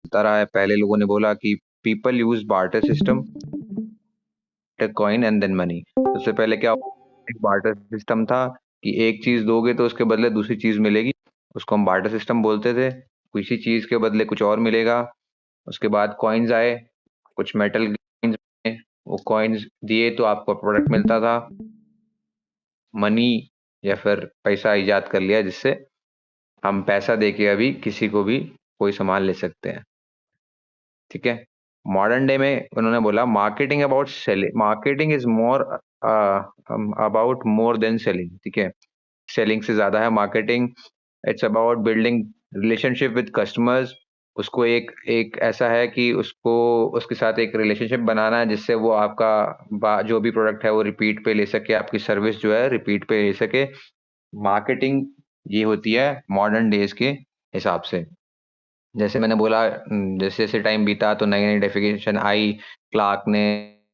तरह है। पहले लोगों ने बोला कि people use barter system, coin and then money. सबसे पहले क्या, एक बार्टर सिस्टम था कि एक चीज दोगे तो उसके बदले दूसरी चीज मिलेगी, उसको हम बार्टर सिस्टम बोलते थे। किसी चीज के बदले कुछ और मिलेगा। उसके बाद कॉइन्स आए, कुछ मेटल कॉइन्स, वो कॉइन्स दिए तो आपको प्रोडक्ट मिलता था। मनी या फिर पैसा इजाद कर लिया जिससे हम पैसा देके अभी किसी को भी कोई सामान ले सकते हैं। ठीक है। मॉडर्न डे में उन्होंने बोला marketing about selling, marketing is more about more than selling. ठीक है, सेलिंग से ज्यादा है marketing. It's about building relationship with customers. उसको एक एक ऐसा है कि उसको उसके साथ एक रिलेशनशिप बनाना है जिससे वो आपका जो भी प्रोडक्ट है वो रिपीट पे ले सके, आपकी सर्विस जो है रिपीट पे ले सके। मार्केटिंग ये होती है मॉडर्न डेज के हिसाब से। जैसे मैंने बोला, जैसे जैसे टाइम बीता तो नई नई डेफिनेशन आई। क्लार्क ने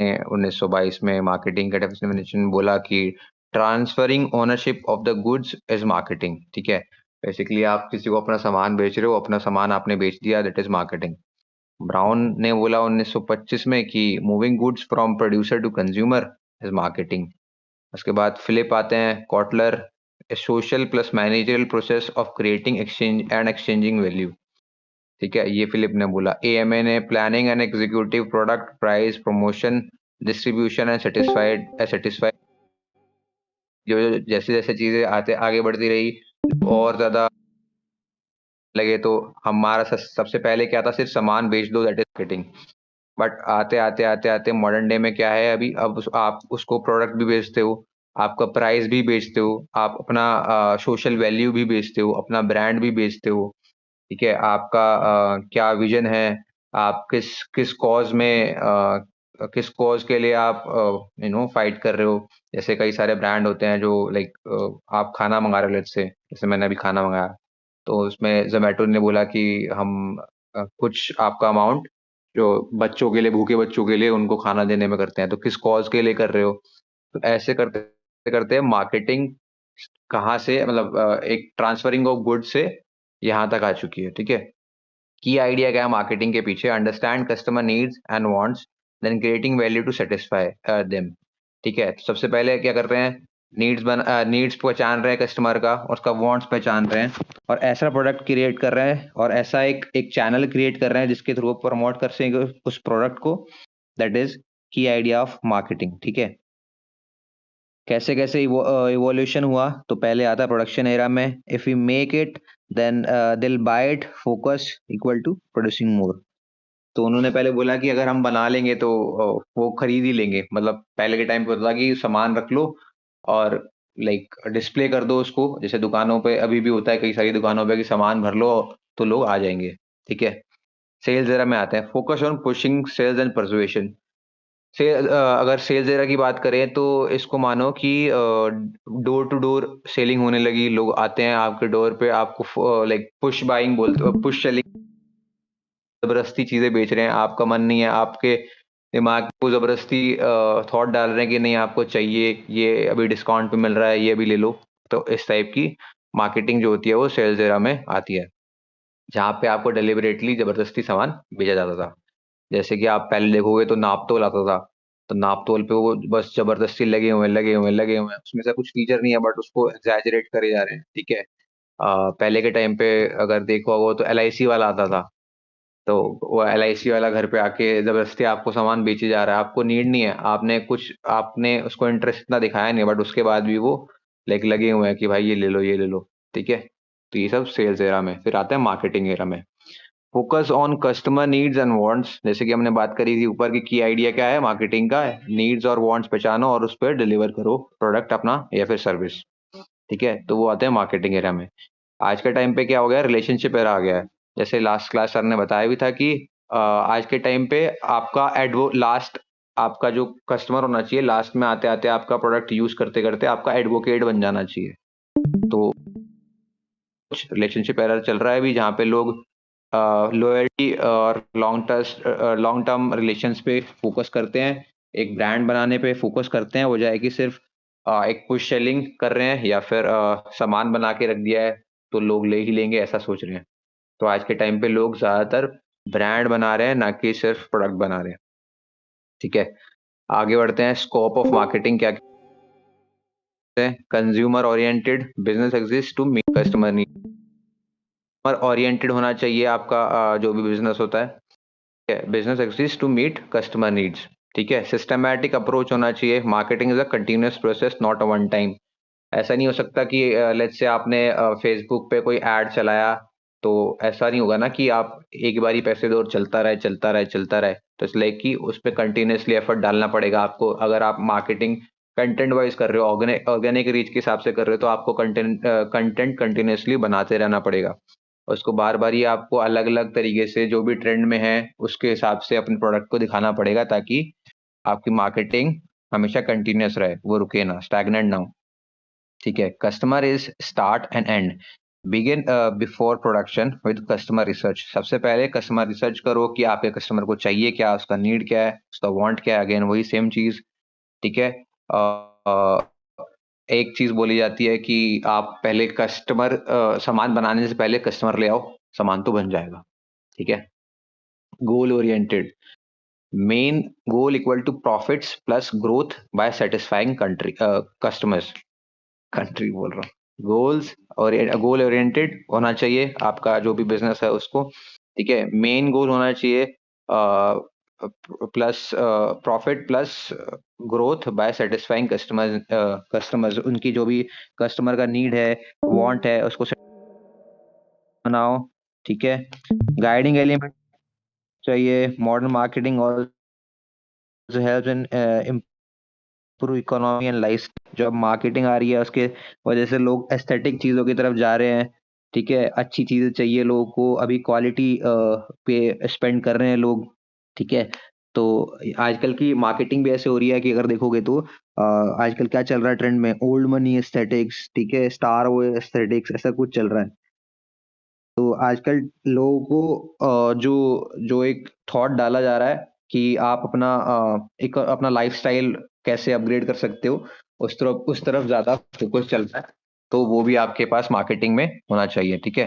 1922 में मार्केटिंग का डेफिनेशन बोला कि transferring ownership of the goods is marketing. ठीक है, बेसिकली आप किसी को अपना सामान बेच रहे हो, अपना सामान आपने बेच दिया, दैट इज मार्केटिंग। ब्राउन ने बोला 1925 में कि moving goods from producer to consumer is marketing. उसके बाद फिलिप आते हैं Kotler, social plus managerial process of creating exchange and exchanging value. ठीक है, ये फिलिप ने बोला। एएमए ने planning and executive product price promotion distribution and satisfied. जो जैसे जैसे चीजें आते आगे बढ़ती रही और ज्यादा लगे तो हमारा सबसे पहले क्या था, सिर्फ सामान बेच दो, दैट इज मार्केटिंग। बट आते आते आते आते मॉडर्न डे में क्या है, अभी अब आप उसको प्रोडक्ट भी बेचते हो, आपका प्राइस भी बेचते हो, आप अपना सोशल वैल्यू भी बेचते हो, अपना ब्रांड भी बेचते हो। ठीक है, आपका क्या विजन है, आप किस किस कॉज में किस कॉज के लिए आप फाइट कर रहे हो। जैसे कई सारे ब्रांड होते हैं जो लाइक आप खाना मंगा रहे हो, लेट्स से जैसे मैंने अभी खाना मंगाया, तो उसमें जोमेटो ने बोला कि हम कुछ आपका अमाउंट जो बच्चों के लिए, भूखे बच्चों के लिए उनको खाना देने में करते हैं, तो किस कॉज के लिए कर रहे हो। तो ऐसे करते करते मार्केटिंग कहाँ से, मतलब एक ट्रांसफरिंग ऑफ गुड से यहाँ तक आ चुकी है। ठीक है, की आइडिया क्या है मार्केटिंग के पीछे, understand customer needs and wants then creating value to satisfy them. ठीक है, तो सबसे पहले क्या कर रहे हैं, नीड्स पहचान रहे हैं कस्टमर का, उसका वांट्स पहचान रहे हैं, और ऐसा प्रोडक्ट क्रिएट कर रहे हैं, और ऐसा एक एक चैनल क्रिएट कर रहे हैं जिसके थ्रू प्रमोट कर सकेंगे उस प्रोडक्ट को। That is key idea of marketing. ठीक है, कैसे कैसे इवोल्यूशन हुआ, तो पहले आता प्रोडक्शन एरा में, if you make it then they'll buy it, focus equal to producing more. तो उन्होंने पहले बोला कि अगर हम बना लेंगे तो वो खरीद ही लेंगे। मतलब पहले के टाइम पे होता था कि सामान रख लो और लाइक डिस्प्ले कर दो उसको, जैसे दुकानों पे अभी भी होता है, कई सारी दुकानों पे कि सामान भर लो तो लोग आ जाएंगे। ठीक है, सेल्स एरा में आते हैं, focus on pushing sales and persuasion. अगर सेल्स एरा की बात करें तो इसको मानो कि डोर टू डोर सेलिंग होने लगी, लोग आते हैं आपके डोर पे, आपको लाइक पुश बाइंग बोलते, पुश सेलिंग, जबरदस्ती चीजें बेच रहे हैं, आपका मन नहीं है, आपके दिमाग को जबरदस्ती थॉट डाल रहे हैं कि नहीं आपको चाहिए, ये अभी डिस्काउंट पे मिल रहा है, ये भी ले लो। तो इस टाइप की मार्केटिंग जो होती है वो सेल्स एरा में आती है, जहाँ पे आपको डेलिबरेटली जबरदस्ती सामान बेचा जाता था। जैसे कि आप पहले देखोगे तो नापतोल आता था, तो नापतोल पे वो बस जबरदस्ती लगे हुए हैं, उसमें से कुछ फीचर नहीं है बट उसको एग्जैजरेट करे जा रहे हैं। ठीक है, पहले के टाइम पे अगर देखा होगा तो एलआईसी वाला आता था, तो वो एलआईसी वाला घर पे आके जबरदस्ती आपको सामान बेचे जा रहा है, आपको नीड नहीं है, आपने उसको इंटरेस्ट इतना दिखाया नहीं, बट उसके बाद भी वो लाइक लगे हुए हैं कि भाई ये ले लो, ये ले लो। ठीक है, तो ये सब सेल्स एरा में। फिर आता है मार्केटिंग एरा में, focus on customer needs and wants. जैसे कि हमने बात करी थी ऊपर की आइडिया क्या है मार्केटिंग का, नीड्स और वांट्स पहचानो और उस पर डिलीवर करो प्रोडक्ट अपना या फिर सर्विस। ठीक है, तो वो आते हैं मार्केटिंग एरा में। आज के टाइम पे क्या हो गया, रिलेशनशिप एरा आ गया है। जैसे लास्ट क्लास सर ने बताया भी था कि आज के टाइम पे आपका एडवो लास्ट आपका जो कस्टमर होना चाहिए, लास्ट में आते आते आपका प्रोडक्ट यूज करते करते आपका एडवोकेट बन जाना चाहिए। तो कुछ रिलेशनशिप एरर चल रहा है अभी, जहाँ पे लोग लॉयल्टी और लॉन्ग टर्म रिलेशंस पे फोकस करते हैं, एक ब्रांड बनाने पे फोकस करते हैं, वो जाए कि सिर्फ एक पुश सेलिंग कर रहे हैं या फिर सामान बना के रख दिया है तो लोग ले ही लेंगे, ऐसा सोच रहे हैं। तो आज के टाइम पे लोग ज्यादातर ब्रांड बना रहे हैं, ना कि सिर्फ प्रोडक्ट बना रहे हैं। ठीक है, आगे बढ़ते हैं। स्कोप ऑफ मार्केटिंग क्या है? Consumer oriented business exist to meet customer need. Customer oriented होना चाहिए आपका जो भी बिजनेस होता है। Business exist to meet customer needs. ठीक है, सिस्टमैटिक अप्रोच होना चाहिए। Marketing is a continuous process, not a one time. ऐसा नहीं हो सकता कि लेट्स से आपने फेसबुक पे कोई ऐड चलाया, तो ऐसा नहीं होगा ना कि आप एक बार ही पैसे दो और चलता रहे चलता रहे चलता रहे। तो इसलिए कि उस पर कंटिन्यूसली एफर्ट डालना पड़ेगा आपको। अगर आप मार्केटिंग कंटेंट वाइज कर रहे हो, ऑर्गेनिक रीच के हिसाब से कर रहे हो, तो आपको कंटेंट कंटिन्यूसली बनाते रहना पड़ेगा। उसको बार बार ही आपको अलग अलग तरीके से जो भी ट्रेंड में है उसके हिसाब से अपने प्रोडक्ट को दिखाना पड़ेगा, ताकि आपकी मार्केटिंग हमेशा कंटिन्यूस रहे, वो रुके ना, स्टैग्नेंट ना हो। ठीक है, customer is start and and. Begin before production with customer research. सबसे पहले कस्टमर रिसर्च करो कि आपके कस्टमर को चाहिए क्या, उसका नीड क्या है, उसका वांट क्या है। अगेन वही सेम चीज। ठीक है, एक चीज बोली जाती है कि आप पहले कस्टमर, सामान बनाने से पहले कस्टमर ले आओ, सामान तो बन जाएगा। ठीक है, goal oriented. Main goal equal to profits plus growth by satisfying country customers. Country बोल रहा हूँ, गोल्स और गोल ओरिएंटेड होना चाहिए आपका जो भी बिजनेस है उसको। ठीक है, मेन गोल होना चाहिए plus profit plus growth by satisfying customers उनकी जो भी कस्टमर का नीड है, वांट है, उसको बनाओ। ठीक है, गाइडिंग एलिमेंट चाहिए। Modern marketing also helps in improve economy and life. जो अब मार्केटिंग आ रही है उसके वजह से लोग एस्थेटिक चीजों की तरफ जा रहे हैं। ठीक है, अच्छी चीजें चाहिए लोगों को, अभी क्वालिटी पे स्पेंड कर रहे हैं लोग। ठीक है, तो आजकल की मार्केटिंग भी ऐसे हो रही है कि अगर देखोगे तो आजकल क्या चल रहा है ट्रेंड में, ओल्ड मनी एस्थेटिक्स, ठीक है, स्टार वो एस्थेटिक्स, ऐसा कुछ चल रहा है। तो आजकल लोगों को जो जो एक थॉट डाला जा रहा है कि आप अपना एक अपना लाइफस्टाइल कैसे अपग्रेड कर सकते हो, उस तरफ ज्यादा फोकस चल रहा है। तो वो भी आपके पास मार्केटिंग में होना चाहिए। ठीक है,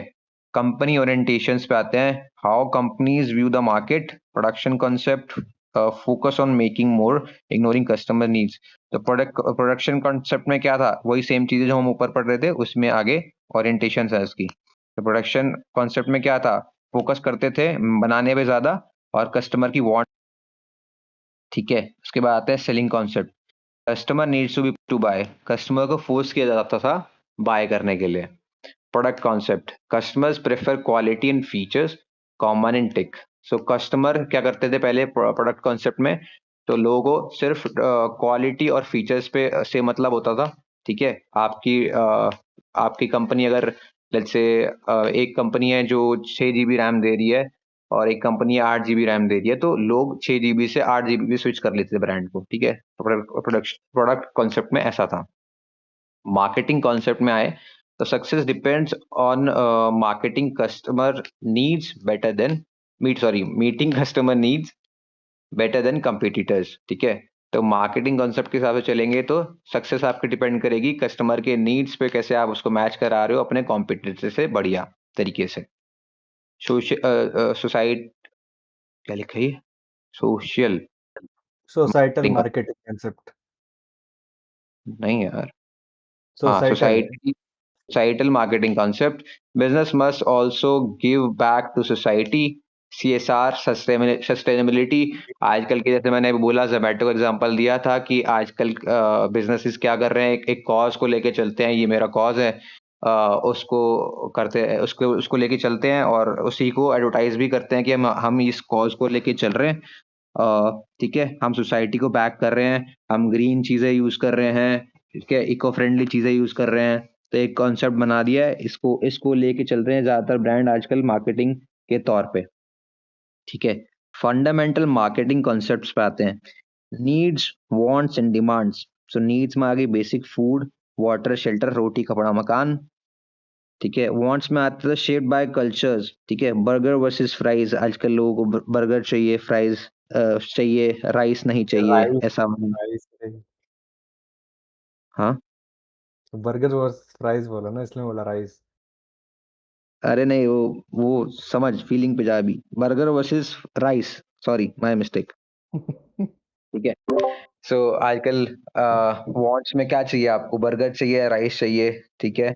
कंपनी ओरिएंटेशंस पे आते हैं। How companies view the market, production concept, focus on making more, ignoring customer needs. तो प्रोडक्शन कॉन्सेप्ट में क्या था, वही सेम चीजें जो हम ऊपर पढ़ रहे थे, उसमें आगे ओरिएंटेशन है इसकी। तो प्रोडक्शन कॉन्सेप्ट में क्या था, फोकस करते थे बनाने पे ज्यादा और कस्टमर की वांट। ठीक है, उसके बाद आते हैं selling concept. Customer needs to be to buy, customer को फोर्स किया जाता था बाय करने के लिए। Product concept, customers prefer quality and features, common in tick. So customer क्या करते थे पहले प्रोडक्ट कॉन्सेप्ट में, तो लोगों को सिर्फ क्वालिटी और फीचर्स पे से मतलब होता था। ठीक है, आपकी कंपनी अगर लेट्स से एक कंपनी है जो 6 GB रैम दे रही है और एक कंपनी है 8 GB रैम दे रही है, तो लोग 6 GB से 8 GB भी स्विच कर लेते थे ब्रांड को। ठीक है, प्रोडक्ट कॉन्सेप्ट में ऐसा था। मार्केटिंग कॉन्सेप्ट में आए तो success depends on marketing customer needs better than meeting customer needs better than competitors. ठीक है, तो मार्केटिंग कॉन्सेप्ट के हिसाब से चलेंगे तो सक्सेस आपकी डिपेंड करेगी कस्टमर के नीड्स पे, कैसे आप उसको मैच करा रहे हो अपने कॉम्पिटिटर से बढ़िया तरीके से। सोसाइट क्या लिखा है, social societal marketing, marketing concept. नहीं यार। हाँ, societal. Society societal marketing concept. Business must also give back to society, CSR, sustainability. आजकल के जैसे मैंने अभी बोला, जोमेटो का एग्जांपल दिया था कि आजकल बिजनेसेस क्या कर रहे हैं, एक कॉज को लेके चलते हैं, ये मेरा कॉज है, उसको करते हैं, उसको उसको लेके चलते हैं और उसी को एडवर्टाइज भी करते हैं कि हम इस कॉज को लेके चल रहे हैं। ठीक है, हम सोसाइटी को बैक कर रहे हैं, हम ग्रीन चीजें यूज कर रहे हैं, ठीक है, इको फ्रेंडली चीजें यूज कर रहे हैं। तो एक कॉन्सेप्ट बना दिया है, इसको इसको लेके चल रहे हैं ज्यादातर ब्रांड आजकल मार्केटिंग के तौर पे। ठीक है, फंडामेंटल मार्केटिंग कॉन्सेप्ट्स पे आते हैं। Needs, wants and demands. So needs में आ गई बेसिक फूड, वाटर, शेल्टर, रोटी, कपड़ा, मकान। ठीक है, वांट्स में आता है शेप्ड बाय कल्चर्स। ठीक है, बर्गर वर्सेस फ्राइज, आजकल लोगों को बर्गर चाहिए, फ्राइज चाहिए, राइस नहीं चाहिए, राइस। ऐसा। राइस। हाँ, बर्गर और फ्राइज बोला ना, इसलिए बोला राइस। अरे नहीं, वो समझ, फीलिंग पे जा अभी। Burger versus rice, sorry my mistake. ठीक है। सो आजकल वांट्स में क्या चाहिए आपको? बर्गर चाहिए, राइस चाहिए। ठीक है।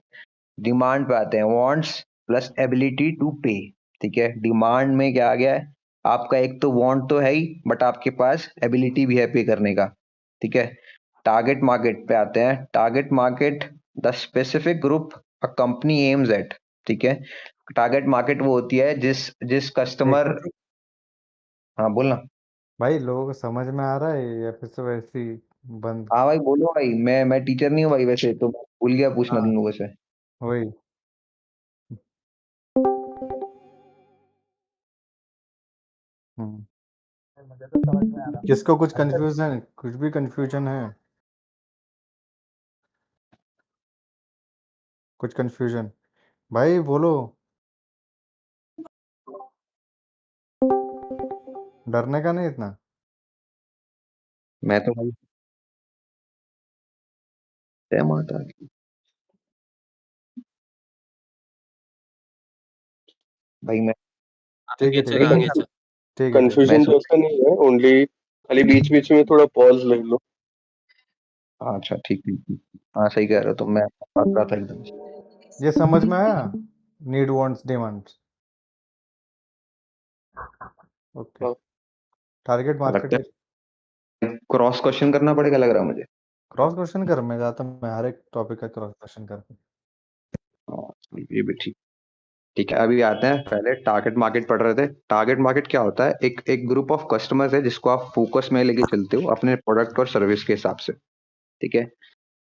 डिमांड पे आते हैं, वांट्स प्लस एबिलिटी टू पे। ठीक है। डिमांड में क्या आ गया है? आपका एक तो वांट तो है ही, बट आपके पास एबिलिटी भी है पे करने का। ठीक है। टारगेट मार्केट पे आते हैं। Target market, the specific group a company aims at. ठीक है। टारगेट मार्केट वो होती है जिस जिस एक कस्टमर। मिनट हाँ बोलना। भाई, लोगों को समझ में आ रहा है या फिर से वैसे ही बंद? हाँ भाई बोलो भाई, मैं टीचर नहीं हूँ भाई, वैसे तो भूल गया पूछना हाँ, तुम लोगों से। वही। हम्म। मुझे तो समझ में आ रहा। किसको कुछ कंफ्यूजन, कुछ भी कंफ्यूजन है? कुछ कंफ्यूजन? भाई बोलो, डरने का नहीं इतना। मैं तो भाई, जय माता दी। भाई मैं ठीक है, आगे ठीक चल है, एक आगे मिनट चल। ठीक है, ठीक है। मैं कंफ्यूजन तो सोच। ऐसा नहीं है, ओनली खाली बीच बीच में थोड़ा पॉज ले लो। अच्छा ठीक ठीक ठीक। हाँ सही कह रहे हो, तो मैं बात रहा था एकदम से। ये समझ में आया? Need, wants, demands. ओके। हाँ, टारगेट लगता मार्केट। है क्रॉस क्वेश्चन करना पड़ेगा लग रहा है मुझे। क्रॉस क्वेश्चन कर, मैं जाता हूँ, मैं हर एक टॉपिक का क्रॉस क्वेश्चन करता हाँ, ये भी ठीक। ठीक है, अभी आते हैं, पहले टारगेट मार्केट पढ़ रहे थे। टारगेट मार्केट क्या होता है? एक एक ग्रुप ऑफ कस्टमर्स है जिसको आप फोकस में लेके चलते हो अपने प्रोडक्ट और सर्विस के हिसाब से। ठीक है।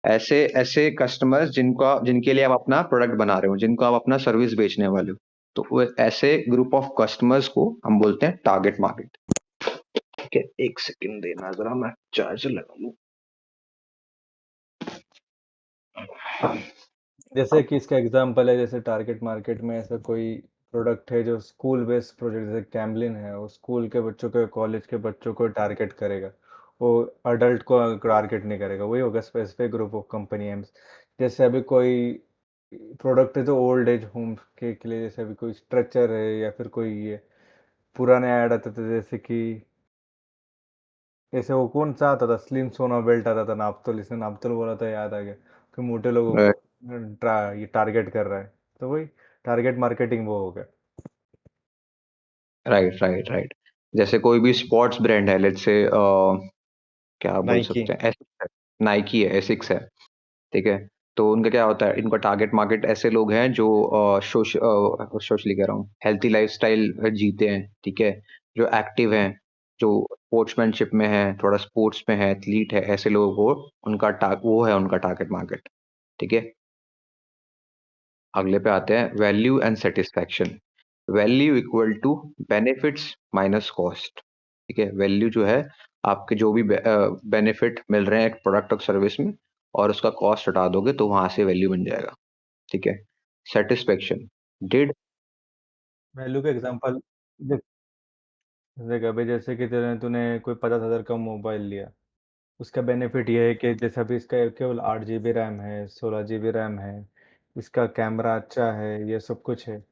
ऐसे ऐसे कस्टमर्स जिनके लिए आप अपना प्रोडक्ट बना रहे हो, जिनको आप अपना सर्विस बेचने वाले हो, तो वो ऐसे ग्रुप ऑफ कस्टमर्स को हम बोलते हैं टारगेट मार्केट। ठीक है, एक सेकंड देना जरा, मैं चार्जर लगा लूं। जैसे कि इसका एग्जांपल है, जैसे टारगेट मार्केट में ऐसा कोई प्रोडक्ट है जो स्कूल बेस्ड प्रोजेक्ट, जैसे कैमलिन है, वो स्कूल के बच्चों को, कॉलेज के बच्चों को टारगेट करेगा, वो अडल्ट को टारगेट नहीं करेगा। वही होगा specific group of company AIIMS. जैसे अभी कोई प्रोडक्ट है जो ओल्ड एज होम के लिए, जैसे अभी कोई स्ट्रेचर है या फिर कोई ये पुराने ऐड आते थे, जैसे कि ऐसे वो कौन सा आता था, स्लिम सोना बेल्ट आता था, नापतोल, इसने नापतोल बोला था, याद आ गया कि मोटे लोगों को ये टारगेट कर रहा है। तो वही टारगेट मार्केटिंग वो हो गया। Right right right. जैसे कोई भी स्पोर्ट्स ब्रांड है, लेट्स से क्या बोल नाइकी। सकते हैं, नाइकी है, एसिक्स है। ठीक है। तो उनका क्या होता है? इनका टारगेट मार्केट ऐसे लोग हैं जो सोशली कह रहा हूँ, हेल्थी लाइफस्टाइल जीते हैं। ठीक है। जो एक्टिव हैं, जो स्पोर्ट्समैनशिप में है, थोड़ा स्पोर्ट्स में है, एथलीट है, ऐसे लोगों को वो है उनका टारगेट मार्केट। ठीक है। अगले पे आते हैं, value and satisfaction. Value equal to benefits minus cost. ठीक है। वैल्यू जो है, आपके जो भी बेनिफिट मिल रहे हैं एक प्रोडक्ट और सर्विस में, और उसका कॉस्ट हटा दोगे तो वहां से वैल्यू बन जाएगा। ठीक है। Satisfaction, did. वैल्यू का एग्जांपल देख, देख अभी जैसे कि तूने कोई 50,000 का मोबाइल लिया, उसका बेनिफिट ये है कि जैसे अभी इसका केवल 8 GB रैम है, 16 GB रैम है, इसका कैमरा अच्छा है, ये सब कुछ है।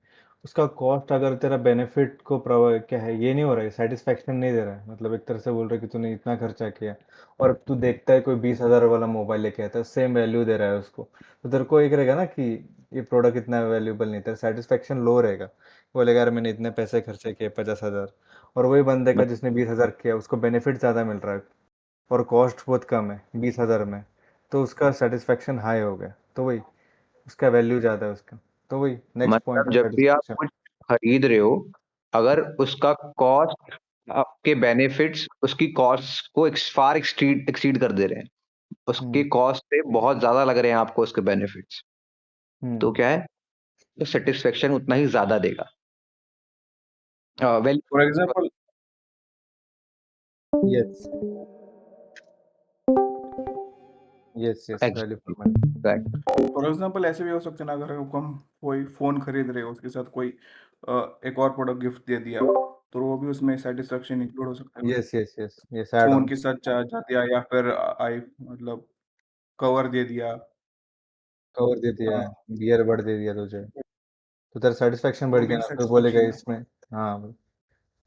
उसका कॉस्ट अगर तेरा बेनिफिट को प्रोवाइड क्या है, ये नहीं हो रहा है, सेटिस्फेक्शन नहीं दे रहा है, मतलब एक तरह से बोल रहा है कि तूने इतना खर्चा किया और तू देखता है कोई 20,000 वाला मोबाइल लेके आता है, सेम वैल्यू दे रहा है उसको, तो तेरे को एक रहेगा ना कि ये प्रोडक्ट इतना वैल्यूबल नहीं, तेरा सेटिस्फेक्शन लो रहेगा। बोलेगा यार मैंने इतने पैसे खर्चे किए, 50,000, और वही बंदे का जिसने 20,000 किया उसको बेनिफिट ज़्यादा मिल रहा है और कॉस्ट बहुत कम है 20,000 में, तो उसका सेटिस्फेक्शन हाई हो गया, तो वही उसका वैल्यू ज़्यादा है उसका। तो वही नेक्स्ट पॉइंट मतलब है जब भी आप सेटिस्फेक्शन। कुछ खरीद रहे हो, अगर उसका कॉस्ट आपके बेनिफिट्स उसकी कॉस्ट को फार एक्सीड एक्सीड कर दे रहे हैं, उसके हम्म। कॉस्ट से बहुत ज्यादा लग रहे हैं आपको उसके बेनिफिट्स, तो हम्म। क्या है? तो सेटिस्फेक्शन उतना ही ज्यादा देगा। Well, for example, yes, yes, yes, value for money. ऐसे भी हो सकते हैं ना, अगर हम कोई फोन खरीद रहे हो, उसके साथ कोई एक और प्रोडक्ट गिफ्ट दे दिया, तो वो भी उसमें सेटिस्फेक्शन इंक्लूड हो सकता है ना। Yes, yes, yes, yes, add phone on. के साथ चार्ज दिया, या फिर आई मतलब कवर दे दिया। कवर दे दिया, हाँ, बियर बड दे दिया तुझे। तो तेरा सेटिस्फेक्शन बढ़ गया टोटल ना, फिर बोलेगा सेटिस्फेक्शन है। इसमें हाँ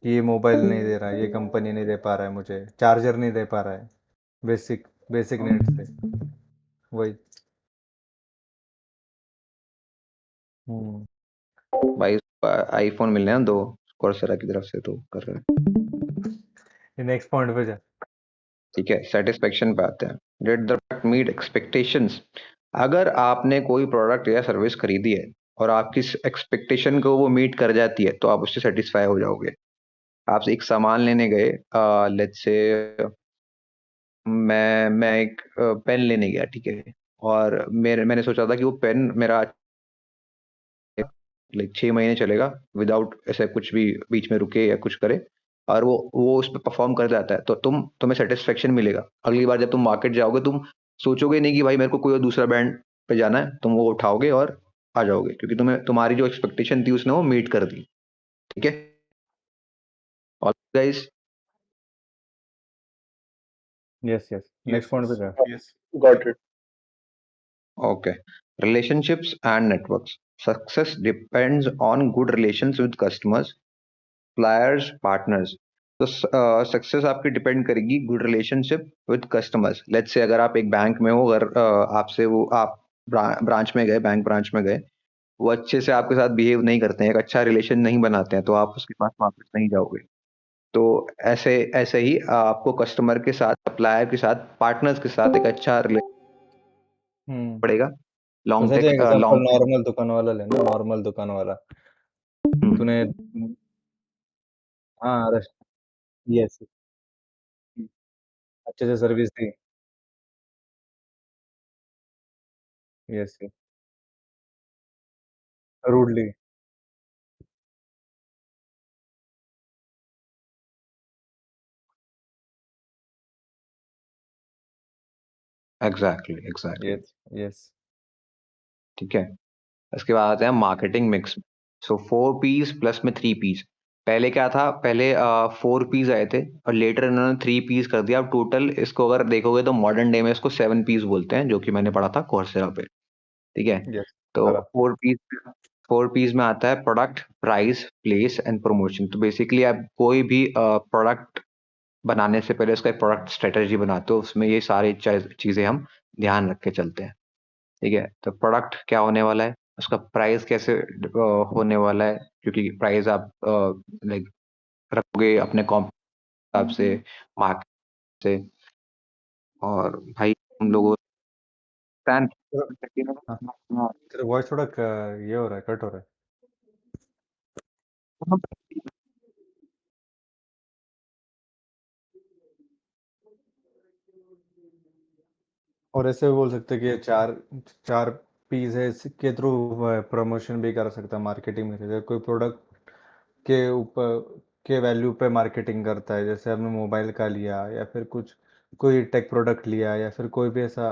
कि ये मोबाइल नहीं दे रहा है, ये कंपनी नहीं दे पा रहा है, मुझे चार्जर नहीं दे पा रहा है, बेसिक बेसिक नीड्स से वही। हम्म। भाई आईफोन मिलने हैं दो कोर्सेरा की तरफ से, तो कर रहे हैं। नेक्स्ट पॉइंट पे जा। ठीक है, सेटिस्फेक्शन पे आते हैं। Did the product meet expectations. अगर आपने कोई प्रोडक्ट या सर्विस खरीदी है और आपकी एक्सपेक्टेशन को वो मीट कर जाती है, तो आप उससे सेटिस्फाई हो जाओगे। आप एक सामान लेने गए, लेट्स से मैं एक पेन लेने गया, ठीक है। और मैंने सोचा था कि वो पेन मेरा लाइक 6 महीने चलेगा विदाउट ऐसे कुछ भी बीच में रुके या कुछ करे, और वो उस पर परफॉर्म कर जाता है, तो तुम्हें सेटिस्फेक्शन मिलेगा। अगली बार जब तुम मार्केट जाओगे, तुम सोचोगे नहीं कि भाई मेरे को कोई और दूसरा ब्रांड पे जाना है, तुम वो उठाओगे और आ जाओगे, क्योंकि तुम्हें तुम्हारी जो एक्सपेक्टेशन थी उसने वो मीट कर दी। ठीक है। और guys, yes yes, next yes point पे यस जा। Yes. Got it. Okay, relationships and networks. Success depends on good relations with customers, suppliers, partners. तो सक्सेस आपकी डिपेंड करेगी good relationship with customers. Let's say अगर आप एक bank में हो, अगर आपसे वो आप ब्रांच में गए, बैंक ब्रांच में गए, वो अच्छे से आपके साथ बिहेव नहीं करते हैं, एक अच्छा रिलेशन नहीं बनाते हैं, तो आप उसके पास वापस नहीं जाओगे। तो ऐसे ऐसे ही आपको कस्टमर के साथ, सप्लायर के साथ, पार्टनर्स के साथ एक अच्छा रिलेशन हम्म। पड़ेगा। लॉन्ग वैसे तो टेक एग्जांपल लॉन्ग नॉर्मल दुकान वाला लेना, नॉर्मल दुकान वाला। तूने हाँ रेस्ट। यस। अच्छे से सर्विस दी। Yes yes. Rudely. Exactly exactly. Yes yes. ठीक है। इसके बाद आते हैं marketing mix. So 4 P's plus में 3 पीस। पहले क्या था, पहले 4 पीस आए थे और लेटर इन्होंने 3 पीस कर दिया। अब टोटल इसको अगर देखोगे तो मॉडर्न डे में इसको 7 पीस बोलते हैं, जो कि मैंने पढ़ा था कोर्सेरा पे। ठीक है। यस। तो पता। 4 पीस में आता है product, price, place and promotion. तो बेसिकली आप कोई भी प्रोडक्ट बनाने से पहले उसका एक प्रोडक्ट स्ट्रेटेजी बनाते हो, उसमें ये सारी चीजें हम ध्यान रख के चलते हैं। ठीक है। तो प्रोडक्ट क्या होने वाला है, उसका प्राइस कैसे होने वाला है, क्योंकि प्राइस आप लाइक रखोगे अपने कॉम्प हिसाब से, मार्केट से। और भाई हम लोगों प्लान। हाँ, तेरा वॉइस थोड़ा ये हो रहा है, कट हो रहा है। और ऐसे भी बोल सकते हैं कि ये चार चार पीस है, इसके थ्रू प्रमोशन भी कर सकता है मार्केटिंग में। जैसे कोई प्रोडक्ट के ऊपर के वैल्यू पे मार्केटिंग करता है, जैसे हमने मोबाइल का लिया या फिर कुछ कोई टेक प्रोडक्ट लिया या फिर कोई भी ऐसा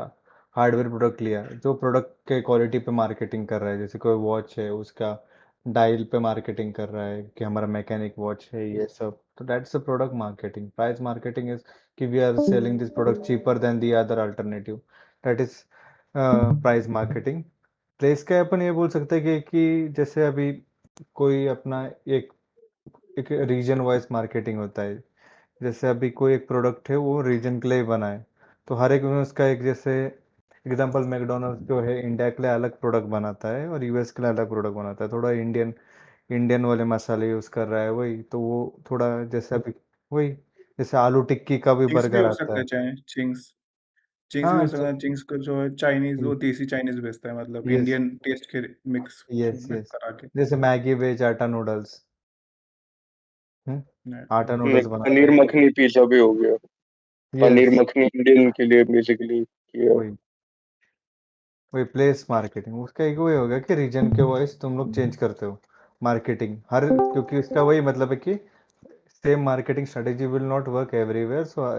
हार्डवेयर प्रोडक्ट लिया जो प्रोडक्ट के क्वालिटी पे मार्केटिंग कर रहा है। जैसे कोई वॉच है, उसका डायल पे मार्केटिंग कर रहा है कि हमारा मैकेनिक वॉच है, ये सब। तो that's a product marketing. Price marketing is कि we are selling this product cheaper than the other alternative, that is price marketing. Place का अपन ये बोल सकते हैं कि जैसे अभी कोई अपना एक एक रीजन वाइज मार्केटिंग होता है। जैसे अभी कोई एक प्रोडक्ट है वो रीजन के लिए बना है, तो हर एक में उसका एक, जैसे एग्जांपल मैकडोनल्ड्स जो है इंडिया के लिए अलग प्रोडक्ट बनाता है और यूएस के लिए अलग प्रोडक्ट बनाता है। थोड़ा इंडियन इंडियन वाले मसाले यूज़ कर रहा है वही, तो वो थोड़ा जैसे अभी वही, जैसे आलू टिक्की का भी चिंग्स भी बर्गर हो आता सकता है। है, चाहे चिंग्स चिंग्स भी हाँ हो सकता है। चिंग्स का जो है चाइनीज, वो देसी चाइनीज बेचता है, मतलब यस इंडियन टेस्ट के मिक्स यस में यस। करा के। जैसे मैगी वेज आटा नूडल्स। आटा लाइक नूडल्स बनाता पनीर है। मखनी पिज़्ज़ा भी हो गया। पनीर यस मखनी इंडियन के लिए बेसिकली किया। वही वही प्लेस मार्केटिंग। उसका एक वही होगा कि रीजन के वाइज तुम लोग चेंज करते हो मार्केटिंग हर, क्योंकि इसका वही मतलब है कि same marketing strategy will not work everywhere. So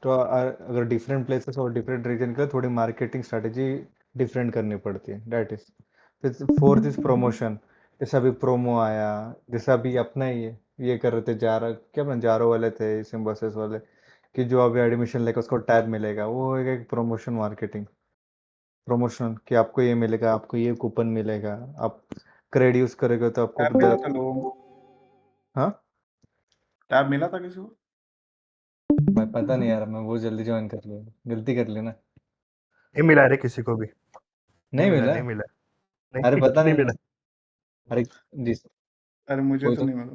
तो अगर डिफरेंट प्लेसेस और डिफरेंट रीजन का थोड़ी मार्केटिंग स्ट्रेटेजी डिफरेंट करनी पड़ती है, दैट इज। फिर फोर्थ इज प्रमोशन। जैसे अभी प्रोमो आया, जैसे अभी अपना ही ये कर रहे थे, जारा क्या अपना जारो वाले थे, सिम्बोसिस वाले, कि जो अभी एडमिशन लेकर उसको टैब मिलेगा, वो होएगा एक प्रमोशन मार्केटिंग। प्रमोशन कि आपको ये मिलेगा, आपको ये कूपन मिलेगा, आप क्रेड यूज़ करोगे तो आपको टैब मिला था ज़्यादा लोगों को? हाँ? टैब मिला था किसी को? मैं पता नहीं यार, मैं बहुत जल्दी जॉइन कर लिया, गलती कर ली ना। नहीं मिला रे किसी को भी, नहीं मिला? नहीं मिला, अरे नहीं पता नहीं नहीं मिला। अरे जिस अरे मुझे कोई तो तो नहीं मिला।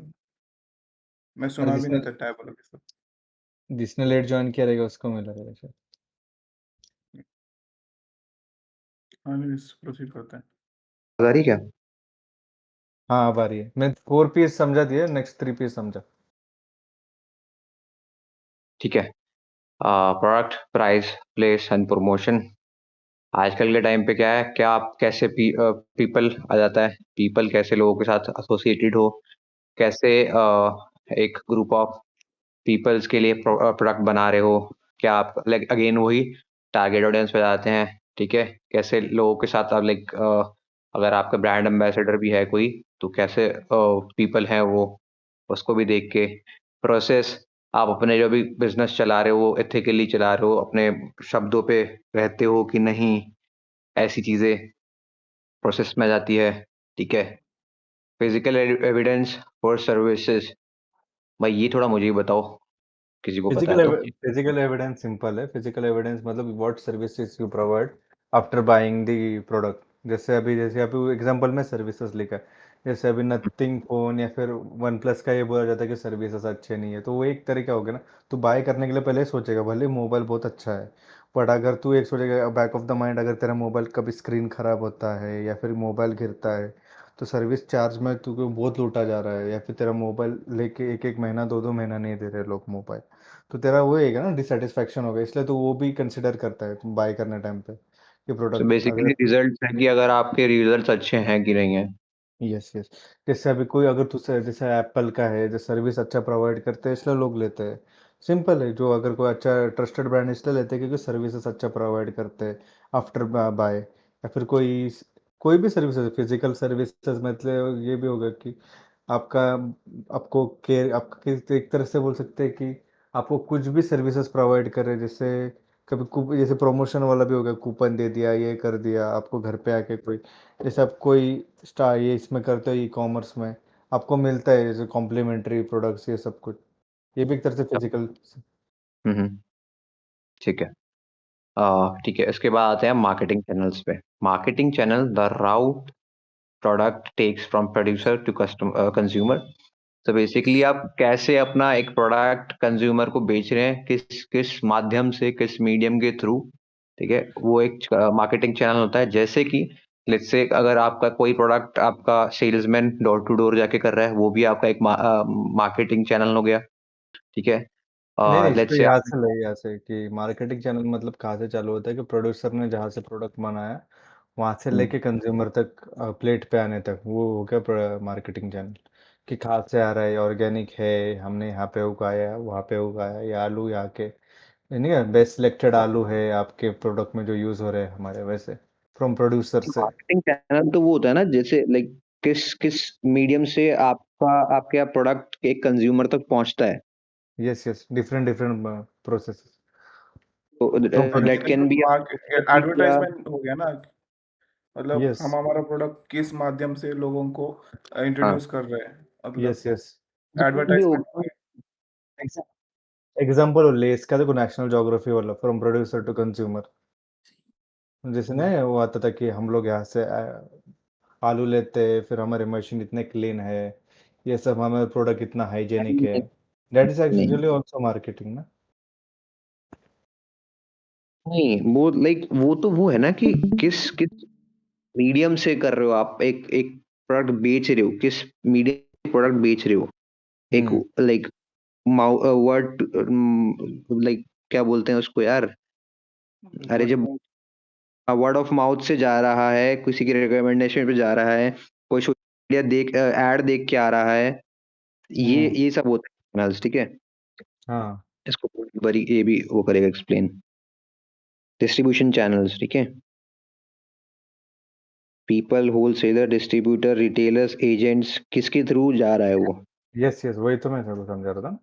मैं अरे सुना भी जिसने नहीं था टैब वाला किस्सा। जिसने लेट जॉइन किया रहेगा उसको मिला रहेगा शायद। हाँ नहीं, प्रोसीड करते हैं। आ रही क्या? हाँ अब आ रही है। मैं 4 पीस समझा दिया, नेक्स्ट 3 पीस समझा। ठीक है। Product, price, place and promotion. आजकल के टाइम पे क्या है, क्या आप कैसे पीपल आ जाता है, पीपल कैसे लोगों के साथ एसोसिएटेड हो, कैसे एक ग्रुप ऑफ पीपल्स के लिए प्रोडक्ट बना रहे हो, क्या आप लाइक अगेन वही टारगेट ऑडियंस पे जाते हैं, ठीक है, कैसे लोगों के साथ आप लाइक अगर आपका ब्रांड एम्बेसडर भी है कोई, तो कैसे पीपल हैं वो, उसको भी देख के प्रोसेस, आप अपने जो भी बिजनेस चला रहे हो वो एथिकली चला रहे हो, अपने शब्दों पे रहते हो कि नहीं, ऐसी चीजें प्रोसेस में आ जाती है, ठीक है। फिजिकल एविडेंस फॉर सर्विसेज, भाई ये थोड़ा मुझे ही बताओ, किसी को पता है तो। फिजिकल एविडेंस सिंपल है। फिजिकल एविडेंस मतलब what services you provide after buying the product. जैसे अभी एग्जांपल में सर्विसेज लिखा है, जैसे अभी नथिंग फोन या फिर वन प्लस का ये बोला जाता है कि सर्विसेज अच्छे नहीं है, तो वो एक तरीका हो गया ना। तू बाय करने के लिए पहले ही सोचेगा, भले मोबाइल बहुत अच्छा है, बट अगर तू एक सोचेगा बैक ऑफ द माइंड, अगर तेरा मोबाइल कभी स्क्रीन खराब होता है या फिर मोबाइल गिरता है, तो सर्विस चार्ज में तुझे बहुत लूटा जा रहा है, या फिर तेरा मोबाइल लेके एक एक महीना 2-2 महीना नहीं दे रहे लोग मोबाइल, तो तेरा वो है ना, डिससेटिस्फैक्शन होगा। इसलिए तो वो भी कंसिडर करता है तुम बाय करने टाइम पे कि तो प्रोडक्ट बेसिकली अगर रिजल्ट है कि अगर आपके रिजल्ट्स अच्छे हैं कि नहीं है। Yes yes. जैसे अभी कोई अगर तुझसे, जैसे एप्पल का है, जो सर्विस अच्छा प्रोवाइड करते हैं इसलिए लोग लेते हैं। सिंपल है, जो अगर कोई अच्छा ट्रस्टेड ब्रांड इसलिए लेते हैं क्योंकि सर्विसेज अच्छा प्रोवाइड करते हैं आफ्टर बाय। या फिर कोई भी सर्विसेज, फिजिकल सर्विसेज मतलब ये भी होगा कि आपका आपको केयर, आपका एक तरह से बोल सकते हैं कि आपको कुछ भी सर्विसेज प्रोवाइड कर रहे हैं, जैसे जैसे प्रमोशन वाला भी हो गया, कूपन दे दिया, ये कर दिया आपको घर पे आके कोई, जैसे आप कोई स्टार ये इसमें करते हो ई कॉमर्स में, आपको मिलता है जैसे कॉम्प्लीमेंट्री प्रोडक्ट्स, ये सब कुछ, ये भी एक तरह से फिजिकल। हम्म, ठीक है। ठीक है, इसके बाद आते हैं मार्केटिंग चैनल्स पे। Marketing channel, the route product takes from producer to customer consumer. तो बेसिकली आप कैसे अपना एक प्रोडक्ट कंज्यूमर को बेच रहे हैं, किस किस माध्यम से, किस मीडियम के थ्रू, ठीक है, वो एक मार्केटिंग चैनल होता है। जैसे कि लेट्स से अगर आपका कोई प्रोडक्ट आपका सेल्समैन डोर टू डोर जाके कर रहा है, वो भी आपका एक मार्केटिंग चैनल हो गया, ठीक है। नहीं नहीं, इसको लेट्स से याद आप से लगे, यहाँ से कि मार्केटिंग चैनल मतलब कहाँ से चालू होता है कि प्रोड्यूसर ने जहाँ से प्रोडक्ट बनाया वहाँ से लेके कंज्यूमर तक, प्लेट पे आने तक, वो हो गया मार्केटिंग चैनल। कि कहाँ से आ रहा है, ऑर्गेनिक है, हमने यहाँ पे उगाया, वहाँ पे उगाया, ये आलू यहाँ के, नहीं है बेस्ट सिलेक्टेड आलू है आपके प्रोडक्ट में जो यूज हो रहे हैं हमारे, वैसे फ्रॉम प्रोड्यूसर से। मार्केटिंग चैनल तो वो होता है ना, जैसे लाइक किस किस मीडियम से आपके प्रोडक्ट एक कंज्यूमर तक पहुंचता है, yes yes, different different process तो from that producer. Can be market क्या। एडवर्टाइजमेंट हो गया ना, मतलब यस हम हमारा प्रोडक्ट किस माध्यम से लोगों को हाँ, इंट्रोड्यूस कर रहे हैं, मतलब यस यस। ये भी हो एडवर्टाइजमेंट हो गया। गया। एग्जाम्पल हो लेस का, देखो नेशनल ज्योग्राफी वाला, फ्रॉम प्रोड्यूसर टू कंज्यूमर। जैसे ना वो आता था कि हम लोग यहाँ से आलू लेते हैं, फिर हमारे मशीन इतने क्लीन है, ये सब, हमारा प्रोडक्ट इतना हाइजेनिक है। नहीं दैट इज नहीं एक्चुअली ऑल्सो मार्केटिंग ना। नहीं, वो लाइक वो तो वो है ना कि किस किस मीडियम से कर रहे हो आप, एक एक प्रोडक्ट बेच रहे हो, किस मीडियम प्रोडक्ट बेच रहे हो, एक हम्म लाइक वर्ड, लाइक क्या बोलते हैं उसको यार, अरे वर्ड ऑफ जब माउथ। वर्ड ऑफ माउथ से जा रहा है, किसी की रिकमेंडेशन पे जा रहा है, कोई सोशल मीडिया देख ऐड देख के आ रहा है, हम्म। ये सब होता है channels, ठीक है। हाँ इसको बड़ी ये भी वो करेगा एक्सप्लेन। डिस्ट्रीब्यूशन चैनल्स, ठीक है, people, wholesaler, distributor, retailers, agents, किसके थ्रू जा रहा है वो। यस यस, वही तो मैं सबको समझा रहा था।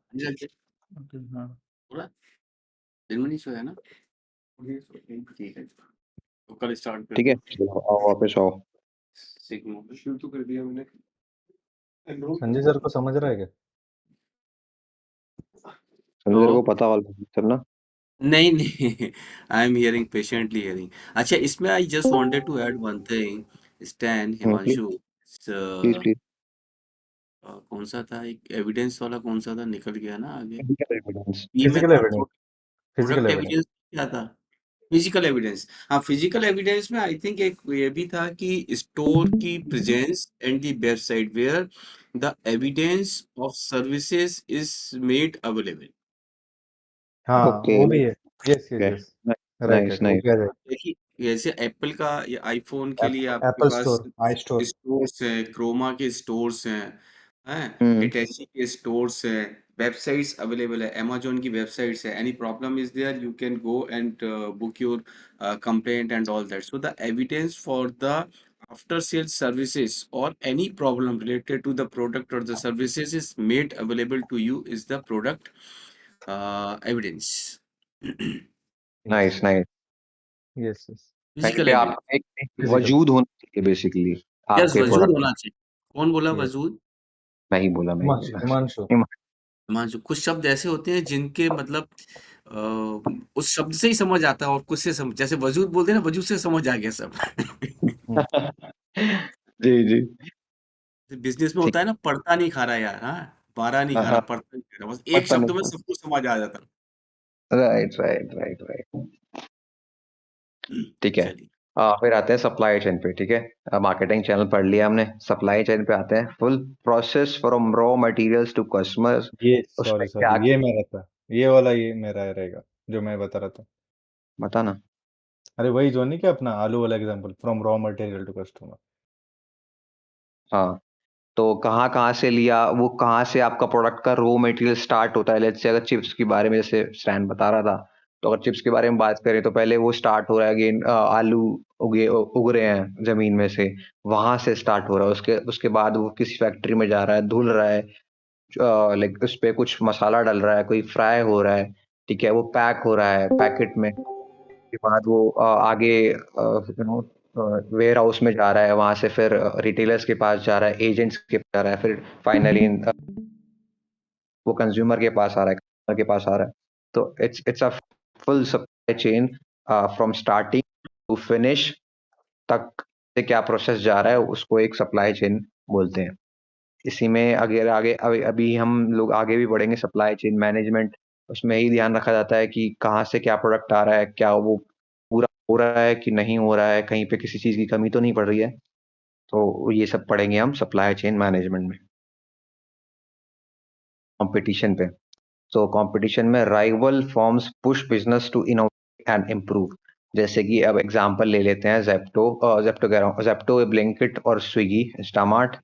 ओके, हाँ। पूरा जेनुइनली शो है ना? ठीक है, तो कल स्टार्ट ठीक करते है, हैं। चलो आओ वापस आओ। सिग्मा शुरू तो कर दिया मैंने एनरोल संजय सर को समझ रहा है क्या? संजय को तो पता वाला सर ना। नहीं नहीं I am hearing patiently hearing. अच्छा, इसमें I just wanted to add one thing. स्टैन प्लीज हिमांशु, प्लीज प्लीज। कौन सा था एक एविडेंस वाला, कौन सा था, निकल गया ना आगे। एविडेंस। ई में फिजिकल था evidence, physical product evidence. Evidence, क्या था? Physical evidence. हाँ, फिजिकल एविडेंस में आई थिंक एक ये भी था कि स्टोर की presence and the website where the evidence of services is made available. हाँ, ओके वो भी है। Yes, yes, okay. Yes. Right, nice right, वो नाइस। भी आ जाएगा। देखिए, जैसे एप्पल का या आईफोन के लिए आपके एप्पल पास स्टोर, आई स्टोर। स्टोर्स हैं, क्रोमा के स्टोर्स हैं, हम्म। हिटैची के स्टोर्स हैं, वेबसाइट्स अवेलेबल है, amazon की वेबसाइट्स है। Any problem is there, you can go and book your complaint and all that. So the evidence for the after sales services or any problem related to the product or the services is made available to you is the product evidence. Yes, nice nice. Yes, yes. कहीं physical पे evidence. आपका एक physical. वजूद होना चाहिए basically yes, आपके वजूद product. होना चाहिए। कौन बोला यस। वजूद? नहीं बोला, मैं ही हिमांशु, बोला। हिमांशु। हिमांशु, कुछ शब्द ऐसे होते हैं जिनके मतलब उस शब्द से ही समझ आता है, और कुछ से समझ, जैसे वजूद बोलते हैं ना, वजूद से समझ आ गया सब। हम्म। जी जी। बिजनेस में ठीक। होता है ना, पढ़ता नहीं खा रहा यार, हाँ, बारह नहीं हाँ खा हाँ। रहा, पढ़ता नहीं खा रहा, बस एक पता शब्द में नहीं। सब कुछ समझ आ जाता राइट राइट राइट राइट। है। ठीक है। चलिए। फिर आते हैं सप्लाई चेन पे। ठीक है, मार्केटिंग चैनल पढ़ लिया हमने, सप्लाई चेन पे आते हैं। Full process from raw materials to customers. ये उसमें सॉरी, क्या? सॉरी, ये मेरा था। ये वाला ये मेरा रहेगा, जो मैं बता रहा था। बता ना। अरे वही जो नहीं क्या अपना आलू वाला example, from raw material to customer. हाँ, तो कहाँ कहाँ से लिया, वो कहाँ से आपका प्रोडक्ट का रॉ मटेरियल स्टार्ट होता है। लेट्स से अगर चिप्स के बारे में जैसे स्टैन बता रहा था, तो अगर चिप्स के बारे में बात करें तो पहले वो स्टार्ट हो रहा है अगेन, आलू उग रहे हैं जमीन में से, वहां से स्टार्ट हो रहा है। उसके उसके बाद वो किसी फैक्ट्री में जा रहा है, धुल रहा है, लाइक उस पे कुछ मसाला डल रहा है, कोई फ्राई हो रहा है। ठीक है, वो पैक हो रहा है पैकेट में। के बाद वो आगे यू नो वेयर हाउस में जा रहा है, वहां से फिर रिटेलर्स के पास जा रहा है, एजेंट्स के पास जा रहा है, फिर फाइनली वो कंज्यूमर के पास आ रहा है, कस्टमर के पास आ रहा है। तो it's a full supply chain from starting to finish तक से क्या प्रोसेस जा रहा है, उसको एक सप्लाई चेन बोलते हैं। इसी में अगर आगे अभी अभी हम लोग आगे भी बढ़ेंगे, सप्लाई चेन मैनेजमेंट, उसमें ही ध्यान रखा जाता है कि कहाँ से क्या प्रोडक्ट आ रहा है, क्या वो पूरा हो रहा है कि नहीं हो रहा है, कहीं पे किसी चीज़ की कमी तो नहीं पड़ रही है। तो ये सब पढ़ेंगे हम सप्लाई चेन मैनेजमेंट में। कंपटीशन पे, तो कंपटीशन में rival firms push business to innovate and improve. जैसे कि अब एग्जांपल ले लेते हैं, जेप्टो, जेप्टो कह रहा हूँ, जेप्टो, ब्लिंकिट और स्विगी, इंस्टामार्ट,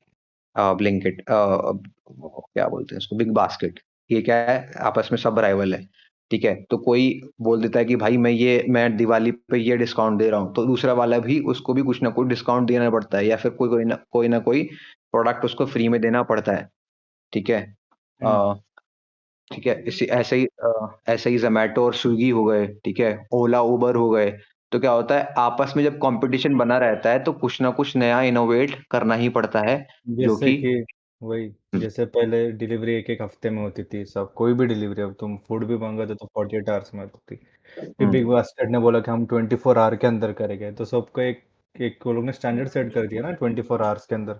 ब्लिंकिट, क्या बोलते हैं इसको, बिग बास्केट। ये क्या है, आपस में सब राइवल है। ठीक है, तो कोई बोल देता है कि भाई मैं दिवाली पे ये डिस्काउंट दे रहा हूँ, तो दूसरा वाला भी, उसको भी कुछ ना कुछ डिस्काउंट देना पड़ता है, या फिर कोई ना कोई प्रोडक्ट उसको फ्री में देना पड़ता है। ठीक है। हम्म। अ, ठीक है, इसी ऐसे ही जोमेटो और स्विगी हो गए। ठीक है, ओला उबर हो गए। तो क्या होता है, आपस में जब कंपटीशन बना रहता है तो कुछ ना कुछ नया इनोवेट करना ही पड़ता है, जो जैसे कि कि वही, जैसे पहले डिलीवरी एक एक हफ्ते में होती थी, सब कोई भी डिलीवरी, अब तुम फूड भी मंगाते तो 48 आवर्स में होती थी। फिर बिग हम्म बास्केट ने बोला कि हम 24 आवर के अंदर करेंगे, तो सबको एक एक वो लोग ने स्टैंडर्ड सेट कर दिया ना, 24 आवर्स के अंदर।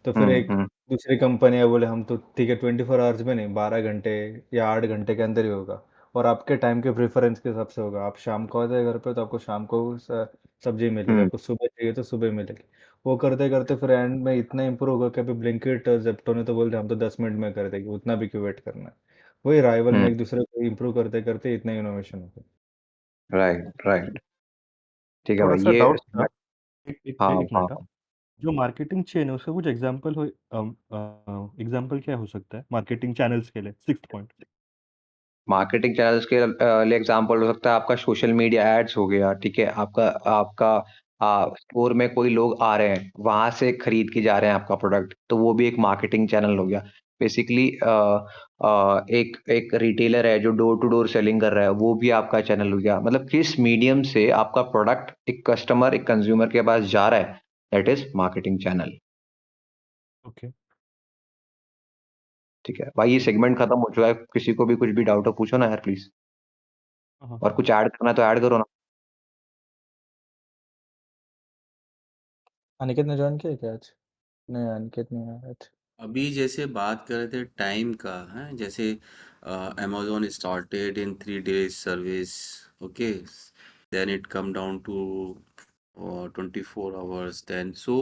तो फिर एक हम्म। दूसरी कंपनी है, बोले हम तो ठीक है 24 आवर्स में नहीं, 12 घंटे या 8 घंटे के अंदर ही होगा, और आपके टाइम के प्रेफरेंस के हिसाब से होगा। आप शाम को आते हैं घर पे तो आपको शाम को सब्जी मिलेगी, हम्म आपको सुबह चाहिए तो सुबह मिलेगी। वो करते करते फिर एंड में इतना इंप्रूव होगा कि अभी ब्लिंकिट जेप्टो ने तो बोल दिया हम तो 10 मिनट में कर देंगे, उतना भी क्यों वेट करना है। वही राइवल में हम्म। एक दूसरे को इंप्रूव करते करते इतना इनोवेशन होगा। Right right. ठीक है थोड़ा भाई, सा ये डाउट था। एक एक हाँ एक हाँ। मिनट, हाँ। जो मार्केटिंग चेन है उसका कुछ एग्जांपल हो, एग्जांपल क्या हो सकता है मार्केटिंग चैनल्स के लिए? Sixth point. मार्केटिंग चैनल्स के लिए एग्जांपल हो सकता है आपका सोशल मीडिया एड्स हो गया। ठीक है, आपका आपका स्टोर में कोई लोग आ रहे हैं, वहां से खरीद के जा रहे हैं आपका प्रोडक्ट, तो वो भी एक मार्केटिंग चैनल हो गया। बेसिकली एक एक रिटेलर है जो डोर टू डोर सेलिंग कर रहा है, वो भी आपका चैनल हो गया। मतलब किस मीडियम से आपका प्रोडक्ट एक कस्टमर, एक कंज्यूमर के पास जा रहा है, that is marketing channel. Okay. ठीक है भाई, ये सेगमेंट खत्म हो चुका है। किसी को भी कुछ भी डाउट हो पूछो ना यार प्लीज, हाँ। और कुछ ऐड करना है तो ऐड करो ना। अनिकेत ने ज्वाइन किया क्या आज? नहीं, अनिकेत नहीं आया आज। अभी जैसे बात कर रहे थे टाइम का है, जैसे Amazon started in 3 days service, okay, then it come down to 24 hours, then so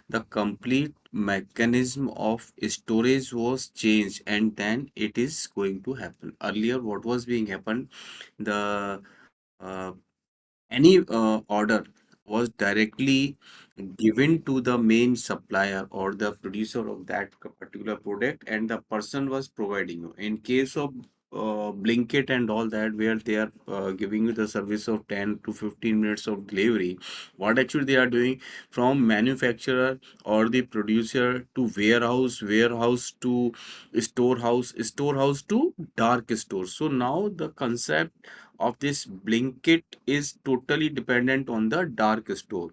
the complete mechanism of storage was changed, and then it is going to happen. Earlier what was being happened, the uh, any order was directly given to the main supplier or the producer of that particular product, and the person was providing you. In case of Blinkit and all that, where they are giving you the service of 10 to 15 minutes of delivery, what actually they are doing, from manufacturer or the producer to warehouse, warehouse to storehouse, storehouse to dark store. So now the concept of this Blinkit is totally dependent on the dark store,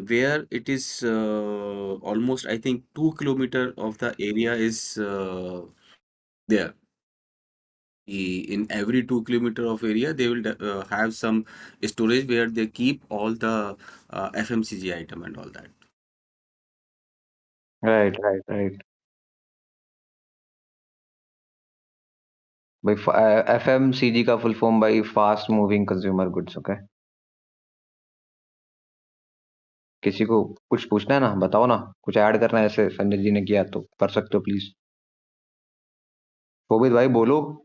where it is almost, I think, 2 kilometer of the area is there. In every 2 kilometer of area, they will have some storage where they keep all the FMCG item and all that. Right right right भाई, FMCG का full form भाई fast moving consumer goods. Okay, किसी को कुछ पूछना है ना, बताओ ना, कुछ ऐड करना है, ऐसे संजय जी ने किया तो कर सकते हो प्लीज। शोभित भाई बोलो,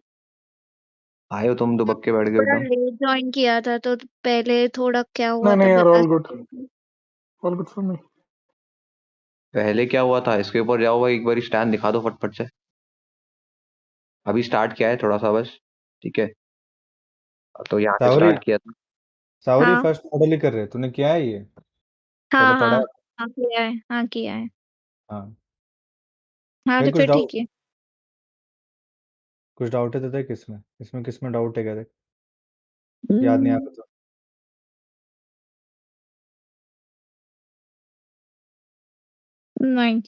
आए हो तुम दुबक के बैठ गए थोड़ा एकदम। लेट ज्वाइन किया था तो पहले थोड़ा क्या हुआ नहीं था नहीं यार, बता ऑल गुड, सकते हो? All good for me. पहले क्या हुआ था इसके ऊपर जाओ भाई, एक बार स्टैंड दिखा दो फटफट से। अभी स्टार्ट किया है थोड़ा सा बस, ठीक है, तो यहाँ से सावरी स्टार्ट किया था। सावरी हाँ फर्स्ट मॉडल ही कर रहे, तूने किया है ये? पहले हाँ पढ़ा हाँ है? हाँ किया है, हाँ किया है। हाँ। हाँ फिर तो फिर ठीक है। कुछ डाउट है तो देख, इसमें किसमें डाउट है क्या, देख। याद नहीं आ हम्म, रहा तो। नहीं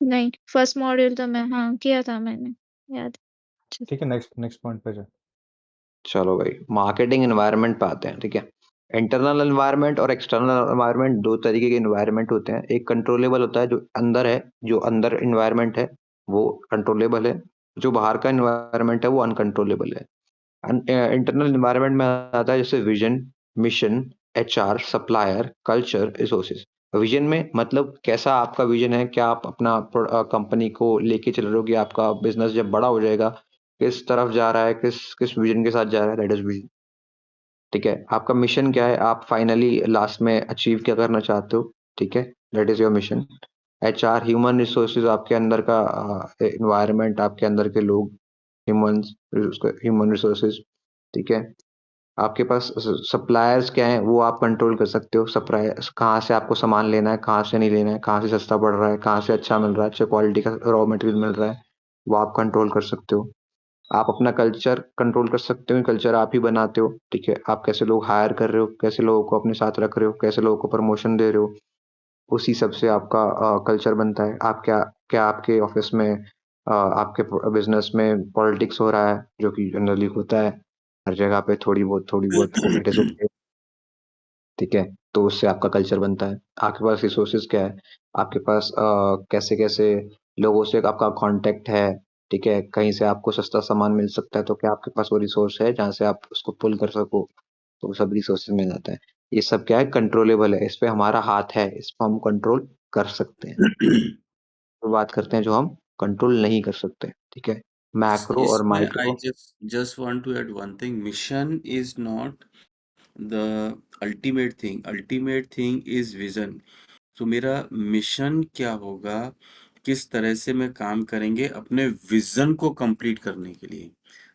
नहीं, फर्स्ट मॉड्यूल तो मैं हाँ किया था मैंने, याद है। ठीक है, नेक्स्ट नेक्स्ट पॉइंट पे जा। चलो भाई, मार्केटिंग एनवायरनमेंट पे आते हैं। ठीक है, इंटरनल एनवायरनमेंट और एक्सटर्नल एनवायरनमेंट दो तरीके के एनवायरनमेंट होते हैं। एक कंट्रोलेबल होता है, जो अंदर है, जो अंदर एनवायरनमेंट है वो कंट्रोलेबल है। जो बाहर का एनवायरनमेंट है वो अनकंट्रोलेबल है। इंटरनल एनवायरनमेंट में आता है जैसे vision, mission, HR, supplier, culture, resources. Vision में मतलब कैसा आपका विजन है, क्या आप अपना कंपनी को लेके चल रहे हो, कि आपका बिजनेस जब बड़ा हो जाएगा किस तरफ जा रहा है, किस किस विजन के साथ जा रहा है, दैट इज विजन। ठीक है, आपका मिशन क्या है, आप फाइनली लास्ट में अचीव क्या करना चाहते हो, ठीक है, that is your mission. HR, human resources, आपके अंदर का एनवायरनमेंट, आपके अंदर के लोग, ह्यूमंस, ह्यूमन रिसोर्सेज। ठीक है, आपके पास सप्लायर्स क्या है, वो आप कंट्रोल कर सकते हो। सप्लायर्स, कहाँ से आपको सामान लेना है, कहाँ से नहीं लेना है, कहाँ से सस्ता पड़ रहा है, कहाँ से अच्छा मिल रहा है, अच्छे क्वालिटी का रॉ मटेरियल मिल रहा है, वो आप कंट्रोल कर सकते हो। आप अपना कल्चर कंट्रोल कर सकते हो, कल्चर आप ही बनाते हो। ठीक है, आप कैसे लोग हायर कर रहे हो, कैसे लोगों को अपने साथ रख रहे हो, कैसे लोगों को प्रमोशन दे रहे हो, उसी सब से आपका कल्चर बनता है। आप क्या क्या आपके ऑफिस में आपके बिजनेस में पॉलिटिक्स हो रहा है, जो कि जनरली होता है हर जगह पे, थोड़ी बहुत इट इज ओके। ठीक है, तो उससे आपका कल्चर बनता है। आपके पास रिसोर्सेज क्या है, आपके पास कैसे कैसे लोगों से आपका कांटेक्ट है। ठीक है, कहीं से आपको सस्ता सामान मिल सकता है, तो क्या आपके पास वो रिसोर्स है जहाँ से आप उसको पुल कर सको, तो वो सब रिसोर्सेज मिल जाता है। ये सब क्या है, कंट्रोलेबल है, इस पे हमारा हाथ है, इस पर हम कंट्रोल कर सकते हैं। तो बात करते हैं जो हम कंट्रोल नहीं कर सकते। ठीक है, मैक्रो और इसमें I micro. just want to add one thing. Mission is not the ultimate thing. Ultimate thing is vision. तो मेरा मिशन क्या होगा, किस तरह से मैं काम करेंगे अपने विजन को कंप्लीट करने के लिए।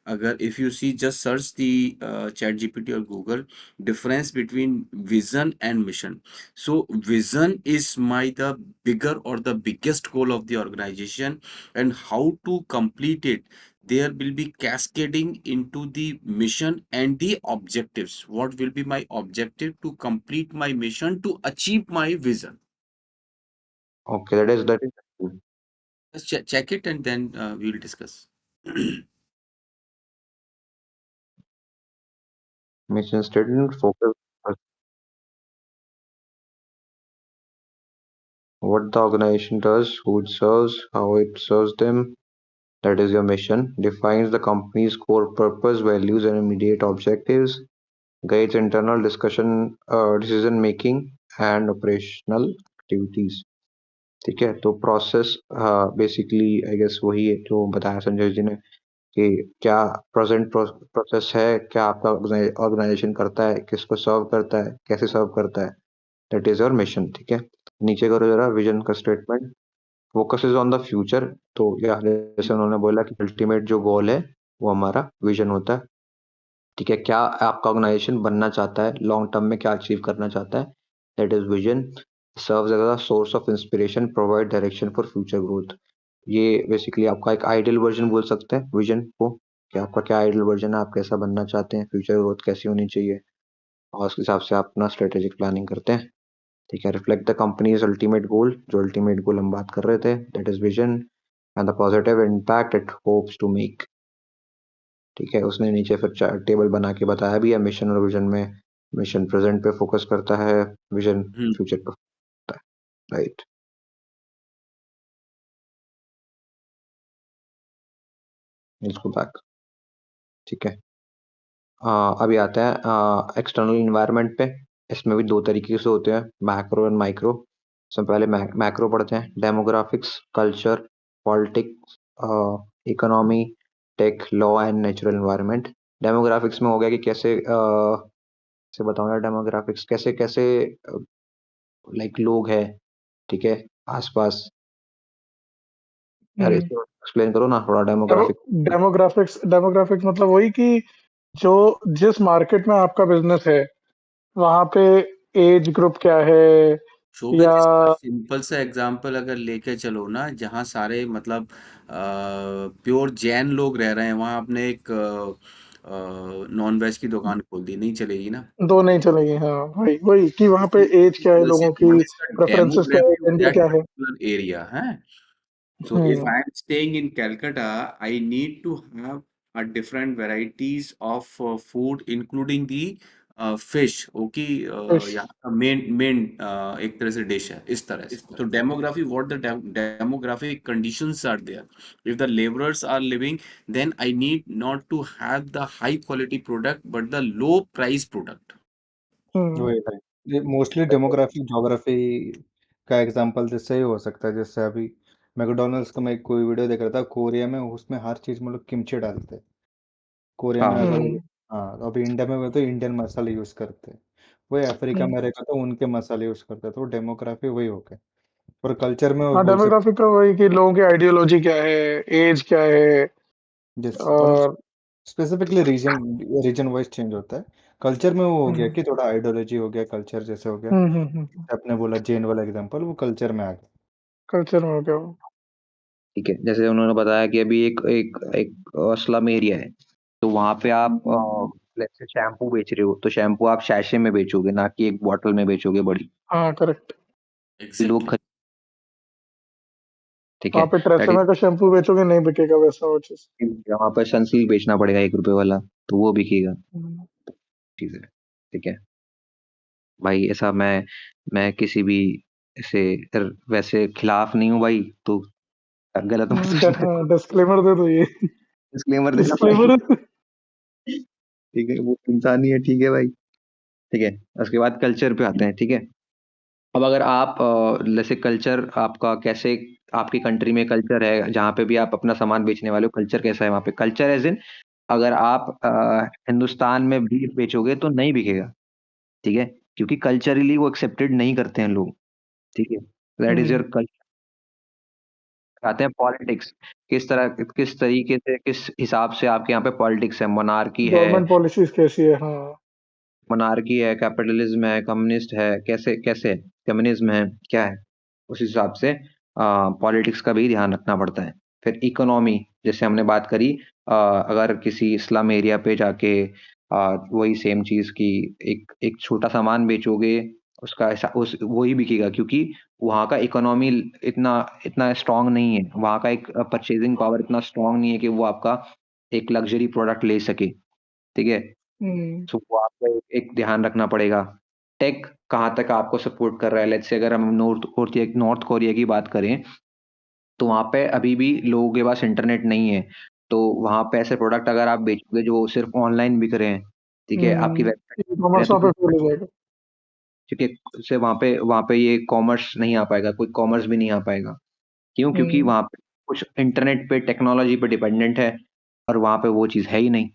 अगर if you see, just search the chat GPT और Google, difference between vision and mission. So vision is my the bigger और the biggest goal of the organization, and how to complete it, there will be cascading into the mission and the objectives. What will be my objective to complete my mission to achieve my vision? Okay, that is cool. Let's check it and then we will discuss. Mission statement focus on what the organization does, who it serves, how it serves them. That is your mission. Defines the company's core purpose, values, and immediate objectives. Guides internal discussion, decision making and operational activities. ठीक है, तो process basically I guess वही है जो बताया संजय जी ने कि क्या प्रेजेंट प्रोसेस है, क्या आपका ऑर्गेनाइजेशन करता है, किसको सर्व करता है, कैसे सर्व करता है। That is your mission. ठीक है, नीचे करो जरा विजन का statement. Focus is on the future. तो या जैसे उन्होंने बोला कि अल्टीमेट जो गोल है वो हमारा विजन होता है। ठीक है, क्या आपका ऑर्गेनाइजेशन बनना चाहता है, लॉन्ग टर्म में क्या अचीव करना चाहता है, that is vision. Serves as a source of inspiration, provide direction for future growth. ये बेसिकली आपका एक आइडियल वर्जन बोल सकते हैं विजन को, कि आपका क्या आइडियल वर्जन है, आप कैसा बनना चाहते हैं, फ्यूचर ग्रोथ कैसी होनी चाहिए, और उसके हिसाब से आप अपना स्ट्रेटेजिक प्लानिंग करते हैं। ठीक है, reflect the company's ultimate goal. जो अल्टीमेट गोल हम बात कर रहे थे, that is vision and the positive impact it hopes to make. ठीक है, उसने नीचे फिर टेबल बना के बताया भी है मिशन और विजन में। मिशन प्रेजेंट पे फोकस करता है, विजन फ्यूचर पे होता है। Right, let's go back. ठीक है, अभी आता है एक्सटर्नल इन्वायरमेंट पे। इसमें भी दो तरीके से होते हैं, मैक्रो एंड माइक्रो। सबसे पहले मैक्रो पढ़ते हैं। Demographics, culture, politics, economy, tech, law and natural environment. Demographics में हो गया कि कैसे से बताऊं यार, डेमोग्राफिक्स कैसे कैसे लाइक लोग हैं, ठीक है, आसपास। यार इसको एक्सप्लेन करो ना थोड़ा डेमोग्राफिक। डेमोग्राफिक्स मतलब वही कि जो जिस मार्केट में आपका बिजनेस है वहां पे एज ग्रुप क्या है शोभित, या इसका सिंपल सा एग्जांपल अगर लेके चलो ना, जहाँ सारे मतलब प्योर जैन लोग रह रहे हैं, वहाँ आपने एक नॉन वेज की दुकान खोल दी, नहीं चलेगी ना। दो नहीं चलेगी। हाँ, वही वही कि वहां पे एज क्या है, लोगों की what is the प्रेफरेंसेस क्या है, demography of जेंडर that क्या है। particular area, huh? So if hmm I am staying in Calcutta, I need to have a different varieties of food, including the fish. Okay, fish। यहाँ का main एक तरह से dish है इस तरह से। So demography, what the demographic conditions are there. If the laborers are living, then I need not to have the high quality product, but the low price product. वही है। ये मोस्टली डेमोग्राफिक ज्योग्राफी का example जिससे ही हो सकता है। जैसे अभी मैकडॉनल्ड्स का मैं कोई वीडियो देख रहा था, कोरिया में उसमें हर चीज में लोग किमची डालते हैं। कोरिया में हाँ अगर हम्म हाँ, तो अभी इंडिया में हुए तो इंडियन मसाले यूज करते हैं। वही अफ्रीका में रहेगा तो उनके मसाले यूज करते हैं। तो डेमोग्राफी वही हो गया। और कल्चर में वो हाँ, बोल सकते डेमोग्राफिक का वही कि लोगों की आइडियोलॉजी क्या है, एज क्या है जिस और और specifically region region wise change होता है। कल्चर में वो हो गया हम्म कि थोड़ा आइडियोलॉजी हो गया, कल्चर जैसे हो गया। हम्म। आपने बोला जैन वाला एग्जांपल, वो कल्चर में आ गया। कल्चर में हो गया वो। ठीक है, जैसे उन्होंने बताया कि अभी एक एक एक स्लम एरिया है, तो वहां पे आप let's say शैम्पू बेच रहे हो, तो शैम्पू आप शैशे में बेचोगे, ना कि एक बॉटल में बेचोगे बड़ी। हाँ, करेक्ट। लोग Exactly. ठीक है, वहाँ पे दैट ट्रेसेमे का शैम्पू बेचोगे नहीं बिकेगा वैसा वो चीज। इज वहां पर सनसिल्क बेचना पड़ेगा 1 रुपए वाला, तो वो बिकेगा। हम्म चीज है, ठीक है भाई। ऐसा मैं किसी भी ऐसे वैसे खिलाफ नहीं हूँ भाई, तो गलत मत सोचना। डिस्क्लेमर दे दो ये। डिस्क्लेमर दे दो भाई। डिस्क्लेमर। ठीक है, वो इंसान ही है, ठीक है भाई। ठीक है, उसके बाद कल्चर पे आते हैं। ठीक है, अब अगर आप जैसे कल्चर आपका कैसे, आपकी कंट्री में कल्चर है जहाँ पे भी आप अपना सामान बेचने वाले हो, कल्चर कैसा है वहाँ पे। कल्चर एज इन, अगर आप हिंदुस्तान में बीफ बेचोगे तो नहीं बिकेगा। ठीक है, क्योंकि कल्चरली वो एक्सेप्टेड नहीं करते हैं लोग। ठीक है, दैट इज योर कल्चर। आते हैं पॉलिटिक्स। किस तरीके से, किस हिसाब से आपके यहाँ पे पॉलिटिक्स है, गवर्नमेंट पॉलिसीज कैसी है। हाँ। मोनार्की है, कैपिटलिज्म है, कम्युनिस्ट है, कैसे कैसे कम्युनिज्म है, क्या है, उस हिसाब से पॉलिटिक्स का भी ध्यान रखना पड़ता है। फिर इकोनॉमी, जैसे हमने बात करी अगर किसी स्लम एरिया पे जाके वही सेम चीज़ की एक छोटा सामान बेचोगे, उसका ऐसा उस वही बिकेगा क्योंकि वहाँ का इकोनॉमी इतना इतना स्ट्रॉन्ग नहीं है। वहाँ का एक परचेज़िंग पावर इतना स्ट्रॉन्ग नहीं है कि वो आपका एक लग्ज़री प्रोडक्ट ले सके, ठीक है? हुँ, सो वो आपको एक ध्यान रखना पड़ेगा। टेक कहाँ तक आपको सपोर्ट कर रहा है? लेट्स से अगर हम नॉर्थ कोरिया की बात करें, तो वहाँ पे अभी भी लोगों के पास इंटरनेट नहीं है। तो वहाँ पे ऐसे प्रोडक्ट अगर आप बेचोगे जो सिर्फ़ ऑनलाइन बिक रहे हैं, ठीक है? आपकी हुँ, वेबसाइट पे है ई-कॉमर्स तो वहाँ पे कोई फेल हो जाएगा। ठीक है, उससे वहाँ पे ये कॉमर्स नहीं आ पाएगा, कोई कॉमर्स भी नहीं आ पाएगा। क्यों? क्योंकि हुँ, वहाँ पे कुछ इंटरनेट पे, टेक्नोलॉजी पे डिपेंडेंट है और वहाँ पे वो चीज़ है ही नहीं,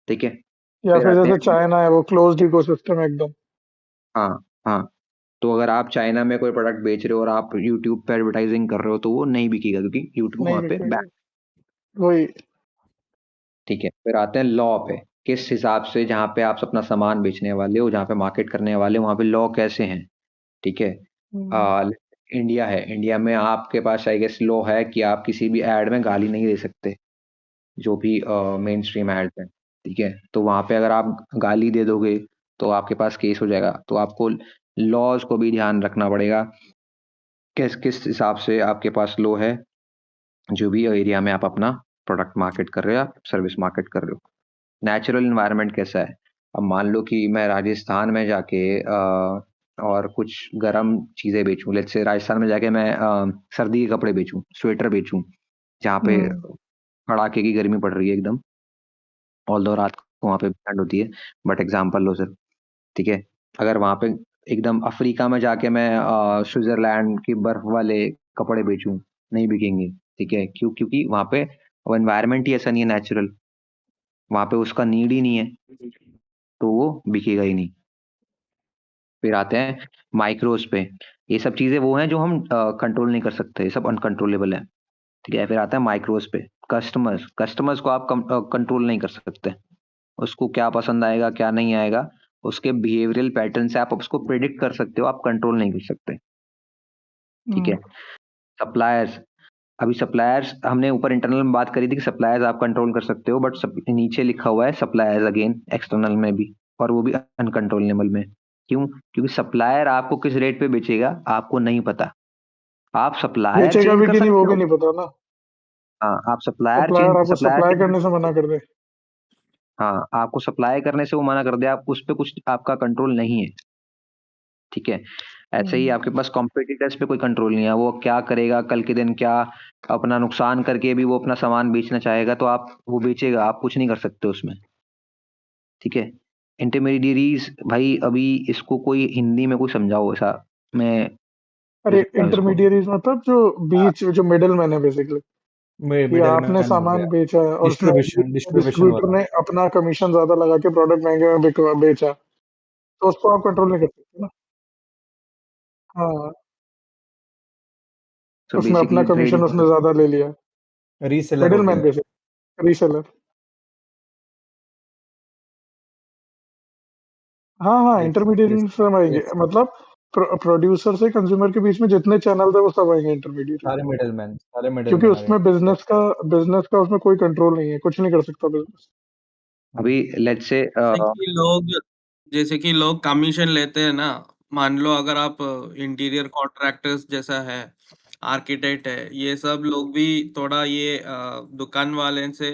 ठीक है? या फिर फिर आते जैसे हैं चाइना है, वो क्लोज़्ड इकोसिस्टम है एकदम। हाँ, हाँ। तो अगर आप चाइना में कोई प्रोडक्ट बेच रहे हो और आप यूट्यूब पे एडवर्टाइज़िंग कर रहे हो, तो वो नहीं बिकेगा क्योंकि यूट्यूब नहीं वहाँ पे बिकेगा। बैन वही। ठीक है। फिर आते हैं लॉ पे, किस हिसाब से जहाँ पे आप अपना सामान बेचने वाले हो, जहाँ पे मार्केट करने वाले हो, वहाँ पे लॉ कैसे हैं, ठीक है? हुँ, इंडिया है, इंडिया में आपके पास आई गेस लॉ है कि आप किसी भी ऐड में गाली नहीं दे सकते, जो भी मेन स्ट्रीम एड्स हैं, ठीक है? तो वहाँ पे अगर आप गाली दे दोगे, तो आपके पास केस हो जाएगा। तो आपको लॉज़ को भी ध्यान रखना पड़ेगा, किस किस हिसाब से आपके पास लॉ है, जो भी एरिया में आप अपना प्रोडक्ट मार्केट कर रहे हो या सर्विस मार्केट कर रहे हो। नेचुरल एनवायरनमेंट कैसा है? अब मान लो कि मैं राजस्थान में जाके और कुछ गरम चीज़ें बेचूँ, लेट्स से राजस्थान में जाके मैं सर्दी के कपड़े बेचूँ, स्वेटर बेचूँ, जहाँ पे हुँ, कड़ाके की गर्मी पड़ रही है एकदम, ऑल्दो रात को वहाँ पे ठंड होती है, बट एग्ज़ाम्पल लो सिर्फ, ठीक है? अगर वहाँ पे एकदम अफ्रीका में जाके मैं स्विट्ज़रलैंड की बर्फ वाले कपड़े बेचूँ, नहीं बिकेंगे, ठीक है? क्यों? क्योंकि वहाँ पे वो एनवायरनमेंट ही ऐसा नहीं है नेचुरल, वहाँ पे उसका नीड ही नहीं है, तो वो बिकेगा ही नहीं। फिर आते हैं माइक्रोज़ पे, ये सब चीज़ें वो हैं जो हम कंट्रोल नहीं कर सकते, ये सब अनकंट्रोलेबल है, ठीक है? फिर आता है माइक्रोज़ पे, कस्टमर्स, कस्टमर्स को आप कंट्रोल नहीं कर सकते, उसको क्या पसंद आएगा, क्या नहीं आएगा, उसके बिहेवियरल पैटर्न से आप उसको प्रेडिक्ट कर सकते हो, आप कंट्रोल नहीं कर सकते, ठीक है? हुँ, सप्लायर्स, अभी सप्लायर्स हमने ऊपर इंटरनल में बात करी थी कि सप्लायर्स आप कंट्रोल कर सकते हो, बट नीचे लिखा हुआ है सप्लायर्स अगेन एक्सटर्नल में भी, और वो भी अनकंट्रोलेबल में। क्यों? क्योंकि सप्लायर आपको किस रेट पे बेचेगा, आपको नहीं पता। आप सप्लायर बेचेगा चेंज भी कर कि नहीं वो सकते भी हो। नहीं पता ना। हाँ, आप सप्लायर आपको सप्लायर सप्लाई चेंज कर करने से सकते मना हो। कर दे। हाँ, आपको सप्लाई करने से वो मना कर दे, आप उस पे कुछ आपका कंट्रोल नहीं है, ठीक है? ऐसे ही हुँ, आपके पास कॉम्पिटिटर्स पे कोई कंट्रोल नहीं है, वो क्या करेगा, कल के दिन क्या अपना नुकसान करके भी वो अपना सामान बेचना चाहेगा, तो आप वो बेचेगा, आप कुछ नहीं कर सकते उसमें, ठीक है? इंटरमीडियरीज़ भाई अभी इसको कोई हिंदी में कोई समझाओ ऐसा, मैं अरे पूछता हूँ इसको। इंटरमीडिएरीज़ मतलब जो हाँ, बीच जो मिडलमैन है बेसिकली, कि आपने मिडलमैन हो सामान गया, बेचा और उसमें डिस्ट्रीब्यूशन डिस्ट्रीब्यूटर वाला। ने अपना कमीशन ज़्यादा लगा के प्रोडक्ट महँगे में बेचा, तो उसको आप कंट्रोल नहीं कर सकते ना। हाँ, सो उसमें अपना बेसिकली कमीशन ट्रेडिंग उसने ज़्यादा ले लिया। रीसेलर हो मिडलमैन गया। Basically reseller. हाँ, हाँ, जैसे इंटरमीडिएरी जैसे सब आएँगे जैसे मतलब प्रोड्यूसर से कंज्यूमर के बीच में जितने चैनल्स हैं वो सब आएँगे इंटरमीडिएरी। सारे क्योंकि मिडलमैन आ गए। उसमें बिज़नेस का उसमें कोई कंट्रोल नहीं है, कुछ नहीं कर सकता बिज़नेस। अभी लेट्स से जैसे कि लोग कमीशन लेते हैं ना, मान लो अगर आप इंटीरियर कॉन्ट्रैक्टर्स जैसा है, आर्किटेक्ट है, ये सब लोग भी थोड़ा ये दुकान वाले से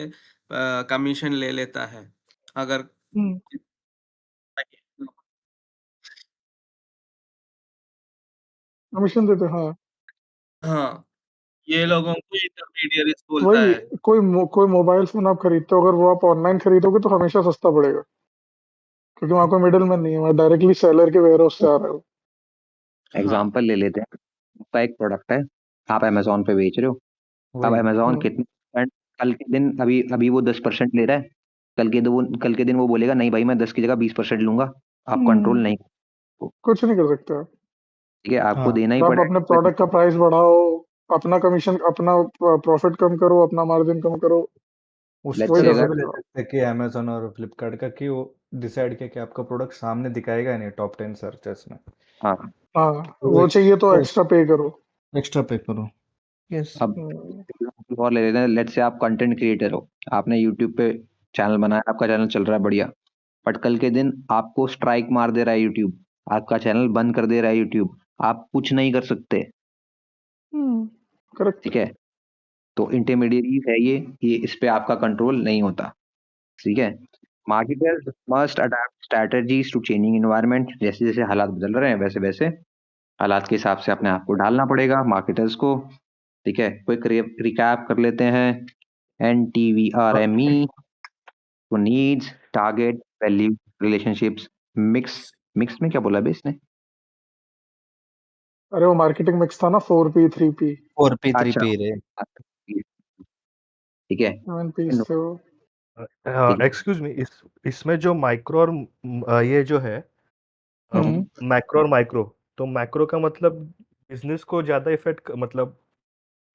कमीशन ले लेता है। अगर हुँ, कमीशन देते हैं, हाँ। हाँ, ये लोगों को इंटरमीडियरीज तो बोलता वही है। कोई मोबाइल फ़ोन आप खरीदते हो, अगर वो आप ऑनलाइन खरीदोगे तो हमेशा सस्ता पड़ेगा, क्योंकि वहाँ कोई मिडलमैन नहीं है, वहाँ डायरेक्टली सेलर के वेयरहाउस से आ रहा है वो। हाँ, एग्ज़ाम्पल ले लेते हैं, आपका एक प्रोडक्ट है, आप अमेज़न पे बेच रहे हो, अब वही। अमेज़न हुँ, कितने परसेंट कल के दिन अभी अभी वो 10% ले रहा है, कल के दिन वो बोलेगा नहीं भाई मैं 10 की जगह 20% लूँगा, आप कंट्रोल हुँ, नहीं हो, कुछ नहीं कर सकते आप। ठीक है? आपको हाँ, देना ही तो आप अपने पड़ेगा। प्रोडक्ट का प्राइस बढ़ाओ, अपना कमीशन अपना प्रॉफ़िट कम करो, अपना मार्जिन कम करो, लेट्स वही से उससे कर ऐसे अगर भी ले सकते हो आप। सकते हैं कि अमेज़न और फ्लिपकार्ट का कि वो डिसाइड किया कि आपका प्रोडक्ट सामने दिखाएगा ही नहीं टॉप 10 सर्चेस में। हाँ, हाँ, तो वो एक चाहिए तो तो एक्स्ट्रा पे करो। एक्स्ट्रा पे करो। यस। अब हुँ, और ले लेते हैं, लेट्स से आप कंटेंट क्रिएटर हो, आपने यूट्यूब पे चैनल बनाया, आपका चैनल चल रहा है बढ़िया, बट कल के दिन आपको स्ट्राइक मार दे रहा है यूट्यूब, आपका चैनल बंद कर दे रहा है यूट्यूब, आप कुछ नहीं कर सकते। करेक्ट। ठीक है, तो इंटरमीडिएट है ये इस पे आपका कंट्रोल नहीं होता। ठीक है, marketers must adopt strategies to changing environment, जैसे जैसे हालात बदल रहे हैं वैसे वैसे हालात के हिसाब से अपने आप को ढालना पड़ेगा मार्केटर्स को। ठीक है, क्विक रिकैप कर लेते हैं। NTVRME to needs, target, value, relationships, mix में क्या बोला बे इसने? अरे वो मार्केटिंग मिक्स था ना, 4P 3P 4P अच्छा 3P रे। ठीक है, 7P से वो। ठीक है, एक्सक्यूज मी, इसमें जो माइक्रो और ये जो है मैक्रो और माइक्रो, तो मैक्रो का मतलब बिजनेस को ज्यादा इफेक्ट, मतलब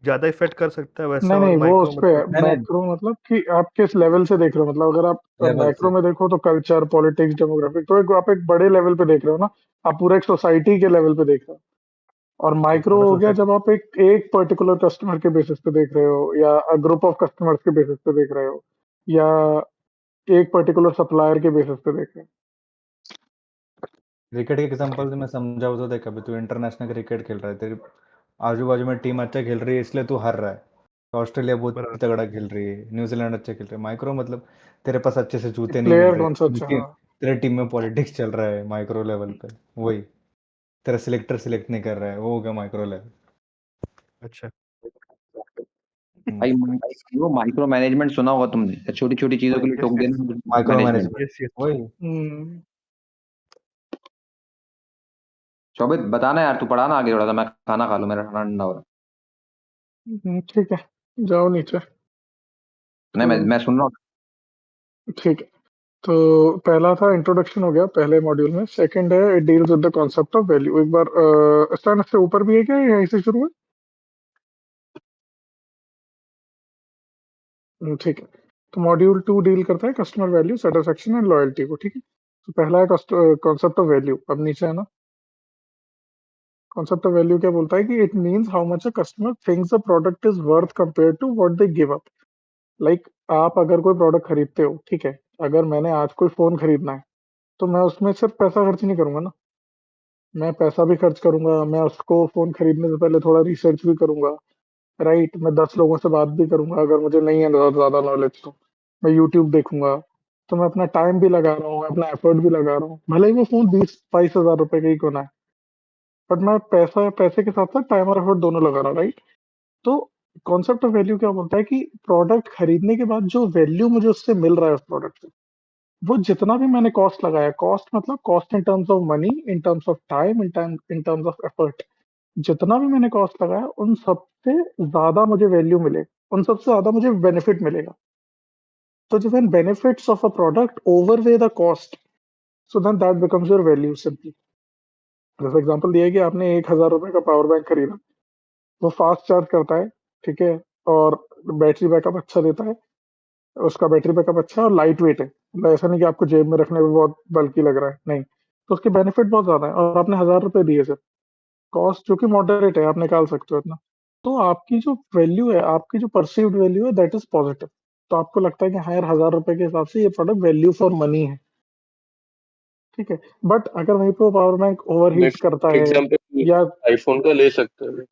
ज्यादा इफेक्ट कर सकता है वैसा, नहीं और नहीं, वो माइक्रो उस पे मतलब नहीं नहीं, मैक्रो मतलब कि आप किस लेवल से देख रहे हो। मतलब अगर आप लेवल मैक्रो से। में देखो तो कल्चर, पॉलिटिक्स, डेमोग्राफिक, तो आप एक बड़े लेवल पे देख रहे हो ना, आप पूरा एक सोसाइटी के लेवल पे देख रहे हो। और माइक्रो मतलब हो गया सोसाइटी। जब आप एक पर्टिकुलर कस्टमर के बेसिस पे देख रहे हो, या ग्रुप ऑफ कस्टमर्स के बेसिस पे देख रहे हो, या एक पर्टिकुलर सप्लायर के बेसिस पे देख रहे हो। क्रिकेट के एग्जांपल से मैं समझाऊँ तो देख, अभी तू इंटरनेशनल क्रिकेट खेल रहा है, तेरे आजू बाजू में टीम अच्छा खेल रही है इसलिए तू हार रहा है। तो ऑस्ट्रेलिया बहुत बराबर। तगड़ा खेल रही है, न्यूजीलैंड अच्छा खेल रहा है। माइक्रो मतलब तेरे पास अच्छे से जूते नहीं मिल प्लेयर रहे, कौन सा अच्छा, हाँ। तेरे टीम में पॉलिटिक्स चल रहा है माइक्रो लेवल पे, वही तेरा सिलेक्टर सिलेक्ट नहीं कर रहा है, वो हो गया माइक्रो लेवल। अच्छा। भाई वो माइक्रो मैनेजमेंट सुना होगा तुमने, छोटी छोटी चीजों के लिए यस टोक यस देना micro management. Management yes yes. वही। हम्म, शोभित बताना यार, तू पढ़ाना आगे थोड़ा सा, मैं खाना खा लूं, मेरा खाना ठंडा हो रहा ठीक है, जाओ नीचे। है। नहीं, तो मैं सुन रहा हूँ। ठीक है, तो पहला था इंट्रोडक्शन हो गया पहले मॉड्यूल में। सेकंड है it deals with the concept of value. एक बार स्टैंड से ऊपर भी है क्या, यहीं से शुरू है? ठीक है, तो मॉड्यूल 2 डील करता है customer value, satisfaction and loyalty को। ठीक है, तो पहला है कॉन्सेप्ट ऑफ वैल्यू। अब नीचे है ना, कॉन्सेप्ट ऑफ वैल्यू क्या बोलता है कि it means how much a customer thinks a product is worth compare to what they give up. Like आप अगर कोई प्रोडक्ट खरीदते हो, ठीक है, अगर मैंने आज कोई फोन खरीदना है, तो मैं उसमें सिर्फ पैसा खर्च नहीं करूंगा ना, मैं पैसा भी खर्च करूंगा, मैं उसको फोन खरीदने से पहले थोड़ा रिसर्च भी करूंगा, राइट। मैं 10 लोगों से बात भी करूंगा, अगर मुझे नहीं है ज्यादा नॉलेज तो मैं यूट्यूब देखूंगा। तो मैं अपना टाइम भी लगा रहा हूँ, अपना एफर्ट भी लगा रहा हूँ, भले ही वो फोन 20-22 हजार रुपए का ही क्यों ना है, बट मैं पैसे के साथ साथ टाइम और एफर्ट दोनों लगा रहा हूँ, राइट। तो कॉन्सेप्ट ऑफ वैल्यू क्या बोलता है कि प्रोडक्ट खरीदने के बाद जो वैल्यू मुझे उससे मिल रहा है, उस प्रोडक्ट से, वो जितना भी मैंने कॉस्ट लगाया, कॉस्ट मतलब cost in terms of money, in terms of time, in terms of effort, जितना भी मैंने कॉस्ट लगाया उन सबसे ज्यादा मुझे वैल्यू मिले, उन सबसे ज्यादा मुझे बेनिफिट मिलेगा। तो जब when benefits of a product overweigh the cost, so then that becomes your value simply। जैसे एग्जांपल दिया है कि आपने 1,000 रुपए का पावर बैंक खरीदा, वो फास्ट चार्ज करता है, ठीक है, और बैटरी बैकअप अच्छा देता है, उसका बैटरी बैकअप अच्छा है और लाइट वेट है। मतलब ऐसा नहीं कि आपको जेब में रखने में बहुत बल्कि लग रहा है, नहीं। तो उसके बेनिफिट बहुत ज्यादा है, और आपने 1,000 रुपए दिए सिर्फ, कॉस्ट जो कि मॉडरेट है, आप निकाल सकते हो इतना। तो आपकी जो वैल्यू है, आपकी जो परसीव्ड वैल्यू है, दैट इज पॉजिटिव। तो आपको लगता है कि हाँ यार, 1,000 रुपए के हिसाब से ये प्रोडक्ट वैल्यू फॉर मनी है, ठीक है। बट अगर वहीं पे पावर बैंक ओवर हीट करता है, एग्जाम्पल या आईफोन का ले सकते हैं।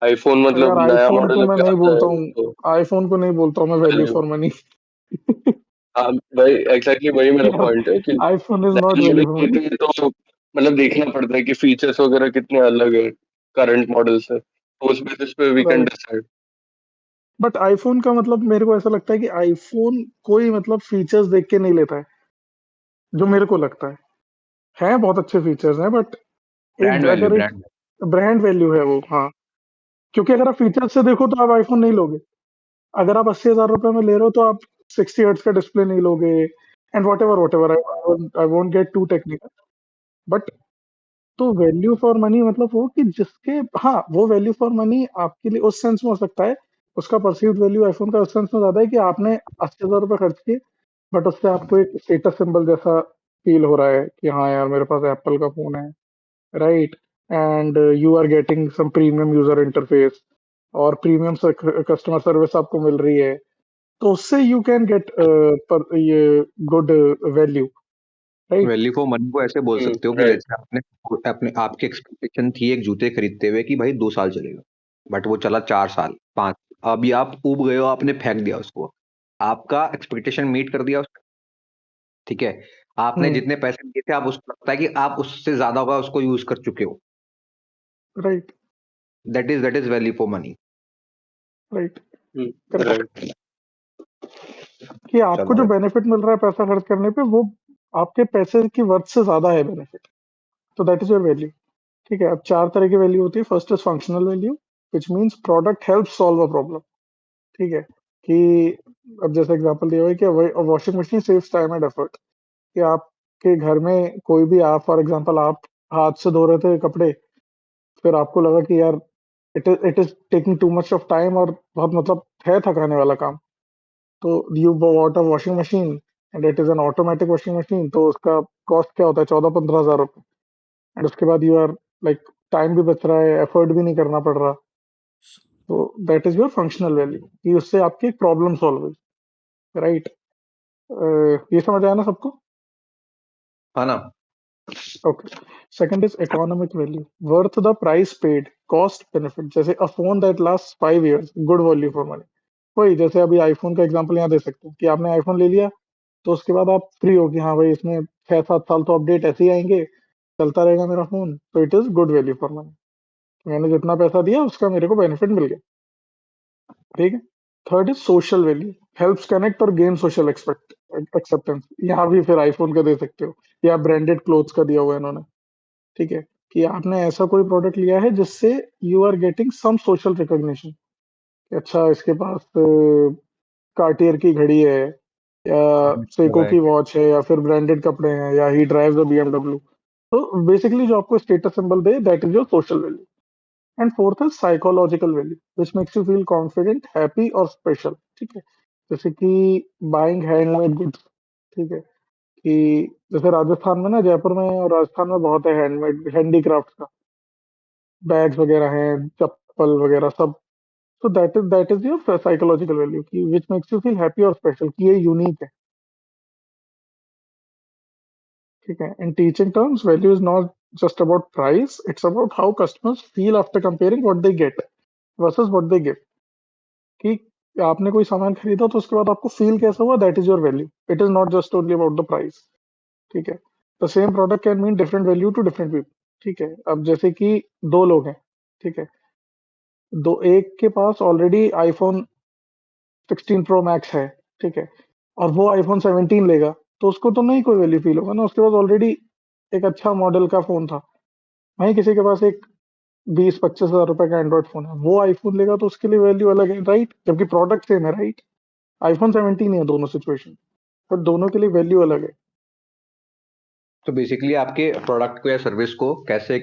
आईफोन यार मतलब नया आईफोन को मॉडल मैं अभी नहीं आता बोलता है हूँ, तो आईफोन को नहीं बोलता हूँ मैं वैल्यू वैल्यू। For money. हाँ भाई, एग्जैक्टली वही मेरा यार पॉइंट है कि आईफोन इज नॉट नया वैल्यू मॉडल फॉर मनी। खरीदते हैं तो मतलब देखना पड़ता है कि फीचर्स वगैरह कितने अलग है करंट मॉडल से, तो उस बेसिस पे we can right, decide. But iPhone का मतलब मेरे को ऐसा लगता है कि आईफोन कोई मतलब फीचर्स देख के नहीं लेता है, जो मेरे को लगता है बहुत अच्छे फीचर्स हैं, बट ब्रांड एक वैल्यू, अगर एक ब्रांड ब्रांड वैल्यू है वो, हाँ। क्योंकि अगर आप फीचर्स से देखो तो आप आईफोन नहीं लोगे। अगर आप 80,000 रुपए में ले रहे हो तो आप 60 हर्ट्ज का डिस्प्ले नहीं लोगे, and whatever I won't get to technical. But तो वैल्यू फॉर मनी मतलब वो कि जिसके, हाँ, वो वैल्यू फॉर मनी आपके लिए उस सेंस में हो सकता है, उसका परसीव्ड वैल्यू आईफोन का उस सेंस में ज्यादा है कि आपने 80,000 रुपए खर्च किए, बट उससे आपको एक स्टेटस सिंबल जैसा फील हो रहा है कि हाँ यार, मेरे पास एप्पल का फोन है, right. And you are getting some premium user interface, और प्रीमियम कस्टमर सर्विस आपको मिल रही है, तो उससे यू कैन गेट पर ये good value, right? Value for money को ऐसे बोल सकते हो कि राइट जैसे आपने अपने आपकी एक्सपेक्टेशन थी एक जूते खरीदते हुए कि भाई 2 साल चलेगा, बट वो चला 4 साल 5, अभी आप ऊब गए हो, आपने फेंक दिया उसको, आपका एक्सपेक्टेशन मीट कर दिया उसने, ठीक है, आपने हम्म, जितने पैसे दिए थे आप उसको लगता है कि आप उससे ज्यादा का उसको यूज कर चुके हो, right, that is value for money. Right, correct. Right कि आपको चलो जो भाई। बेनिफिट मिल रहा है पैसा खर्च करने पे, वो आपके पैसे की वर्थ से ज्यादा है बेनिफिट, तो दैट इज योर वैल्यू। ठीक है, अब 4 तरह की वैल्यू होती है। First is functional value, which means product help solve a problem. ठीक है, कि अब जैसे एग्जांपल दिया हुआ है कि washing machine saves time and effort, कि आपके घर में कोई भी, आप फॉर एग्जांपल आप हाथ से धो रहे थे कपड़े, फिर आपको लगा कि यार it is taking too much of time, और बहुत मतलब है थकाने वाला काम, तो you bought a washing machine and it is an automatic washing machine, तो उसका कॉस्ट क्या होता है, 14-15 हज़ार रुपये। एंड उसके बाद यू आर लाइक, टाइम भी बच रहा है, एफर्ट भी नहीं करना पड़ रहा, तो that is your functional value, कि उससे आपकी एक प्रॉब्लम सॉल्व हुई, राइट? ये समझ आया ना सबको? हाँ ना। Okay. Second is economic value, worth the price paid, cost benefit. जैसे a phone that last 5 years, good value for money. वही जैसे अभी आईफोन का एग्जांपल यहाँ दे सकते हैं कि आपने आईफोन ले लिया, तो उसके बाद आप फ्री हो कि हाँ भाई, इसमें 6-7 साल तो अपडेट ऐसे ही आएंगे, चलता रहेगा मेरा फोन, तो it is good value for money. मैंने जितना पैसा दिया उसका मेरे को बेनिफिट मिल गया, ठीक है। Third is social value, helps connect और गेन सोशल एक्सेप्टेंस। यहाँ भी फिर आईफोन का दे सकते हो, या ब्रांडेड क्लोथ्स का दिया हुआ है इन्होंने, ठीक है, कि आपने ऐसा कोई प्रोडक्ट लिया है जिससे you are getting some social recognition. अच्छा, इसके पास कार्टियर की घड़ी है, या सेको की वॉच है, या फिर ब्रांडेड कपड़े हैं, या ही ड्राइव्स अ बीएमडब्ल्यू। तो बेसिकली जो आपको status symbol they, that is your social value. And fourth is psychological value, which makes you feel confident, happy और स्पेशल। ठीक है, जैसे कि बाइंग हैंडमेड गुड्स, ठीक है, कि जैसे राजस्थान में ना, जयपुर में और राजस्थान में बहुत है हैंडमेड हैंडीक्राफ्ट का, बैग्स वगैरह हैं, चप्पल वगैरह सब। तो that is your psychological value, की which makes you feel happy और स्पेशल, कि ये यूनिक है। ठीक है, in teaching terms, value is not just about price, it's about how customers feel after comparing what they get versus what they give. कि आपने कोई सामान खरीदा, तो उसके बाद आपको फील कैसा हुआ, that is your value. It is not just only about the price. ठीक है, the same product can mean different value to different people. ठीक है, अब जैसे कि दो लोग हैं, ठीक है, दो, एक के पास ऑलरेडी आईफोन 16 Pro Max है, ठीक है, और वो आईफोन 17 लेगा, तो उसको तो नहीं कोई वैल्यू फील होगा ना, उसके पास ऑलरेडी एक अच्छा मॉडल का फोन था। वहीं किसी के पास एक 20-25 हज़ार रुपए का एंड्रॉइड फोन है, वो आईफोन लेगा, तो उसके लिए वैल्यू अलग है, राइट? जबकि प्रोडक्ट सेम है, राइट? आईफोन 17 है दोनों सिचुएशन, पर दोनों के लिए वैल्यू अलग है। तो बेसिकली आपके प्रोडक्ट को या सर्विस को कैसे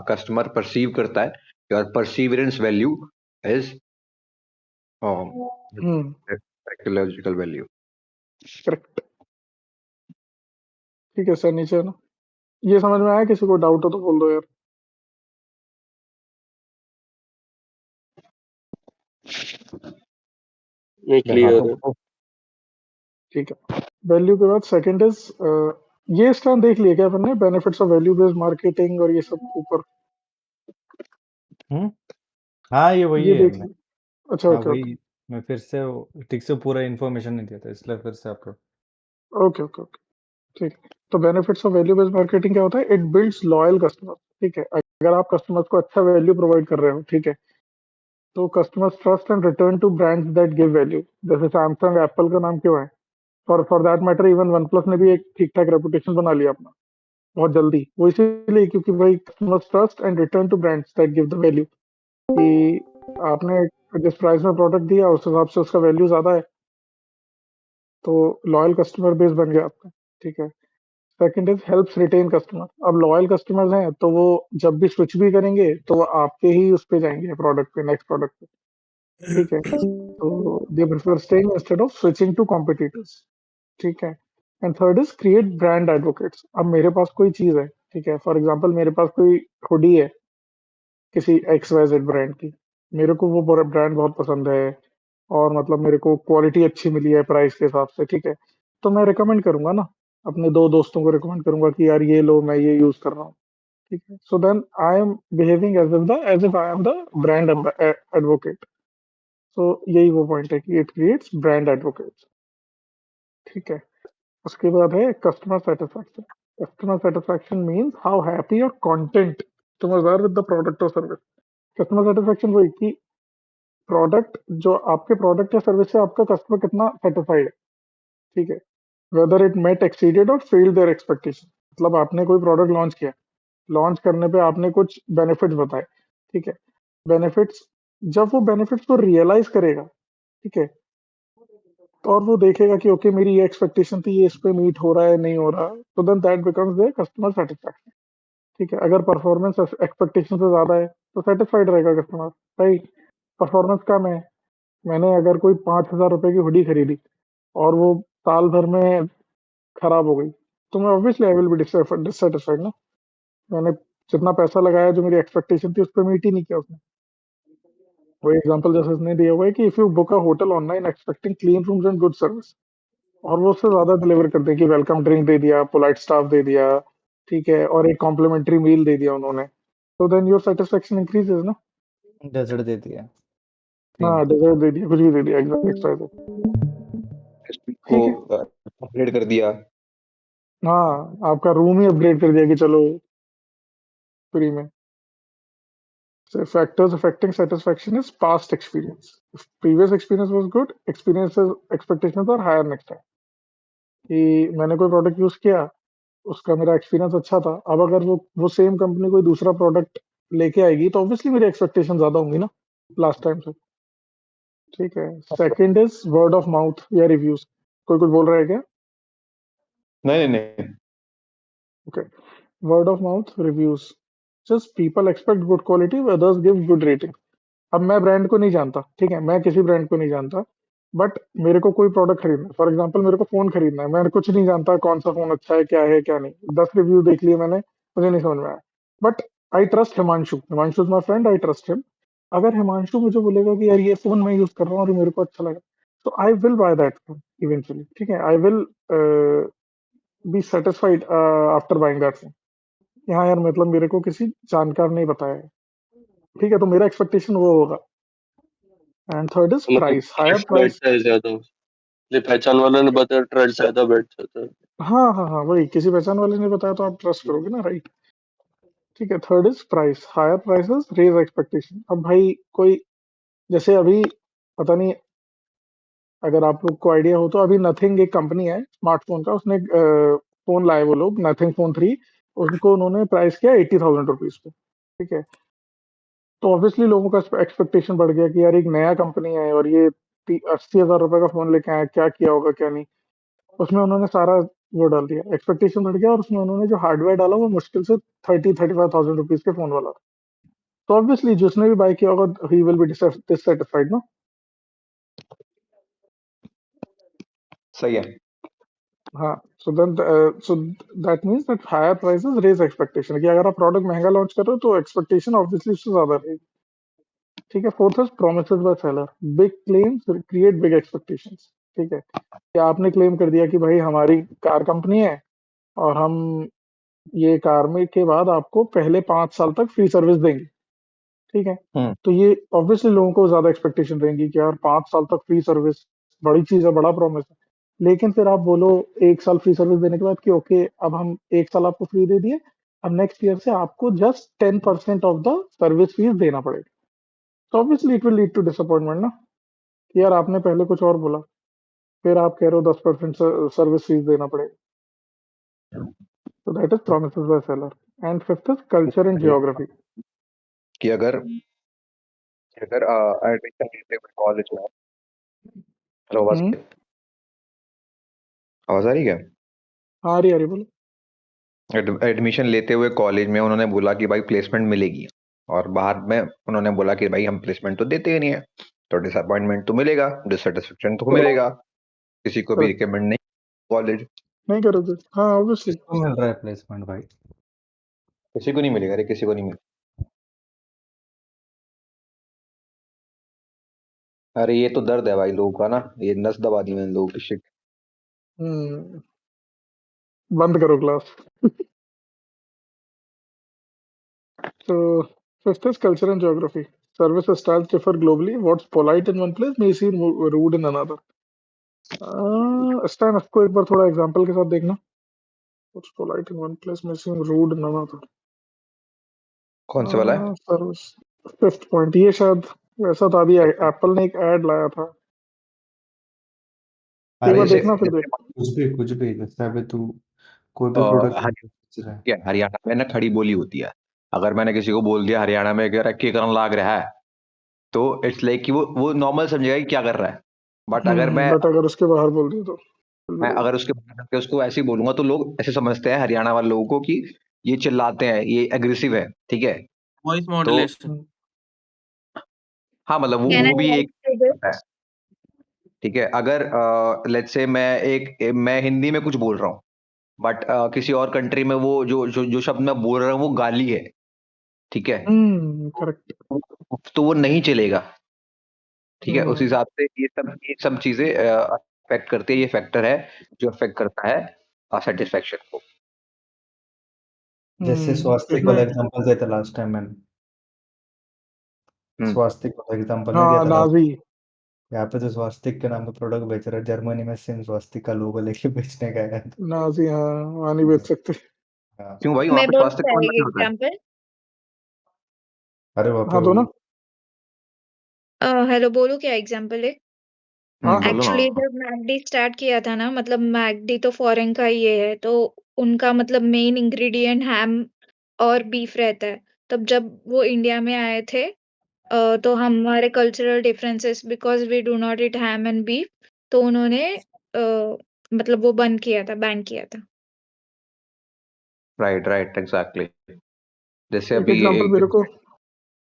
कस्टमर परसीव करता है, your perseverance value is hmm, psychological value. Correct. ठीक है सर, नीचे है ना? ये समझ में आया? किसी को डाउट हो तो बोल दो यार। नहीं हाँ क्लियर है। तो ठीक है, वैल्यू के बाद सेकंड इज, ये स्टैंड देख लिया क्या अपन ने, benefits of value based marketing और ये सब ऊपर, हम्म, हाँ ये वही ये है। देख मैं लिया? अच्छा, हाँ ओके, ओके, वही, मैं फिर से ठीक से पूरा इन्फॉर्मेशन नहीं दिया था, इसलिए फिर से आपको। ओके, ओके, ओके, ठीक है। तो benefits of value based marketing क्या होता है? It builds loyal customer. ठीक है, अगर आप कस्टमर्स को अच्छा वैल्यू प्रोवाइड कर रहे हो, ठीक है, तो customers trust and return to brands that give value. जैसे सैमसंग, एप्पल का नाम क्यों है? For that matter even OnePlus ने भी एक ठीक ठाक रेपुटेशन बना लिया अपना बहुत जल्दी, वो इसीलिए क्योंकि भाई customers trust and return to brands that give the value, कि आपने जिस प्राइस में प्रोडक्ट दिया उस हिसाब से उसका वैल्यू ज्यादा है, तो लॉयल कस्टमर बेस बन गया आपका। ठीक है, second is helps retain customer. अब लॉयल कस्टमर्स हैं, तो वो जब भी स्विच भी करेंगे, तो वो आपके ही उस पे जाएंगे, प्रोडक्ट पे, नेक्स्ट प्रोडक्ट पे। ठीक है, तो they prefer staying instead of switching to competitors. ठीक है, and third is create brand advocates. अब मेरे पास कोई चीज है, ठीक है, फॉर एग्जांपल मेरे पास कोई हुडी है किसी एक्स वाई जेड ब्रांड की, मेरे को वो ब्रांड बहुत पसंद है और मतलब मेरे को क्वालिटी अच्छी मिली है प्राइस के हिसाब से, ठीक है? तो मैं रिकमेंड करूँगा ना, अपने 2 दोस्तों को रिकमेंड करूँगा कि यार ये लो, मैं ये यूज़ कर रहा हूँ, ठीक है? So then I am behaving as if I am the brand advocate. So यही वो पॉइंट है कि इट क्रिएट्स ब्रांड एडवोकेट्स, ठीक है? उसके बाद है customer satisfaction. Customer satisfaction means how happy और content customers are with the product और सर्विस। कस्टमर सैटिस्फैक्शन वही कि प्रोडक्ट जो आपके प्रोडक्ट या सर्विस से आपका कस्टमर कितना सैटिस्फाइड है, ठीक है? वेदर इट मेट, एक्सीडेड और फेल्ड देयर एक्सपेक्टेशन। मतलब आपने कोई प्रोडक्ट लॉन्च किया, लॉन्च करने पे आपने कुछ बेनिफिट्स बताए, ठीक है? बेनिफिट्स जब वो बेनिफिट्स को रियलाइज़ करेगा, ठीक है? तो और वो देखेगा कि ओके मेरी ये एक्सपेक्टेशन थी, ये इस पे मीट हो रहा है, नहीं हो रहा, तो then that becomes their customer satisfaction, ठीक है? अगर परफॉर्मेंस एक्सपेक्टेशन से ज़्यादा है, तो सैटिस्फाइड रहेगा कस्टमर, राइट? परफॉर्मेंस कम है, मैंने अगर कोई ₹5000 की हुडी खरीदी और वो साल भर में खराब हो गई, तो मैं obviously I will be dissatisfied ना। मैंने जितना पैसा लगाया, जो मेरी एक्सपेक्टेशन थी, उस पे मीट ही नहीं किया उसने। वही एग्ज़ाम्पल जैसे उसने दिया हुआ है कि if you book a hotel online expecting clean rooms and good service, और वो उससे ज़्यादा डिलीवर कर दें कि वेलकम ड्रिंक दे दिया, पोलाइट स्टाफ दे दिया, ठीक है? और एक कॉम्प्लिमेंट्री मील दे दिया उन्होंने, तो देन योर सैटिस्फैक्शन इंक्रीज़ेज़ ना। डेजर्ट दे दिया फ्री हाँ, में। डेज़र्ट दे दिया, कुछ भी दे दिया, एग्ज़ैक्ट एक्स-वाई-ज़ेड, को ठीक है? अपग्रेड कर दिया। हाँ, आपका रूम ही अपग्रेड कर दिया कि चलो फ्री में। So factors affecting satisfaction is past experience. If previous experience was good, experiences expectations are higher next time. कि मैंने कोई प्रोडक्ट यूज़ किया, उसका मेरा एक्सपीरियंस अच्छा था। अब अगर वो सेम कंपनी कोई दूसरा प्रोडक्ट लेके आएगी, तो ऑब्वियसली मेरी एक्सपेक्टेशन ज़्यादा होंगी ना लास्ट टाइम से, ठीक है? Second is word of mouth या रिव्यूज़। कोई कुछ बोल रहा है क्या? नहीं, नहीं, नहीं। Okay, word of mouth reviews. Just people expect good quality, others give good rating. अब मैं ब्रांड को नहीं जानता, ठीक है? मैं किसी ब्रांड को नहीं जानता, बट मेरे को कोई प्रोडक्ट खरीदना है, फॉर एग्ज़ाम्पल मेरे को फ़ोन खरीदना है, मैं कुछ नहीं जानता कौन-सा फ़ोन अच्छा है, क्या नहीं। 10 रिव्यू देख लिए मैंने, मुझे नहीं समझ में आया। But I trust Himanshu, Himanshu is my friend, I trust him. अगर हिमांशु मुझे बोलेगा कि यार ये फ़ोन मैं यूज़ कर रहा हूँ और ये मेरे को अच्छा लगा, तो I will by that phone eventually, ठीक है? I will be satisfied after buying that phone कि हाँ यार, मतलब मेरे को किसी जानकार ने बताया है, ठीक है? तो मेरा एक्सपेक्टेशन वो होगा। एंड थर्ड इज़ मतलब प्राइस, हायर ट्रस्ट प्राइस। बैठता है ज़्यादा, ये पहचान वाला ने बताया ट्रस्ट ज़्यादा बैठ जाता है। हाँ, हाँ, हाँ, वही किसी पहचान वाले ने बताया तो आप ट्रस्ट करोगे ना, राइट? ठीक है, third is price, higher prices raise expectation. अब भाई कोई जैसे अभी पता नहीं, अगर आप लोग को आइडिया हो तो अभी नथिंग एक कंपनी है स्मार्टफ़ोन का, उसने फ़ोन लाए वो लोग नथिंग फ़ोन 3, उनको उन्होंने प्राइस किया ₹80,000 पे, ठीक है? तो ऑब्वियसली लोगों का एक्सपेक्टेशन बढ़ गया कि यार एक नया कंपनी है और ये ती ₹80,000 का फ़ोन लेके आया, क्या किया होगा, क्या नहीं? उसमें उन्होंने सारा वो डाल दिया, एक्सपेक्टेशन बढ़ गया और उसमें उन्होंने जो हार्डवेयर डाला वो मुश्किल से 30-35,000 रुपीज़ के फ़ोन वाला था। तो ऑब्वियसली जिसने भी बाय किया होगा ही विल बी डिससैटिस्फाइड ना। सही है। हाँ, so that means that higher prices raise expectation कि अगर आप प्रोडक्ट महँगा लॉन्च कर रहे हो तो एक्सपेक्टेशन ऑब्वियसली उससे ज़्यादा रहेगी, ठीक है? Fourth is promises by seller, big claims create big expectations, ठीक है? कि आपने क्लेम कर दिया कि भाई हमारी कार कंपनी है और हम ये कार में के बाद आपको पहले 5 साल तक फ्री सर्विस देंगे, ठीक है? हुँ। तो ये ऑब्वियसली लोगों को ज़्यादा एक्सपेक्टेशन रहेंगी कि यार 5 साल तक फ्री सर्विस, बड़ी चीज़ है, बड़ा प्रॉमिस है। लेकिन फिर आप बोलो 1 साल फ्री सर्विस देने के बाद कि ओके अब हम 1 साल आपको फ्री दे दिए, अब नेक्स्ट ईयर से आपको just 10% off the service fees देना पड़ेगा। तो obviously it will lead to disappointment ना, कि यार आपने पहले कुछ और बोला, फिर आप कह रहे हो 10% सर्विस फीस देना पड़ेगा। तो that is promises by seller and fifth is culture and geography. कि अगर अगर एडमिशन लेते हुए कॉलेज में हेलो आवाज़ हुँ। आवाज़ आ रही है क्या? हाँ, आ रही है, बोलो। एडमिशन लेते हुए कॉलेज में उन्होंने बोला कि भाई प्लेसमेंट मिलेगी और बाहर में उन्होंने बोला कि भाई हम प्लेसमेंट तो देते ही नहीं है, तो डिसअपॉइंटमेंट तो मिलेगा, डिससैटिस्फैक्शन तो करेक्ट, मिलेगा, किसी को भी करेक्ट। रिकमेंड नहीं कॉलेज, नहीं करोगे। हाँ, ऑब्वियसली। किसको मिल रहा है प्लेसमेंट भाई? किसी को नहीं मिलेगा रे, किसी को नहीं मिलेगा। अरे ये तो दर्द है भाई लोगों का ना, ये नस दबा दी मैंने लोगों की शिट। हम्म, बंद करो class. So, fifth is culture and geography. Service styles differ globally. What's polite in one place may seem rude in another. इस टाइम इसको एक बार थोड़ा एग्जांपल के साथ देखना। What's polite in one place may seem rude in another. कौन से वाला है? सर्विस फिफ्थ पॉइंट ये शायद वैसा था, अभी एप्पल ने एक ऐड लाया था, एक अरे बार जैसे देखना फिर देख। कुछ भी जैसे अभी तू कोई भी प्रोडक्ट हरियाणा बेच रहा है। क्या, हरियाणा में ना खड़ी बोली होती है। अगर मैंने किसी को बोल दिया हरियाणा में कि रक्की करन लाग रहा है, तो इट्स लाइक कि वो नॉर्मल समझेगा कि क्या कर रहा है। बट अगर मैं बट अगर उसके बाहर बोल दिया तो मैं गड़बड़। अगर उसके बारे में उसको ऐसे ही बोलूंगा तो लोग ऐसे समझते हैं हरियाणा वाले लोगों को कि ये चिल्लाते हैं, ये एग्रेसिव है, ठीक है। वॉइस तो मॉड्यूलेशन। हम्म, हाँ मतलब कैन वो आई भी ऐड एक टू दिस? है, ठीक है। अगर लेट्स से मैं हिंदी में कुछ बोल रहा हूँ, बट किसी और कंट्री में वो जो शब्द मैं बोल रहा हूँ वो गाली है, ठीक है। करेक्ट। तो वो नहीं चलेगा, ठीक है। उस हम्म, हिसाब से ये सब चीजें अफेक्ट करती है, ये फैक्टर है जो अफेक्ट करता है सेटिस्फेक्शन को। जैसे स्वास्तिक इसमें वाला एग्जांपल दिया था लास्ट टाइम मैंने, हम्म। स्वास्तिक वाला एग्जांपल नहीं दिया हाँ था लास्ट। नाजी। यहाँ पे तो स्वास्तिक के नाम पे प्रोडक्ट बेच रहा है, जर्मनी में सेम स्वास्तिक का लोगो लेके बेचने का है। नाजी हाँ, वहाँ नहीं बेच सकते। हाँ। क्यों भाई, वहां मैं पे बोलूँ स्वास्थ्य क्या कौन एक नहीं होता है? एग्जांपल? अरे वहाँ पे हाँ दो ना। हेलो, बोलूँ क्या एग्जांपल है? हाँ बोलो ना। एक्चुअली जब मैकडी स्टार्ट किया था ना, मतलब मैकडी तो फॉरेन का ही है, तो उनका मतलब मेन इंग्रेडिएंट हैम और बीफ रहता है। तब जब वो इंडिया में आए थे, तो हमारे cultural differences, because we do not eat ham and beef, तो उन्होंने मतलब वो बंद किया था, बैन किया था। Right right exactly. जैसे एक अभी एग्जांपल मेरे को,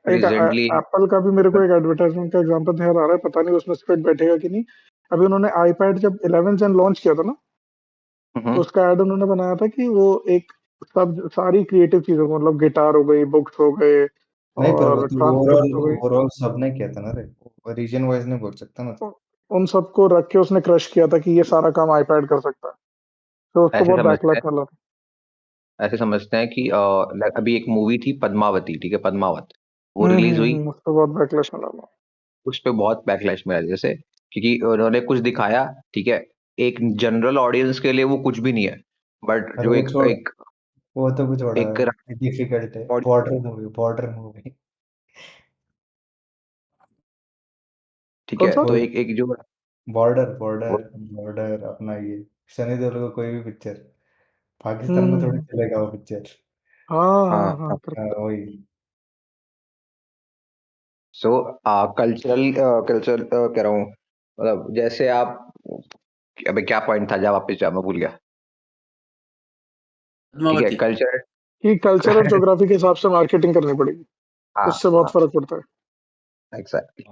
एक रिसेंटली। एप्पल का भी मेरे को एक एडवर्टाइजमेंट का एग्जांपल ध्यान आ रहा है, पता नहीं उसमें फिट बैठेगा कि नहीं। अभी उन्होंने आईपैड जब 11 जन लॉन्च किया था ना, तो उसका ऐड उन्होंने बनाया था कि वो एक सब सारी क्रिएटिव चीजों को, मतलब गिटार हो गई, बुक्स हो गए नहीं, पर वो और तो ट्रांसपेरेंट ओवरऑल हो गई, ओवरऑल सबने किया था ना रे, रीजन वाइज नहीं बोल सकता ना। उन सबको रख के उसने क्रश किया था कि ये सारा काम आईपैड कर सकता है। तो उसको ऐसे बहुत समझते बैकलैश हैं मिला था। ऐसे समझते हैं कि अभी एक मूवी थी पद्मावती, ठीक है, पद्मावत। वो रिलीज हुई, उसको बहुत बैकलैश मिला था। उस पे बहुत बैकलैश मिला जैसे, क्योंकि उन्होंने कुछ दिखाया, ठीक है। एक जनरल ऑडियंस के लिए वो कुछ भी नहीं है, बट अरे जो वो एक छोड़, एक वो तो कुछ बड़ा एक डिफिकल्ट है। audience- बॉर्डर मूवी ठीक कौन है, सा? तो वो एक जो बॉर्डर बॉर्डर बॉर्डर अपना ये सनी देओल का कोई भी पिक्चर पाकिस्तान में थोड़ी हम्म, चलेगा वो पिक्चर। हाँ हाँ हाँ हाँ। करेक्ट। वही। सो कल्चरल कल्चर कह रहा हूँ, मतलब जैसे आप, अबे क्या पॉइंट था, जब वापस जा, मैं भूल गया। ठीक है, पद्मावती। कल्चर। कि कल्चर और ज्योग्राफी के हिसाब से मार्केटिंग करनी पड़ेगी, हाँ उससे बहुत हाँ फर्क पड़ता है। एग्जैक्टली। एक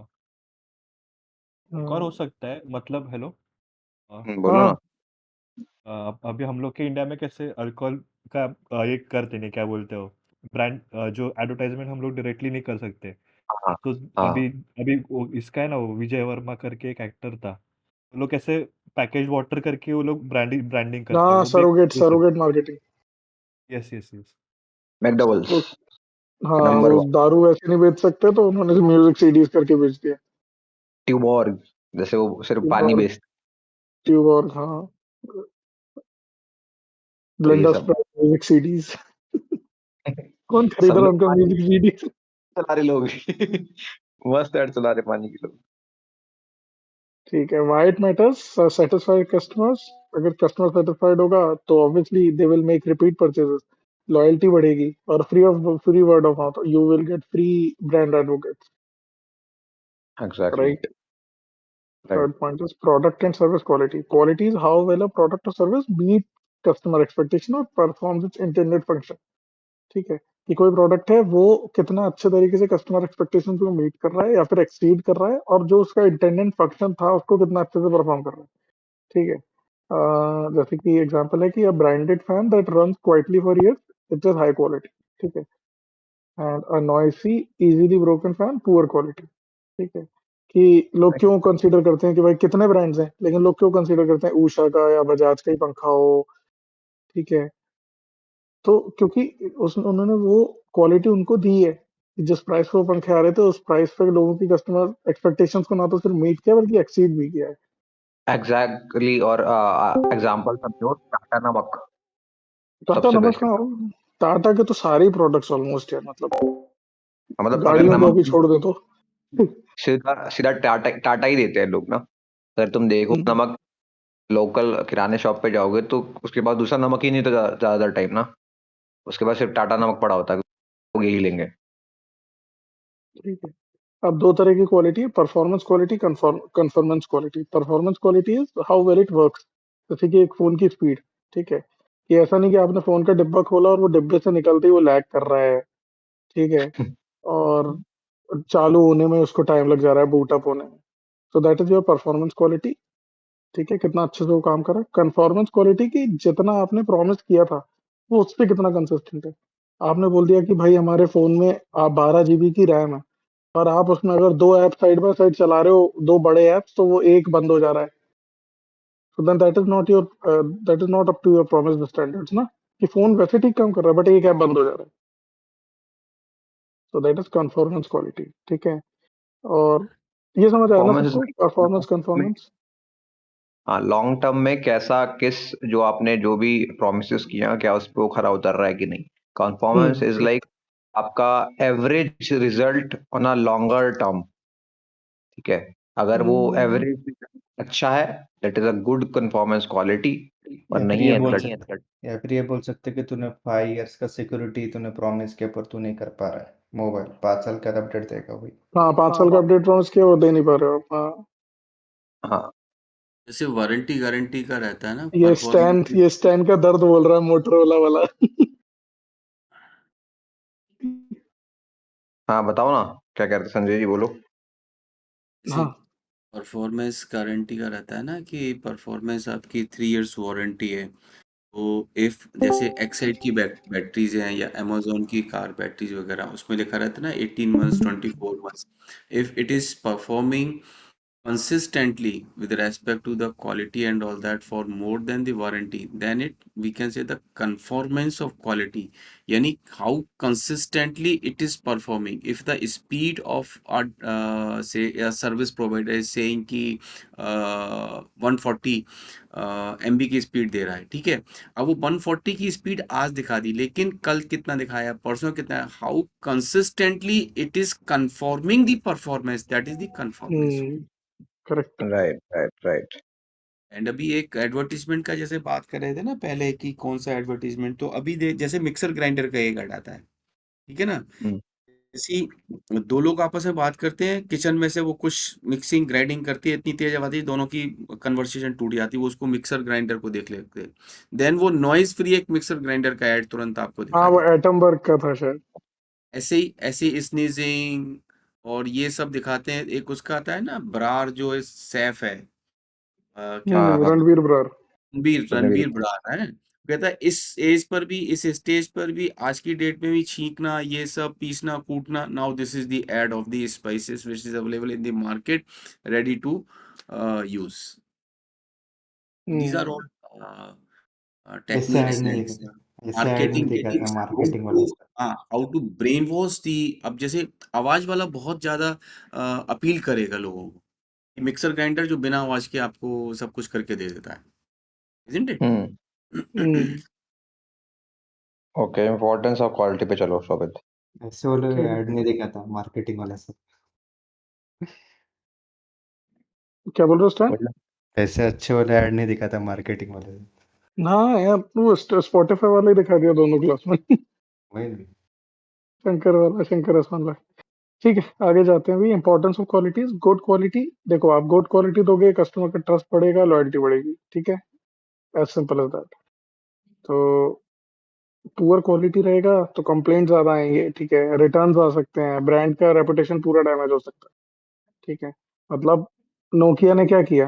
और हो हम्म, सकता है, मतलब हेलो। बोलो हाँ ना। अभी हम लोग के इंडिया में कैसे अल्कोहल का ये करते नहीं, क्या बोलते हो, ब्रांड, जो एडवर्टाइजमेंट हम लोग डायरेक्टली नहीं कर सकते। हाँ तो हाँ। अभी अभी इसका है ना, वो विजय वर्मा करके एक एक्टर था, वो लोग कैसे पैकेज वाटर करके वो लोग ब्रांडिंग ब्रांडिंग करते हैं, हाँ, वो भी surrogate surrogate marketing. Yes yes yes. McDowell's वो हाँ, नंबर वो वन। दारू ऐसे नहीं बेच सकते तो उन्होंने म्यूजिक सीडीज करके बेच दिया। ट्यूबॉर्ग, जैसे वो सिर्फ ट्यूब पानी और बेचते। ट्यूब और हाँ, तो ये ब्लेंडर सब म्यूजिक सीडीज। कौन खरीद सब रहा है लोग उनका पानी म्यूजिक सीडीज? चला रहे लोग मस्त ऐड चला रहे पानी की लोग। ठीक है, why it matters, satisfied customers. अगर कस्टमर सेटिस्फाइड होगा तो obviously they will make repeat purchases, loyalty बढ़ेगी, और free word of mouth, you will get free brand advocates, exactly. Right. Right. Third point is product and service quality. Quality is how well a product और service meet customer expectation और performs it's intended function. ठीक है, कि कोई product है वो कितना अच्छे तरीके से कस्टमर एक्सपेक्टेशन को मीट कर रहा है या फिर एक्सीड कर रहा है, और जो उसका इंटेंडेड फंक्शन था उसको कितना अच्छे से परफॉर्म कर रहा है। ठीक है, जैसे कि एग्जांपल है कि a branded fan that runs quietly for years, it is high quality. ठीक है, and a noisy easily broken fan poor quality. ठीक है, कि लोग क्यों कंसीडर करते हैं कि भाई कितने ब्रांड्स हैं, लेकिन लोग क्यों कंसीडर करते हैं उषा का या बजाज का ही पंखा हो, ठीक है? तो क्योंकि उन्होंने वो क्वालिटी उनको दी है कि जिस प्राइस पे वो पंखे आ रहे थे, उस प्राइस पे लोगों की कस्टमर एक्सपेक्टेशंस को ना तो सिर्फ मीट किया बल्कि एक्सीड भी किया है। एग्जैक्टली। और एग्जांपल समझो, टाटा नमक टाटा सबसे नमक बेस्ट। हाँ, टाटा के तो सारे ही प्रोडक्ट्स ऑलमोस्ट है, मतलब मतलब अगर गाड़ियों को नमक अभी छोड़ दे तो। सीधा सीधा टाटा टाटा ही देते हैं लोग ना। अगर तुम देखो नमक, लोकल किराने शॉप पे जाओगे तो उसके बाद दूसरा नमक ही नहीं तो ज्यादातर टाइम ना, उसके बाद सिर्फ टाटा नमक पड़ा होता है, लोग यही लेंगे। ठीक है। अब दो तरह की क्वालिटी है, performance quality, conformance quality. Performance quality is how well it works, जैसे कि एक फोन की स्पीड, ठीक है? कि ऐसा नहीं कि आपने फोन का डिब्बा खोला और वो डिब्बे से निकलते ही वो लैग कर रहा है, ठीक है? और चालू होने में उसको टाइम लग जा रहा है, बूट अप होने में। सो that is your performance quality, ठीक है? कितना अच्छे से वो काम कर रहा है। कन्फॉर्मेंस क्वालिटी की जितना आपने प्रॉमिस किया था वो उस पे कितना कंसिस्टेंट है। आपने बोल दिया कि भाई हमारे फोन में आप 12 GB की रैम है, और आप उसमें अगर दो ऐप साइड बाय साइड चला रहे हो, दो बड़े ऐप्स, तो वो एक बंद हो जा रहा है। So then that is not up to your promised standards ना, कि फोन वैसे ठीक काम कर रहा है बट एक ऐप बंद हो जा रहा है। सो दैट इज कन्फॉर्मेंस क्वालिटी, ठीक है? और ये समझ आया ना परफॉर्मेंस सबको, परफॉर्मेंस कन्फॉर्मेंस? हाँ, लॉन्ग टर्म में कैसा, किस जो आपने जो भी प्रोमिस किया क्या उस पर वो खरा उतर रहा है कि नहीं। कॉन्फॉर्मेंस इज लाइक करेक्ट। आपका average result on a longer term, ठीक है। अगर वो एवरेज अच्छा है, that is a good conformance quality, और या फिर नहीं ये है बोल तो सकते या फिर ये बोल सकते कि तूने 5 इयर्स का सिक्योरिटी तूने प्रॉमिस किया पर तू नहीं कर पा रहा है। मोबाइल 5 साल का अपडेट देगा वही। हाँ, 5 साल का अपडेट प्रॉमिस किया, वो दे नहीं पा रहे हो आप। हाँ, हाँ। जैसे वारंटी गारंटी का रहता है ना, ये स्टैन का दर्द बोल रहा है, मोटरोला वाला। हाँ बताओ ना, क्या कहते संजय जी, बोलो। जैसे हाँ। परफॉर्मेंस गारंटी का रहता है ना कि परफॉर्मेंस आपकी 3 इयर्स वारंटी है। तो इफ जैसे एक्साइड की बैटरीज हैं या अमेजोन की कार बैटरीज वगैरह, उसमें लिखा रहता है ना 18 months 24 months। If it is performing consistently with respect to the quality and all that for more than the warranty, then it we can say the conformance of quality, yani how consistently it is performing. If the speed of say a service provider is saying कि 140 MB की speed दे रहा है, ठीक है। अब वो 140 की speed आज दिखा दी, लेकिन कल कितना दिखाया, परसों कितना, how consistently it is conforming the performance, that is the conformance. Correct. Right right right. And अभी एक एडवर्टीजमेंट का जैसे बात कर रहे थे ना पहले कि कौन सा एडवर्टीजमेंट, तो अभी जैसे मिक्सर ग्राइंडर का एक ऐड आता है, ठीक है ना। इसी दो लोग आपस में बात करते हैं किचन में से, वो कुछ मिक्सिंग ग्राइंडिंग करती है, इतनी तेज आवाज है दोनों की कन्वर्सेशन टूट जाती है, वो उसको मिक्सर ग्राइंडर को देख लेते हैं। देन वो नॉइज फ्री एक मिक्सर ग्राइंडर का ऐड तुरंत आपको हाँ, दिखा वो देता है। एटमबर्ग का था शायद। ऐसे ही स्नीजिंग और ये सब दिखाते हैं। एक उसका आता है ना, ब्रार जो है सैफ है, क्या नाम हाँ है हाँ। उसका, रणवीर ब्रार। रणवीर। रणबीर बरार है। कहता है इस एज पर भी, इस स्टेज पर भी, आज की डेट में भी छींकना, ये सब पीसना कूटना, now this is the ad of the spices which is available in the market, ready to use. These are all ऐसे ऐड टेक्निक्स नहीं एंड दिखा, ऐसे ऐड नहीं मार्केटिंग दिखा था टेक्निक्स, हाउ मार्केटिंग टू, वाला सर। हाँ, how to brainwash the. अब जैसे आवाज वाला बहुत ज्यादा अपील करेगा लोगों को, मिक्सर ग्राइंडर जो बिना आवाज के आपको सब कुछ करके दे देता है, isn't it? Okay, importance of quality पे चलो शोभित। ऐसे वाले ठीक ऐड है। नहीं दिखा था मार्केटिंग वाला सर। क्या बोल रहे हो स्टैन? मतलब ऐसे अच्छे वाले ऐड नहीं दिखा था मार्केटिंग वाले सर। हाँ यार, वो स्पॉटिफाई वाला ही दिखा दिया दोनों क्लास में। वही नहीं। शंकर वाला, शंकर एहसान वाला। ठीक है, आगे जाते हैं। भाई importance of qualities, good quality. देखो, आप गुड क्वालिटी दोगे, कस्टमर का ट्रस्ट बढ़ेगा, लॉयल्टी बढ़ेगी, ठीक है? As simple as that. तो पुअर क्वालिटी रहेगा तो कंप्लेंट ज्यादा आएंगे, ठीक है? रिटर्न्स आ सकते हैं, ब्रांड का रेपुटेशन पूरा डैमेज हो सकता है, ठीक है? मतलब नोकिया ने क्या किया?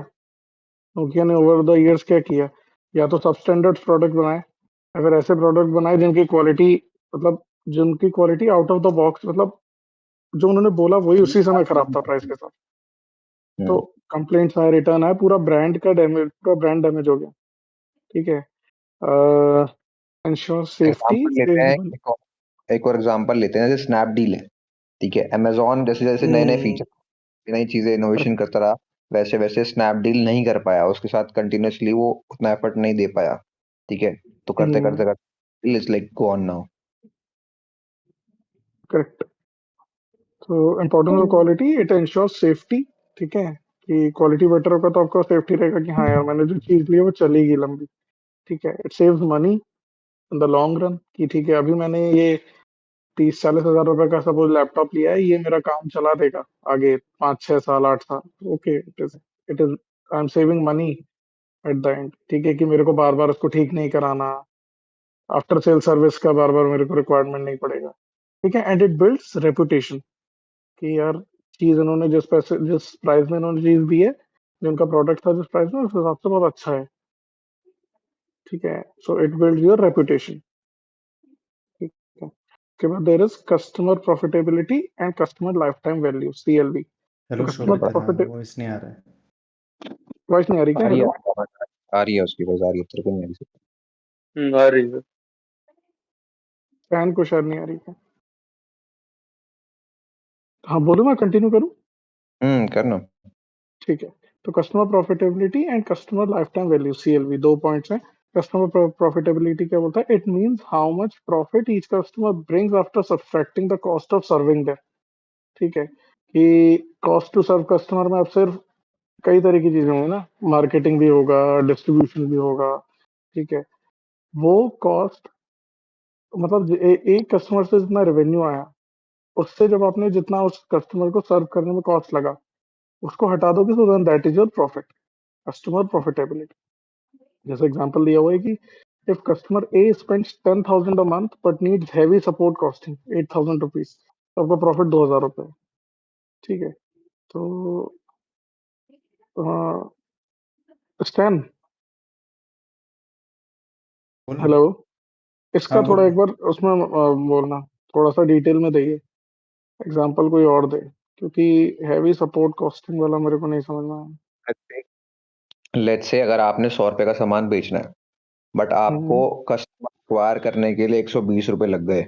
नोकिया ने ओवर द इयर्स क्या किया? या तो सबस्टैंडर्ड प्रोडक्ट बनाए, अगर ऐसे प्रोडक्ट बनाए जिनकी क्वालिटी, मतलब जिनकी quality out of the box, मतलब जो उन्होंने बोला वही उसी समय खराब था प्राइस के साथ। तो कंप्लेंट्स आए, रिटर्न आए, पूरा ब्रांड डैमेज हो गया, ठीक है। इंश्योर सेफ्टी, एग्जाम्पल लेते हैं, एक और एग्जांपल लेते हैं, जैसे स्नैपडील है, ठीक है। अमेजोन जैसे जैसे नए नए फीचर, नई चीजें इनोवेशन करता रहा, वैसे वैसे स्नैपडील नहीं कर पाया, उसके साथ कंटिन्यूअसली वो उतना एफर्ट नहीं दे पाया, ठीक है। तो करते करते करते it's like go on now. Correct. तो importance of quality, it ensure safety, ठीक है, कि क्वालिटी बेटर होगा तो आपको सेफ्टी रहेगा कि हाँ यार मैंने जो चीज ली है वो चलेगी लंबी, ठीक है। It saves money in the long run, कि ठीक है अभी मैंने ये 30-40 हजार रुपए का सपोज लैपटॉप लिया है, ये मेरा काम चला देगा आगे 5-6 साल 8 साल, okay, it is I am saving money at the end, ठीक है, कि मेरे को बार बार उसको ठीक नहीं कराना, आफ्टर सेल सर्विस का बार बार मेरे को रिक्वायरमेंट नहीं पड़ेगा, ठीक है। एंड इट बिल्ड्स रेपुटेशन, कि यार चीज इन्होंने जिस प्राइस में इन्होंने चीज दी है, जो उनका प्रोडक्ट था जिस प्राइस में, उस हिसाब से बहुत अच्छा है, ठीक है। So it build your reputation, ठीक है। उसके बाद there is customer profitability and customer lifetime value, CLV। तो hello customer Shobhit, profit, voice नहीं आ रहा है। वॉइस नहीं आ रही क्या? आ रही है, हेलो, आ रही है, उसकी वजह आ रही है, तेरे को नहीं आ रही। आ रही है। फैन को शायद नहीं आ रही क्या? हाँ बोलो, मैं कंटिन्यू करूँ? करना। ठीक है। तो customer profitability and customer lifetime value, CLV, 2 points हैं। कस्टमर प्रॉफिटेबिलिटी क्या बोलता है? It means how much profit each customer brings after subtracting the cost of serving them, ठीक है। कि कॉस्ट टू सर्व कस्टमर में अब सिर्फ कई तरह की चीजें होंगी ना, मार्केटिंग भी होगा, डिस्ट्रीब्यूशन भी होगा, ठीक है। वो कॉस्ट, मतलब एक कस्टमर से जितना रेवेन्यू आया, उससे जब आपने जितना उस कस्टमर को सर्व करने में कॉस्ट लगा, उसको हटा दोगे तो then that is your profit, customer profitability. जैसे एग्जांपल दिया हुआ है कि if customer A spends 10,000 a month but needs heavy support costing 8,000 rupees, तो आपका प्रॉफिट 2,000 रुपये है, ठीक है। तो स्टैन, बोलो। हेलो, इसका हाँ थोड़ा बोलो। एक बार उसमें बोलना, थोड़ा सा डिटेल में दइए, एग्जांपल कोई और दे, क्योंकि हैवी सपोर्ट कॉस्टिंग वाला मेरे को नहीं समझ में आया। लेट्स से अगर आपने 100 रुपए का सामान बेचना है, बट आपको हम्म कस्टमर एक्वायर करने के लिए 120 रुपए लग गए,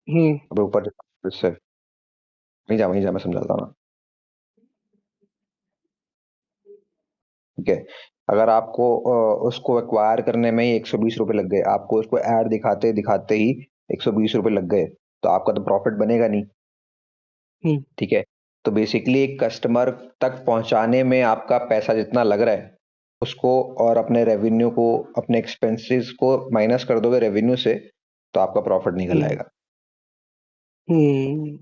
हम्म अब ऊपर से वहीं जा मैं समझाता हूँ ना, ठीक है। अगर आपको उसको एक्वायर करने में ही 120 रुपए लग गए, आपको उसको ऐड दिखाते दिखाते ही 120 रुपए लग गए, तो आपका तो प्रॉफिट बनेगा नहीं, हम्म ठीक है। तो बेसिकली एक कस्टमर तक पहुंचाने में आपका पैसा जितना लग रहा है, उसको और अपने रेवेन्यू को, अपने एक्सपेंसेस को माइनस कर दोगे रेवेन्यू से, तो आपका प्रॉफिट निकल हम्म आएगा, हम्म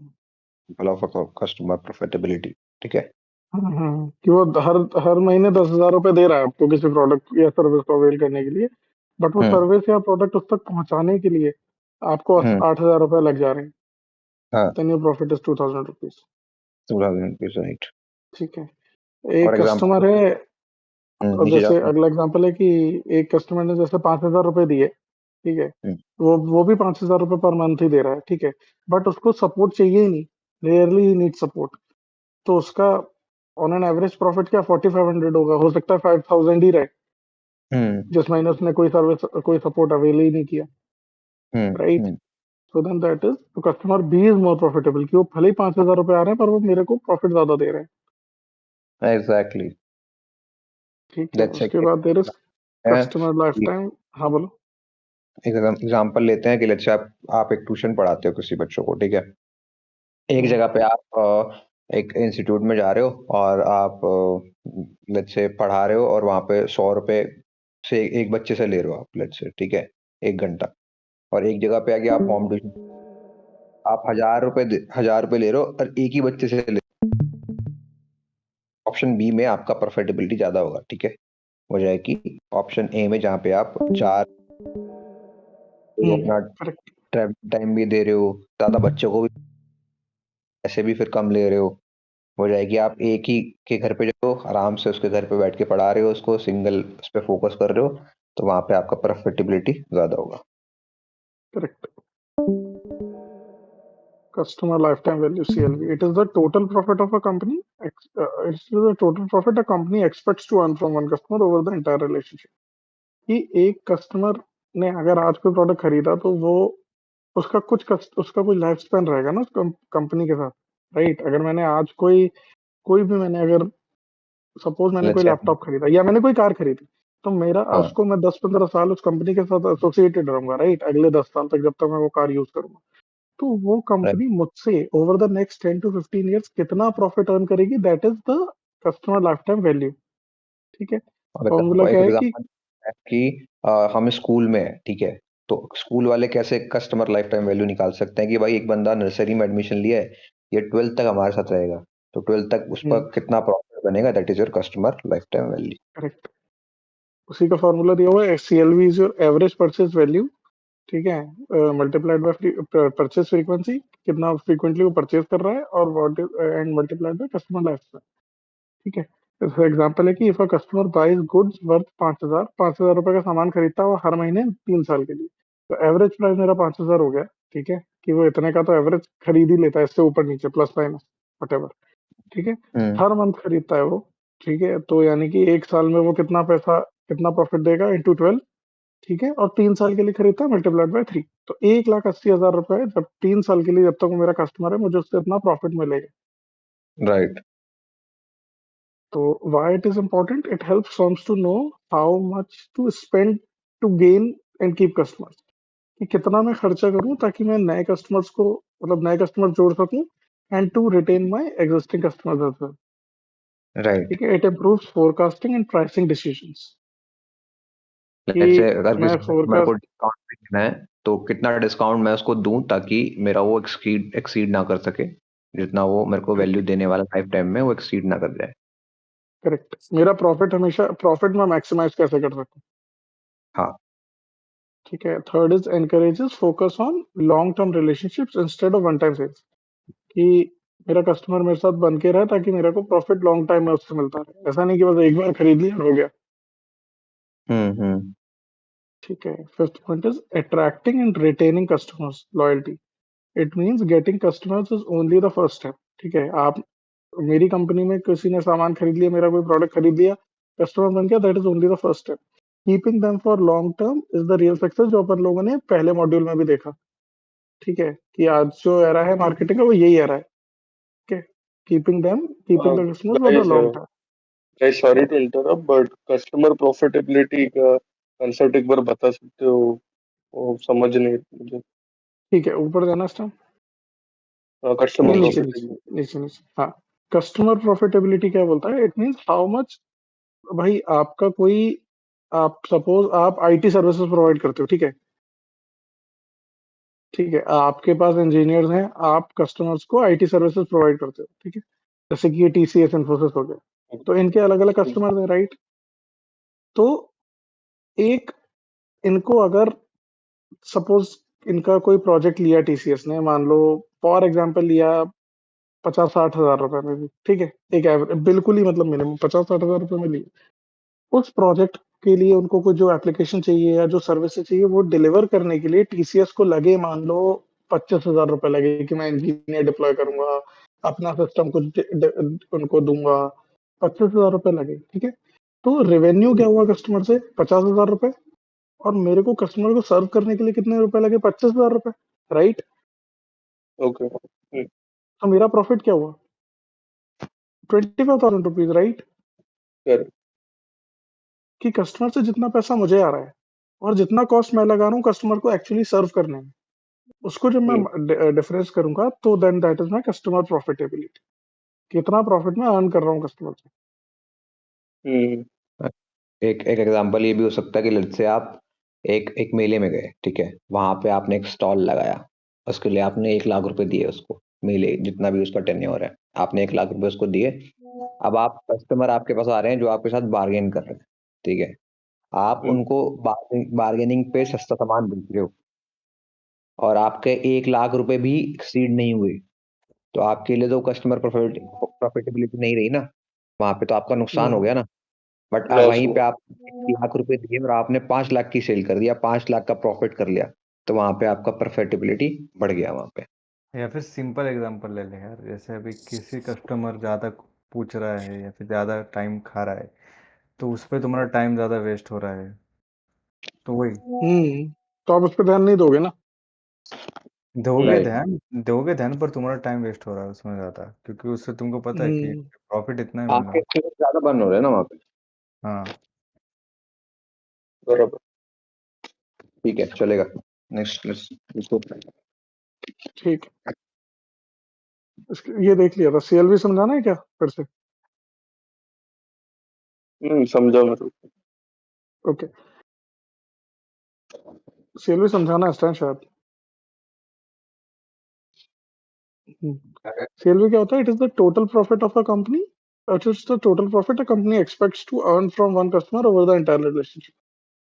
कस्टमर प्रॉफिटेबिलिटी, ठीक है। कि वो हर हर महीने 10,000 रुपए दे रहा है आपको किसी प्रोडक्ट या सर्विस को अवेल करने के लिए, बट वो हम्म सर्विस या प्रोडक्ट उस तक पहुंचाने के लिए आपको हम्म 8,000 रुपए लग जा रहे हैं, हाँ, then your profit is 2,000 rupees, 2000 right. ठीक है। और एक एग्जांपल, कस्टमर है, और नीचे जैसे जाओ। अगला एग्जांपल है कि एक कस्टमर ने जैसे 5,000 रुपए दिए, ठीक है, हम्म, वो भी 5,000 रुपए पर मंथ ही दे रहा है, ठीक है, बट उसको सपोर्ट चाहिए ही नहीं, रेयरली ही नीड सपोर्ट, तो उसका ऑन एन एवरेज प्रॉफिट क्या 4,500 होगा, हो सकता है 5,000 ही रहे, हम्म जिस महीने उसने कोई सपोर्ट अवेल ही नहीं किया, right. Hmm, so then that is, तो customer B is more profitable, कि वो भले ही 5,000 रुपए आ रहे हैं पर वो मेरे को प्रॉफिट ज्यादा दे रहे हैं, एग्जैक्टली, ठीक है। दैट्स उसके बाद देर इज है। Customer life time. हाँ बोलो। एक एग्जांपल लेते हैं कि लेट्स से आप एक ट्यूशन पढ़ाते हो किसी बच्चों को, ठीक है। एक हम्म जगह पे आप एक इंस्टीट्यूट में जा रहे हो और आप लेट्स से पढ़ा रहे हो, और वहां पे 100 रुपए से एक बच्चे से ले रहे हो आप, लेट्स से, ठीक है, 1 घंटा। और एक जगह पे आके आप होम ट्यूशन, आप 1,000 रुपए ले रहे हो और एक ही बच्चे से ले रहे हो। ऑप्शन बी में आपका प्रॉफिटेबिलिटी ज्यादा होगा, ठीक है। वजह है कि ऑप्शन ए में जहाँ पे आप चार अपना करेक्ट। ट्रैवल टाइम भी दे रहे हो, ज्यादा बच्चों को भी पैसे भी फिर कम ले रहे हो जाएगी, आप एक ही के घर पे जो आराम से उसके घर पे बैठ के पढ़ा रहे हो, उसको सिंगल उस पर फोकस कर रहे हो, तो वहां पे आपका प्रॉफिटेबिलिटी ज्यादा होगा। Correct. Customer lifetime value, CLV. It is the total profit of a company. It is the total profit a company expects to earn from one customer over the entire relationship. कि एक customer ने अगर आज कोई product खरीदा तो वो उसका कोई लाइफ स्पैन रहेगा ना कंपनी के साथ, राइट? अगर मैंने आज कोई भी मैंने अगर सपोज मैंने लेट्स कोई से लैपटॉप खरीदा या मैंने कोई कार खरीदी, तो मेरा हाँ उसको मैं 10-15 साल उस कंपनी के साथ एसोसिएटेड रहूंगा, राइट? अगले 10 साल तक जब तक मैं वो कार यूज करूंगा, तो वो राइट। कंपनी मुझसे over the next 10 to 15 years कितना प्रॉफिट अर्न करेगी, that is the customer lifetime value. ठीक है, अब फॉर्मूला एक क्या है कि एग्जांपल है कि हम स्कूल में हैं, ठीक है, तो स्कूल वाले कैसे कस्टमर लाइफ टाइम वैल्यू निकाल सकते हैं कि भाई एक बंदा नर्सरी में एडमिशन लिया है, ये 12th तक हमारे साथ रहेगा, तो 12th तक उस पर कितना प्रॉफिट बनेगा, that is your customer lifetime value. Correct, उसी का फॉर्मूला दिया हुआ है, CLV is your average purchase value, ठीक है, मल्टीप्लाइड बाय परचेज फ्रीक्वेंसी, कितना फ्रीक्वेंटली वो परचेज कर रहा है, और what and multiplied by customer lifetime. ठीक है, जैसे एग्जांपल है कि if a customer buys goods worth 5,000 रुपए का सामान खरीदता है वो हर महीने 3 साल के लिए, तो एवरेज प्राइस मेरा 5,000 हो गया। ठीक है, कि वो इतने का तो एवरेज खरीद ही लेता है, इससे ऊपर नीचे प्लस माइनस वटेवर। ठीक है, हर मंथ खरीदता है वो। ठीक है, तो यानी कि एक साल में वो कितना प्रॉफिट देगा इंटू 12। ठीक है, और 3 साल के लिए खरीदता है मल्टीप्लाइड बाय 3, तो 1,80,000 रुपए जब 3 साल के लिए, जब तक वो मेरा कस्टमर है, मुझे उससे इतना प्रॉफिट मिलेगा। राइट। तो why it is important? It helps firms to know how much to spend to gain and keep customers. कि कितना मैं खर्चा करूं ताकि मैं नए कस्टमर्स को, मतलब नए कस्टमर जोड़ सकूं, and to retain my existing customers as well. Right. ठीक है, it improves forecasting and pricing decisions. कि लेट्स से अगर मैं किसी कस्टमर को फोरकास्ट डिस्काउंट भी देना है, तो कितना डिस्काउंट मैं उसको दूं ताकि मेरा वो एक्सीड ना कर सके, जितना वो मेरे को वैल्यू करेक्ट, देने वाला लाइफ टाइम में वो एक्सीड ना कर जाए। करेक्ट, मेरा प्रॉफिट मैं मैक्सिमाइज कैसे कर सकूं। हाँ। ठीक है, third is encourages focus on long term relationships instead of one time sales. कि मेरा कस्टमर मेरे साथ बन के रहे ताकि मेरे को प्रॉफिट लॉन्ग टाइम में उससे मिलता रहे, ऐसा नहीं कि बस एक बार खरीद लिया और हो गया। हम्म। ठीक है, fifth point is attracting and retaining customers loyalty. It means getting customers is only the first step. ठीक है, आप मेरी कंपनी में किसी ने सामान खरीद लिया, मेरा कोई प्रोडक्ट खरीद लिया, कस्टमर बन गया, that is only the first step. Keeping them for long term is the real success, जो अपन लोगों ने पहले मॉड्यूल में भी देखा। ठीक है, कि आज जो एरा है मार्केटिंग का वो यही एरा है। Okay, keeping the customers for the guys long term. Guys sorry to interrupt, but customer profitability का कंसेप्ट एक बार बता सकते हो? वो समझ नहीं मुझे। ठीक है, ऊपर देना स्टार, कस्टमर नहीं नीचे नीचे प्रॉफिटेबिलिटी। नीचे नीचे, हाँ। कस्टमर प्रॉफिटेबिलिटी क्या बोलता है? इट मींस हाउ मच, भाई आपका कोई, आप सपोज आप आईटी सर्विसेज प्रोवाइड करते हो, ठीक है, ठीक है, आपके पास इंजीनियर्स हैं, आप कस्टमर्स को आईटी सर्विसेज प्रोवाइड करते हो, ठीक है, जैसे कि ये टीसीएस इन्फोसिस हो गया, तो इनके अलग अलग कस्टमर्स हैं, राइट? तो एक, इनको अगर सपोज इनका कोई प्रोजेक्ट लिया टीसीएस ने, मान लो फॉर एग्जांपल लिया 50-60 हजार रुपए में भी, ठीक है, एक एवरेज बिल्कुल ही मतलब मिनिमम 50-60 हजार रुपए में लिया, उस प्रोजेक्ट के लिए उनको कुछ जो एप्लीकेशन चाहिए या जो सर्विसेज चाहिए वो डिलीवर करने के लिए टीसीएस को लगे, मान लो 25,000 रुपए लगे कि मैं इंजीनियर डिप्लॉय करूंगा, अपना सिस्टम कुछ उनको दूंगा, 25,000 रुपए लगे, ठीक है। तो रेवेन्यू क्या हुआ कस्टमर से? 50,000 रुपए, और मेरे को कस्टमर को सर्व करने के लिए कितने रुपए लगे? 25,000 रुपए, राइट? ओके। तो मेरा प्रॉफिट क्या हुआ? 25,000 रुपीज, राइट? करेक्ट। कि कस्टमर से जितना पैसा मुझे आ रहा है और जितना कॉस्ट मैं लगा रहा हूँ कस्टमर को एक्चुअली सर्व करने में, उसको जब मैं डिफरेंस करूंगा, तो then that is my customer profitability. कितना प्रॉफिट मैं अर्न कर रहा हूँ कस्टमर से। एक एक एग्जांपल ये भी हो सकता है कि लेट्स से आप एक एक मेले में गए, ठीक है, वहां पे आपने एक स्टॉल लगाया, उसके लिए आपने 1 लाख रुपए दिए उसको, मेले जितना भी उसका टेन्योर है, आपने 1 लाख रुपए उसको दिए। अब आप कस्टमर आपके पास आ रहे हैं जो आपके साथ बार्गेन कर रहे हैं, ठीक है, आप उनको बार्गेनिंग पे सस्ता सामान बेच रहे हो और आपके 1 लाख रुपए भी एक्सीड नहीं हुए, तो आपके लिए तो कस्टमर प्रॉफिटेबिलिटी नहीं रही ना, वहां पे तो आपका नुकसान हो हम्म, गया ना। बट लॉस वहीं हुआ। पे आप 1 लाख रुपए दिए और आपने 5 लाख की सेल कर दिया, 5 लाख का प्रॉफिट कर लिया, तो वहां पे आपका प्रॉफिटेबिलिटी बढ़ गया वहां पे। या फिर सिंपल एग्जांपल ले ले यार, जैसे अभी किसी कस्टमर ज़्यादा पूछ रहा है या फिर ज़्यादा टाइम खा रहा है, तो उस पे तुम्हारा टाइम ज़्यादा वेस्ट हो रहा है, तो वही तो आप उस पर ध्यान नहीं दोगे ना। दोगे राइट ध्यान, दोगे ध्यान, पर तुम्हारा टाइम वेस्ट हो रहा है उसमें ज़्यादा, क्योंकि उससे तुमको पता है कि हम्म प्रॉफिट इतना ही मिल रहा आपके है। skills ज्यादा बर्न हो रहे हैं ना वहाँ पे। हाँ, बराबर। ठीक है चलेगा। नेक्स्ट इसको ठीक है, ये देख लिया था। सीएलवी समझाना है क्या फिर से? समझा मेरे को। ओके, सीएलवी समझाना है स्टैन शायद। CLV क्या होता है? It is the total profit of a company, it is the total profit a company expects to earn from one customer over the entire relationship.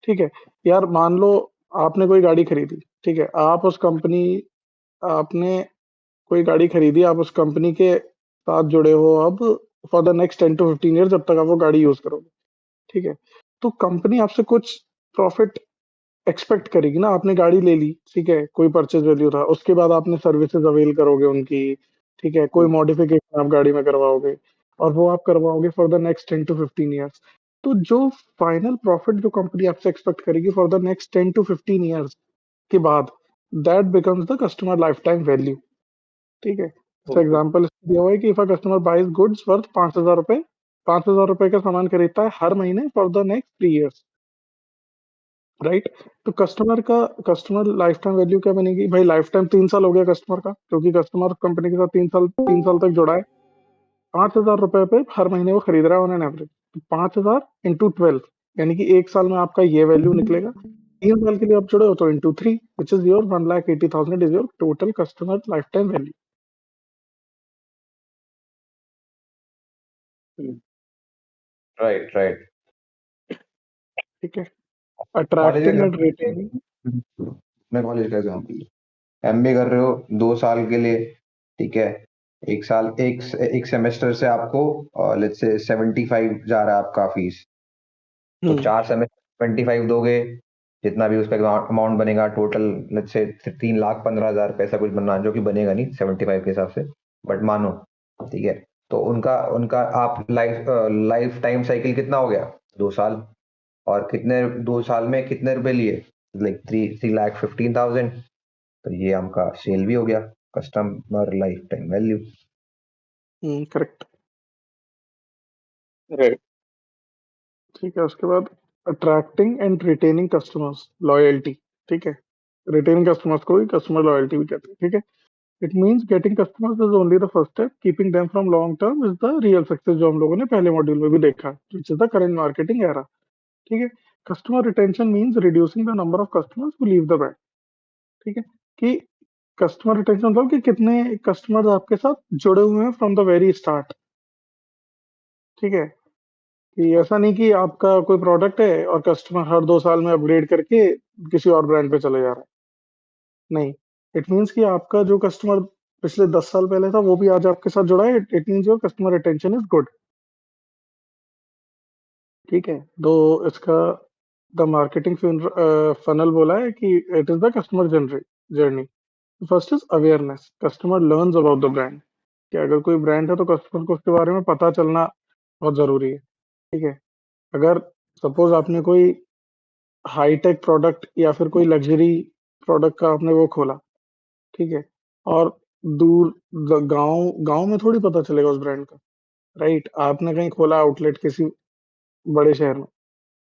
ठीक है, यार मान लो आपने कोई गाड़ी खरीदी, ठीक है, आपने कोई गाड़ी खरीदी, आप उस कंपनी के साथ जुड़े हो अब for the next 10 to 15 year, जब तक आप वो गाड़ी यूज करोगे। ठीक है, तो कंपनी आपसे कुछ प्रॉफिट एक्सपेक्ट करेगी ना। आपने गाड़ी ले ली, ठीक है, कोई परचेज वैल्यू था, उसके बाद आपने सर्विसेज अवेल करोगे उनकी, ठीक है, कोई मॉडिफिकेशन आप गाड़ी में करवाओगे, और वो आप करवाओगे for the next 10 to 15 years. तो जो फाइनल प्रॉफिट जो कंपनी आपसे एक्सपेक्ट करेगी for the next 10 to 15 years के बाद, that becomes the customer lifetime value. ठीक है, जैसे ओके। एग्जाम्पल दिया हुआ है कि if a customer buys goods worth 5,000 रुपए, 5,000 रुपए का सामान खरीदता है हर महीने for the next 3 years, right. तो कस्टमर लाइफ टाइम वैल्यू क्या बनेगी भाई? लाइफ टाइम 3 साल हो गया कस्टमर का, क्योंकि कस्टमर कंपनी के साथ 3 साल तक जुड़ा है। 5,000 रुपए पे हर महीने वो खरीद रहा है ऑन एन एवरेज। तो 5,000 × 12, यानी कि 1 साल में आपका ये वैल्यू निकलेगा। 3 साल के लिए आप जुड़े हो तो × 3, which is your 1,80,000 is your total customer lifetime value. Right right. ठीक है, कॉलेज का अट्रैक्टिंग एंड रिटेनिंग। एग्जाम्पल, मैं कॉलेज का एग्जाम्पल, एमबीए कर रहे हो 2 साल के लिए, ठीक है। एक साल एक सेमेस्टर से आपको लेट्स से 75 जा रहा है आपका फीस, तो 4 सेमेस्टर 25 दोगे, जितना भी उसका अमाउंट बनेगा टोटल, लेट्स से 3,15,000 पैसा कुछ बनना, जो कि बनेगा नहीं 75 के हिसाब से, बट मानो, ठीक है। तो उनका उनका आप लाइफ टाइम साइकिल कितना हो गया? 2 साल। और कितने 2 साल में कितने रुपए लिए? लाइक 3,15,000। तो ये आपका सेल भी हो गया, customer lifetime value. Correct. Right. ठीक है, उसके बाद attracting and retaining customers, loyalty. ठीक है, रिटेनिंग कस्टमर्स को ही कस्टमर लॉयल्टी भी कहते हैं। ठीक है, it means getting customers is only the first step, keeping them from long term is the real success, जो हम लोगों ने पहले मॉड्यूल में भी देखा, which is the current marketing era. ठीक है, customer retention means reducing the number of customers who leave the brand. ठीक है, कि कस्टमर रिटेंशन मतलब कि कितने कस्टमर्स आपके साथ जुड़े हुए हैं फ्रॉम द वेरी स्टार्ट। ठीक है, कि ऐसा नहीं कि आपका कोई प्रोडक्ट है और कस्टमर हर 2 साल में अपग्रेड करके किसी और ब्रांड पे चले जा रहा है। नहीं, इट मीन्स कि आपका जो कस्टमर पिछले 10 साल पहले था वो भी आज आपके साथ जुड़ा है। It means your customer retention is good. ठीक है, तो इसका द मार्केटिंग फनल बोला है कि it is the customer journey. First is awareness, customer learns about the brand. कि अगर कोई ब्रांड है तो कस्टमर को उसके बारे में पता चलना बहुत जरूरी है। ठीक है, अगर सपोज आपने कोई हाईटेक प्रोडक्ट या फिर कोई लग्जरी प्रोडक्ट का आपने वो खोला, ठीक है, और दूर गांव गांव में थोड़ी पता चलेगा उस ब्रांड का, राइट। आपने कहीं खोला आउटलेट किसी बड़े शहर में,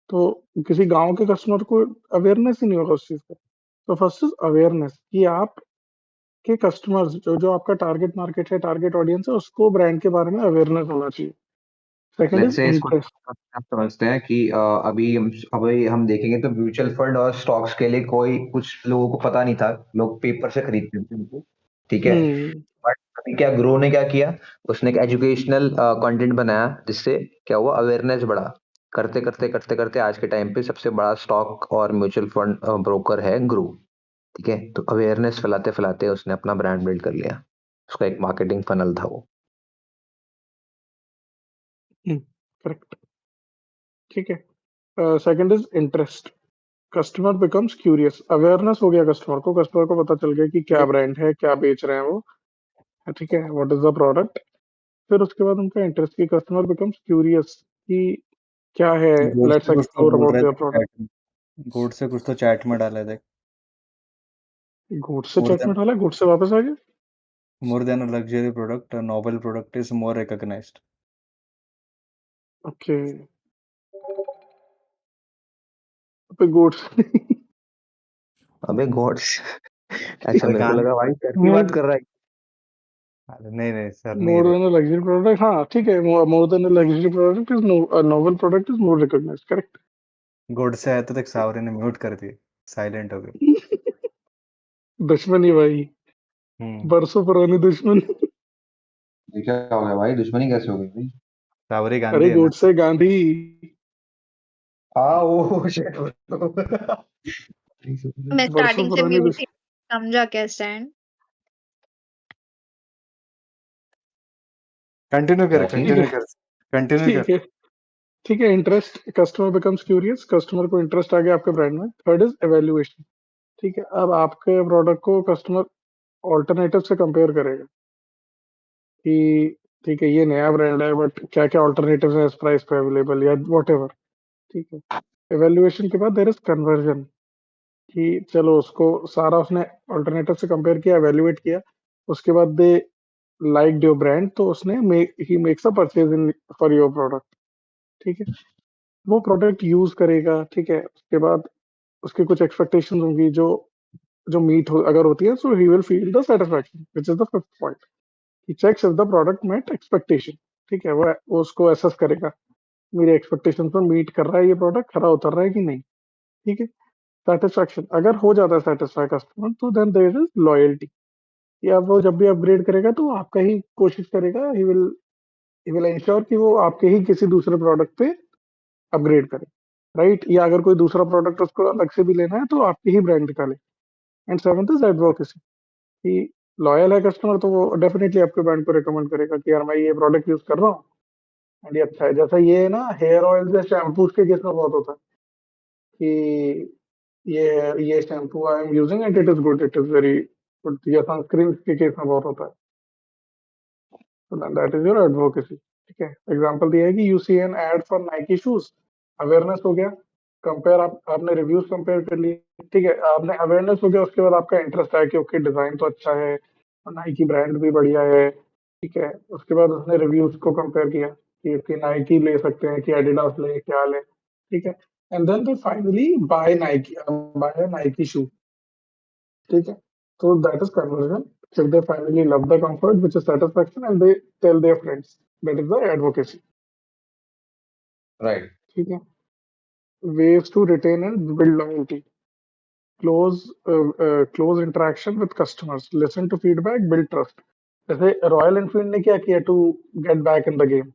तो किसी गांव के कस्टमर को अवेयरनेस ही नहीं होगा उस चीज का। तो फर्स्ट इज अवेयरनेस, कि आप के कस्टमर्स जो जो आपका टारगेट मार्केट है, टारगेट ऑडियंस है, उसको ब्रांड के बारे में अवेयरनेस होना चाहिए। सेकंड लेट्स इज से इसको इंटरेस्ट। आप समझते हैं कि अभी हम देखेंगे तो म्यूचुअल फंड और स्टॉक्स के लिए कोई कुछ लोगों को पता नहीं था, लोग पेपर से खरीदते थे उनको, ठीक है। हम्म बट अभी क्या ग्रो ने क्या किया, उसने एक एजुकेशनल कंटेंट बनाया, जिससे क्या हुआ, अवेयरनेस बढ़ा। करते करते करते करते आज के टाइम पे सबसे बड़ा स्टॉक और म्यूचुअल फंड ब्रोकर है ग्रो, ठीक है। तो अवेयरनेस फैलाते फैलाते उसने अपना ब्रांड बिल्ड कर लिया, उसका एक मार्केटिंग फनल था वो। करेक्ट। ठीक है, second is interest, customer becomes curious, awareness हो गया कस्टमर को पता चल गया कि क्या ब्रांड है, क्या बेच रहे हैं वो, ठीक है, व्हाट इज द प्रोडक्ट। फिर उसके बाद उनका इंटरेस्ट की कस्टमर बिकम्स क्यूरियस कि क्या है, गोड लेट्स से कुछ तो एक्सप्लोर बोल अबाउट रहे देयर थे प्रोडक्ट। चैट में, गोड से कुछ तो चैट में डाला देख। गुड से मोर चेक में देन डाला, गुड से वापस आ गया। More than a luxury product, a noble product is more recognized. Okay, पे गुड अबे गॉड अच्छा, अबे मेरे को कहानी लगा भाई सर की बात कर रहा है। अरे नहीं नहीं सर नहीं मोर रे। देन अ लग्जरी प्रोडक्ट, हाँ ठीक है, more than a luxury product is noble product is more recognized, correct. गोड से आया तो देख सावरे ने म्यूट कर दिए, साइलेंट हो गए। दुश्मनी भाई, बरसों पुरानी दुश्मनी। ये क्या हो गया भाई, दुश्मनी कैसे हो गई भाई? सावरी गांधी अरे है ना। गुड से गांधी। ओ शिट मैं बरसों स्टार्टिंग से पुरानी म्यूट थी, दुश्मनी। समझा क्या स्टैंड? कंटिन्यू कर, क्या चीज? ठीक है, कंटिन्यू कर, कंटिन्यू ठीक कर। है, ठीक है। Interest, customer becomes curious, customer को इंटरेस्ट आ गया आपके ब्रांड में। थर्ड इज एवेल्युएशन, ठीक है, अब आपके प्रोडक्ट को कस्टमर ऑल्टरनेटिव से कंपेयर करेगा कि ठीक है ये नया ब्रांड है बट क्या क्या ऑल्टरनेटिव है इस प्राइस पे अवेलेबल या वॉट एवर, ठीक है। एवेल्युएशन के बाद देर इज कन्वर्जन, कि चलो उसको सारा उसने ऑल्टरनेटिव से कंपेयर किया, एवेल्युएट किया, उसके बाद दे लाइक योर ब्रांड, तो उसने he makes a purchase in for your product, ठीक है। वो प्रोडक्ट यूज करेगा, ठीक है, उसके बाद उसकी कुछ एक्सपेक्टेशन होंगी जो जो मीट हो अगर होती है, so he will feel the satisfaction which is the fifth point. He checks if the product met expectation, ठीक है, वो उसको असेस करेगा मेरी एक्सपेक्टेशन पर मीट कर रहा है ये प्रोडक्ट, खरा उतर रहा है कि नहीं, ठीक है। सेटिस्फैक्शन अगर हो जाता है सेटिस्फाई कस्टमर, तो देन देयर इज लॉयल्टी, कि अब वो जब भी अपग्रेड करेगा तो वो आपका ही कोशिश करेगा, ही विल इंश्योर कि वो आपके ही किसी दूसरे प्रोडक्ट पे अपग्रेड करे, राइट। या अगर कोई दूसरा प्रोडक्ट उसको अलग से भी लेना है तो आपके ही ब्रांड का ले। एंड सेवंथ इज एडवोकेसी, कि लॉयल है कस्टमर तो वो डेफिनेटली आपके ब्रांड को रिकमेंड करेगा कि यार मैं ये प्रोडक्ट यूज कर रहा हूँ एंड ये अच्छा है। जैसा ये है ना, हेयर ऑयल या शैम्पूज के केस में बहुत होता है कि ये shampoo I am using and it is good, it is very good, या सनस्क्रीन के केस में बहुत होता है। तो दैट इज योर एडवोकेसी, ठीक है। एग्जांपल दिया है कि you see an ad for Nike shoes, awareness हो गया, कंपेयर आपने रिव्यूज कंपेयर कर लिए, ठीक है, आपने अवेयरनेस हो गया, उसके बाद आपका इंटरेस्ट आया कि ओके डिजाइन तो अच्छा है और नाइकी ब्रांड भी बढ़िया है, ठीक है। उसके बाद उसने रिव्यूज को कंपेयर किया कि नाइकी ले सकते हैं कि एडिडास ले, क्या ले, ठीक है। And then they finally buy Nike shoe, ठीक है। So that is conversion. If they finally love the comfort, which is satisfaction, and they tell their friends, that is the advocacy. Right. ठीक है। Ways to retain and build loyalty. Close interaction with customers. Listen to feedback. Build trust. जैसे Royal Enfield ने क्या किया to get back in the game,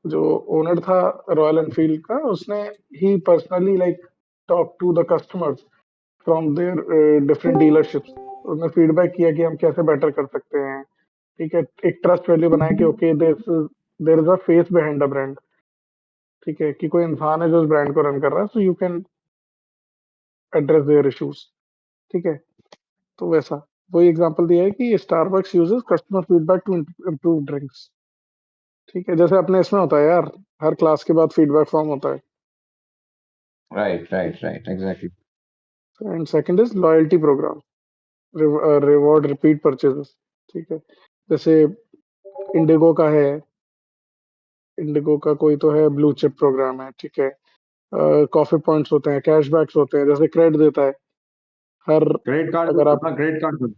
जो owner था Royal Enfield का, उसने ही personally like talk to the customers from their different dealerships. उसने फीडबैक किया कि हम कैसे बेटर कर सकते हैं, ठीक है। एक ट्रस्ट वैल्यू बनाए कि okay there is a face behind the brand, ठीक है, कि कोई इंसान है जो इस ब्रांड को रन कर रहा है, so you can address their issues, ठीक है। तो वैसा वही एग्जांपल दिया है कि Starbucks uses customer feedback to improve drinks, ठीक है। जैसे अपने इसमें होता है यार, हर क्लास के बाद फीडबैक फॉर्म होता है। Right right right exactly. And second is loyalty program, reward repeat purchases, ठीक है। जैसे इंडिगो का है, इंडिगो का कोई तो है ब्लू चिप प्रोग्राम है, ठीक है। कॉफी पॉइंट्स होते हैं, कैशबैक्स होते हैं, जैसे क्रेडिट देता है हर, क्रेडिट कार्ड, अगर आप, अपना क्रेडिट कार्ड।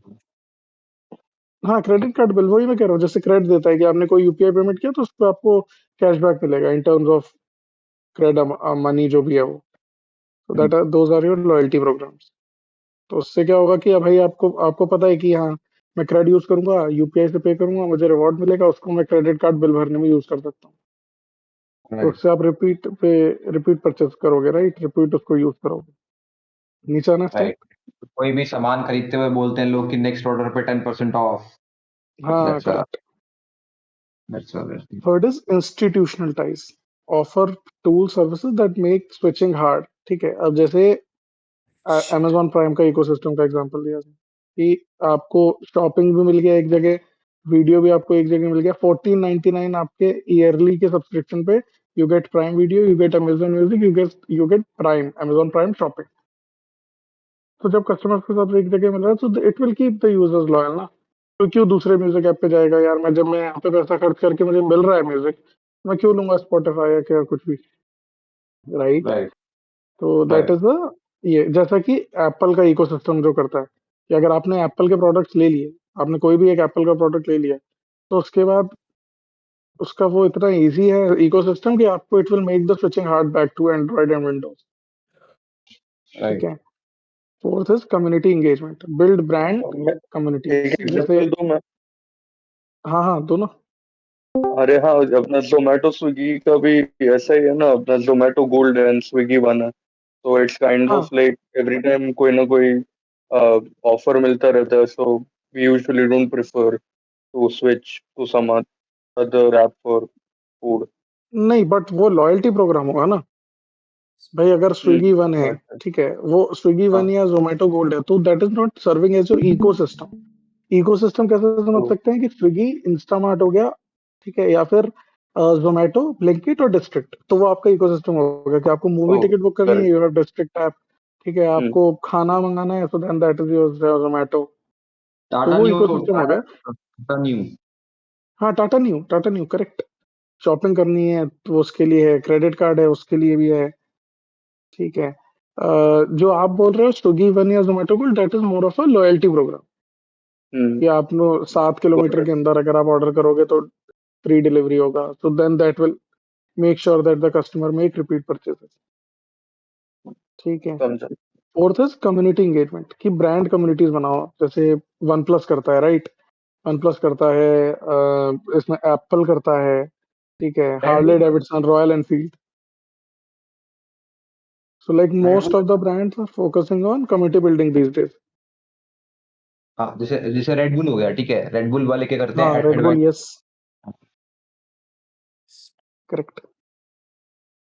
हाँ क्रेडिट कार्ड बिल, वही मैं कह रहा हूँ, जैसे क्रेडिट देता है कि आपने कोई यूपीआई पेमेंट किया तो उस पर आपको कैशबैक मिलेगा in terms of credit money जो भी है वो। तो that are those are your loyalty programs. तो उससे क्या होगा कि अब भाई आपको आपको पता है कि हाँ मैं क्रेडिट यूज करूंगा, यूपीआई से पे करूंगा, मुझे रिवॉर्ड मिलेगा, उसको मैं क्रेडिट कार्ड बिल भरने में यूज कर सकता हूँ। तो राइट। उससे आप रिपीट परचेज करोगे, राइट, रिपीट उसको यूज करोगे। नीचे आना स्टेप। राइट, कोई भी सामान खरीदते हुए बोलते हैं लोग कि नेक्स्ट ऑर्डर पे 10% ऑफ। हाँ that's correct. That's third is institutional ties, offer tool services that make switching hard, ठीक है? अब जैसे अमेज़न प्राइम का इकोसिस्टम का एग्ज़ाम्पल दिया जाए कि आपको शॉपिंग भी मिल गया एक जगह, वीडियो भी आपको एक जगह मिल गया, 1499 आपके ईयरली के सब्सक्रिप्शन पे you get prime video, you get Amazon music, you get prime, Amazon prime shopping. तो जब कस्टमर्स के साथ एक जगह मिल रहा है तो it will keep the users loyal ना। तो क्यों दूसरे म्यूज़िक ऐप पे जाएगा यार, जब मैं यहाँ पे पैसा खर्च करके मुझे मिल रहा है म्यूज़िक, मैं क्यों लूँगा स्पॉटिफ़ाई या क्या कुछ भी, राइट? राइट तो दैट राइट इज़ द ये जैसा कि एप्पल का इकोसिस्टम जो करता है, कि अगर आपने एप्पल के प्रोडक्ट्स ले लिए, आपने कोई भी एक एप्पल का प्रोडक्ट ले लिया, तो उसके बाद उसका वो इतना ईज़ी है इकोसिस्टम कि आपको it will make the switching hard back to Android and Windows, ठीक राइट है? Fourth is community engagement, build brand मैं कम्युनिटीज़। एक जैसे एग्जांपल दूं मैं? हाँ, हाँ, दोनों। अरे हाँ, अपना जोमेटो स्विगी का भी ऐसा ही है ना, अपना जोमेटो गोल्ड है एंड स्विगी वन है। तो इट्स काइंड हाँ, ऑफ लाइक एवरी टाइम कोई ना कोई ऑफर मिलता रहता है, so we usually don't prefer to switch to some other app for food. नहीं बट वो लॉयल्टी प्रोग्राम होगा ना। भाई अगर स्विगी वन है, अच्छा। ठीक है? वो स्विगी वन हाँ या ज़ोमैटो गोल्ड है, तो that is not serving as your ecosystem. Ecosystem कैसे समझ तो सकते हैं कि स्विगी, इंस्टामार्ट हो गया, ठीक है? या फिर ज़ोमैटो, ब्लिंकिट और डिस्ट्रिक्ट, तो वो आपका इकोसिस्टम होगा कि आपको मूवी ओ टिकट बुक करनी है, correct. You have District app, ठीक है? आपको खाना मँगाना है, so then that is your Zomato. तो टाटा वो न्यू इकोसिस्टम हो गया। टाटा न्यू हाँ, टाटा न्यू करेक्ट। शॉपिंग करनी है तो उसके लिए है, क्रेडिट कार्ड है उसके लिए भी है, ठीक है? जो आप बोल रहे हो स्विगी वन या Zomato gold, that is more of a loyalty program कि आपने 7 किलोमीटर के अंदर अगर आप ऑर्डर करोगे तो फ्री डिलीवरी होगा। So then that will make sure that the customer make repeat purchases, ठीक है? समझा। फोर्थ इज़ कम्युनिटी एंगेजमेंट कि ब्रांड कम्युनिटीज़ बनाओ। जैसे वन प्लस करता है, राइट? वन प्लस करता है, इसमें एप्पल करता है, ठीक है? Harley Red Bull Davidson, royal Enfield. So like most Red Bull of the brands are focusing on community building these days. हाँ जैसे जैसे रेडबुल हो गया, ठीक है? रेडबुल वाले क्या करते हाँ, हैं, red bull, yes, correct.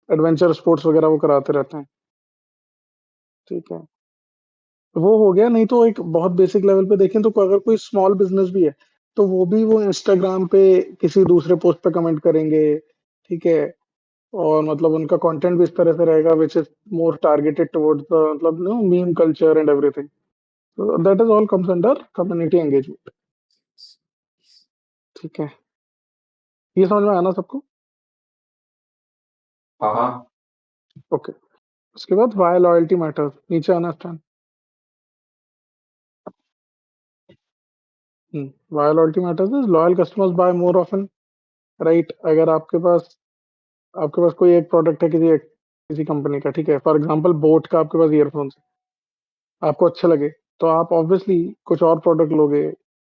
Adventure sports वगैरह वो कराते रहते हैं, ठीक है। वो हो गया। नहीं तो एक बहुत बेसिक लेवल पे देखें तो अगर कोई स्मॉल बिजनेस भी है, तो वो भी वो इंस्टाग्राम पे किसी दूसरे पोस्ट पे कमेंट करेंगे, ठीक है? और मतलब उनका कंटेंट भी इस तरह से रहेगा which is more targeted towards the मतलब meme culture and everything. So that is all comes under community engagement, ठीक है? ये समझ में आया ना सबको? हाँ हाँ ओके। उसके बाद व्हाई लॉयल्टी मैटर्स, नीचे आना stand. Why loyalty matters is loyal customers buy more often, right? अगर आपके पास कोई एक प्रोडक्ट है किसी कंपनी का, ठीक है? फॉर एग्जांपल बोट का आपके पास ईयरफोन्स है, आपको अच्छे लगे, तो आप ऑब्वियसली कुछ और प्रोडक्ट लोगे।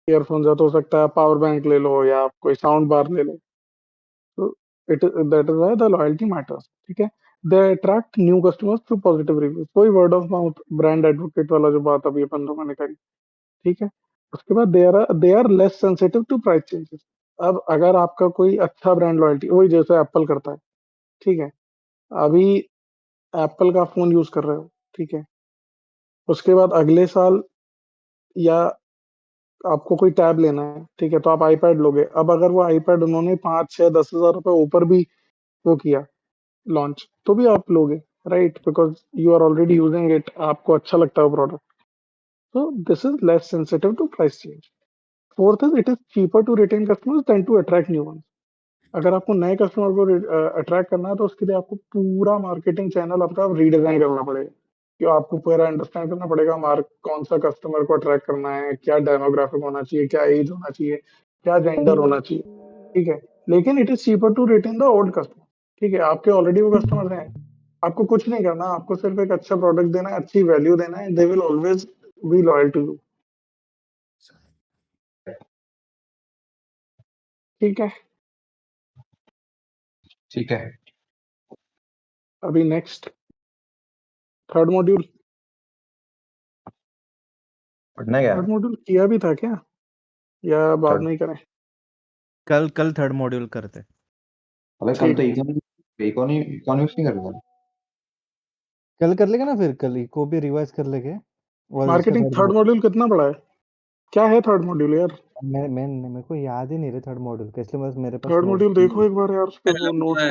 ईयरफोन्स है तो हो सकता है पावर बैंक ले लो या आप कोई साउंड बार ले लो। तो it that is why the loyalty matters, ठीक है? They attract new customers through positive reviews, कोई word of mouth, brand advocate वाला जो बात अभी अपन लोगों ने करी, ठीक है? उसके बाद they are less sensitive to price changes. अब अगर आपका कोई अच्छा ब्रांड लॉयल्टी, वही जैसे एप्पल करता है, ठीक है? अभी एप्पल का फ़ोन यूज़ कर रहे हो, ठीक है? उसके बाद अगले साल या आपको कोई टैब लेना है, ठीक है? तो आप आईपैड लोगे। अब अगर वो आईपैड उन्होंने 5, 6, 10,000 रुपए ऊपर भी वो किया लॉन्च, तो भी आप लोगे, right? Because you are already using it, आपको अच्छा लगता है वो product. So this is less sensitive to price change. Fourth is it is cheaper to retain customers than to attract new ones. अगर आपको नए कस्टमर को अट्रैक्ट करना है तो उसके लिए आपको पूरा मार्केटिंग चैनल आपका रीडिजाइन करना पड़ेगा, कि आपको पूरा अंडरस्टैंड करना पड़ेगा मार्क कौन सा कस्टमर को अट्रैक्ट करना है, क्या डेमोग्राफिक होना चाहिए, क्या एज होना चाहिए, क्या जेंडर होना चाहिए, ठीक है? लेकिन it is cheaper to retain the old customer, ठीक है? आपके ऑलरेडी वो कस्टमर हैं, आपको कुछ नहीं करना, आपको सिर्फ एक अच्छा प्रोडक्ट देना है, अच्छी वैल्यू देना है, they will always be loyal to you, ठीक है? ठीक है। अभी नेक्स्ट थर्ड मॉड्यूल। पढ़ना है क्या? थर्ड मॉड्यूल किया भी था क्या, या बाद थर्ड में ही करें? कल थर्ड मॉड्यूल करते। अबे कल ठीक तो है, इकोनॉमिक्स नहीं कर रहा। कल कर लेंगे ना, फिर कल ही को भी रिवाइज कर लेंगे और इसका मार्केटिंग थर्ड थर्ड मॉड्यूल कितना बड़ा है? क्या है थर्ड मॉड्यूल यार? मेरे को याद ही नहीं रहे थर्ड मॉड्यूल का, इसलिए बस मेरे पास थर्ड नोट मॉड्यूल देखो एक बार यार, उस पे वो पहला नोट्स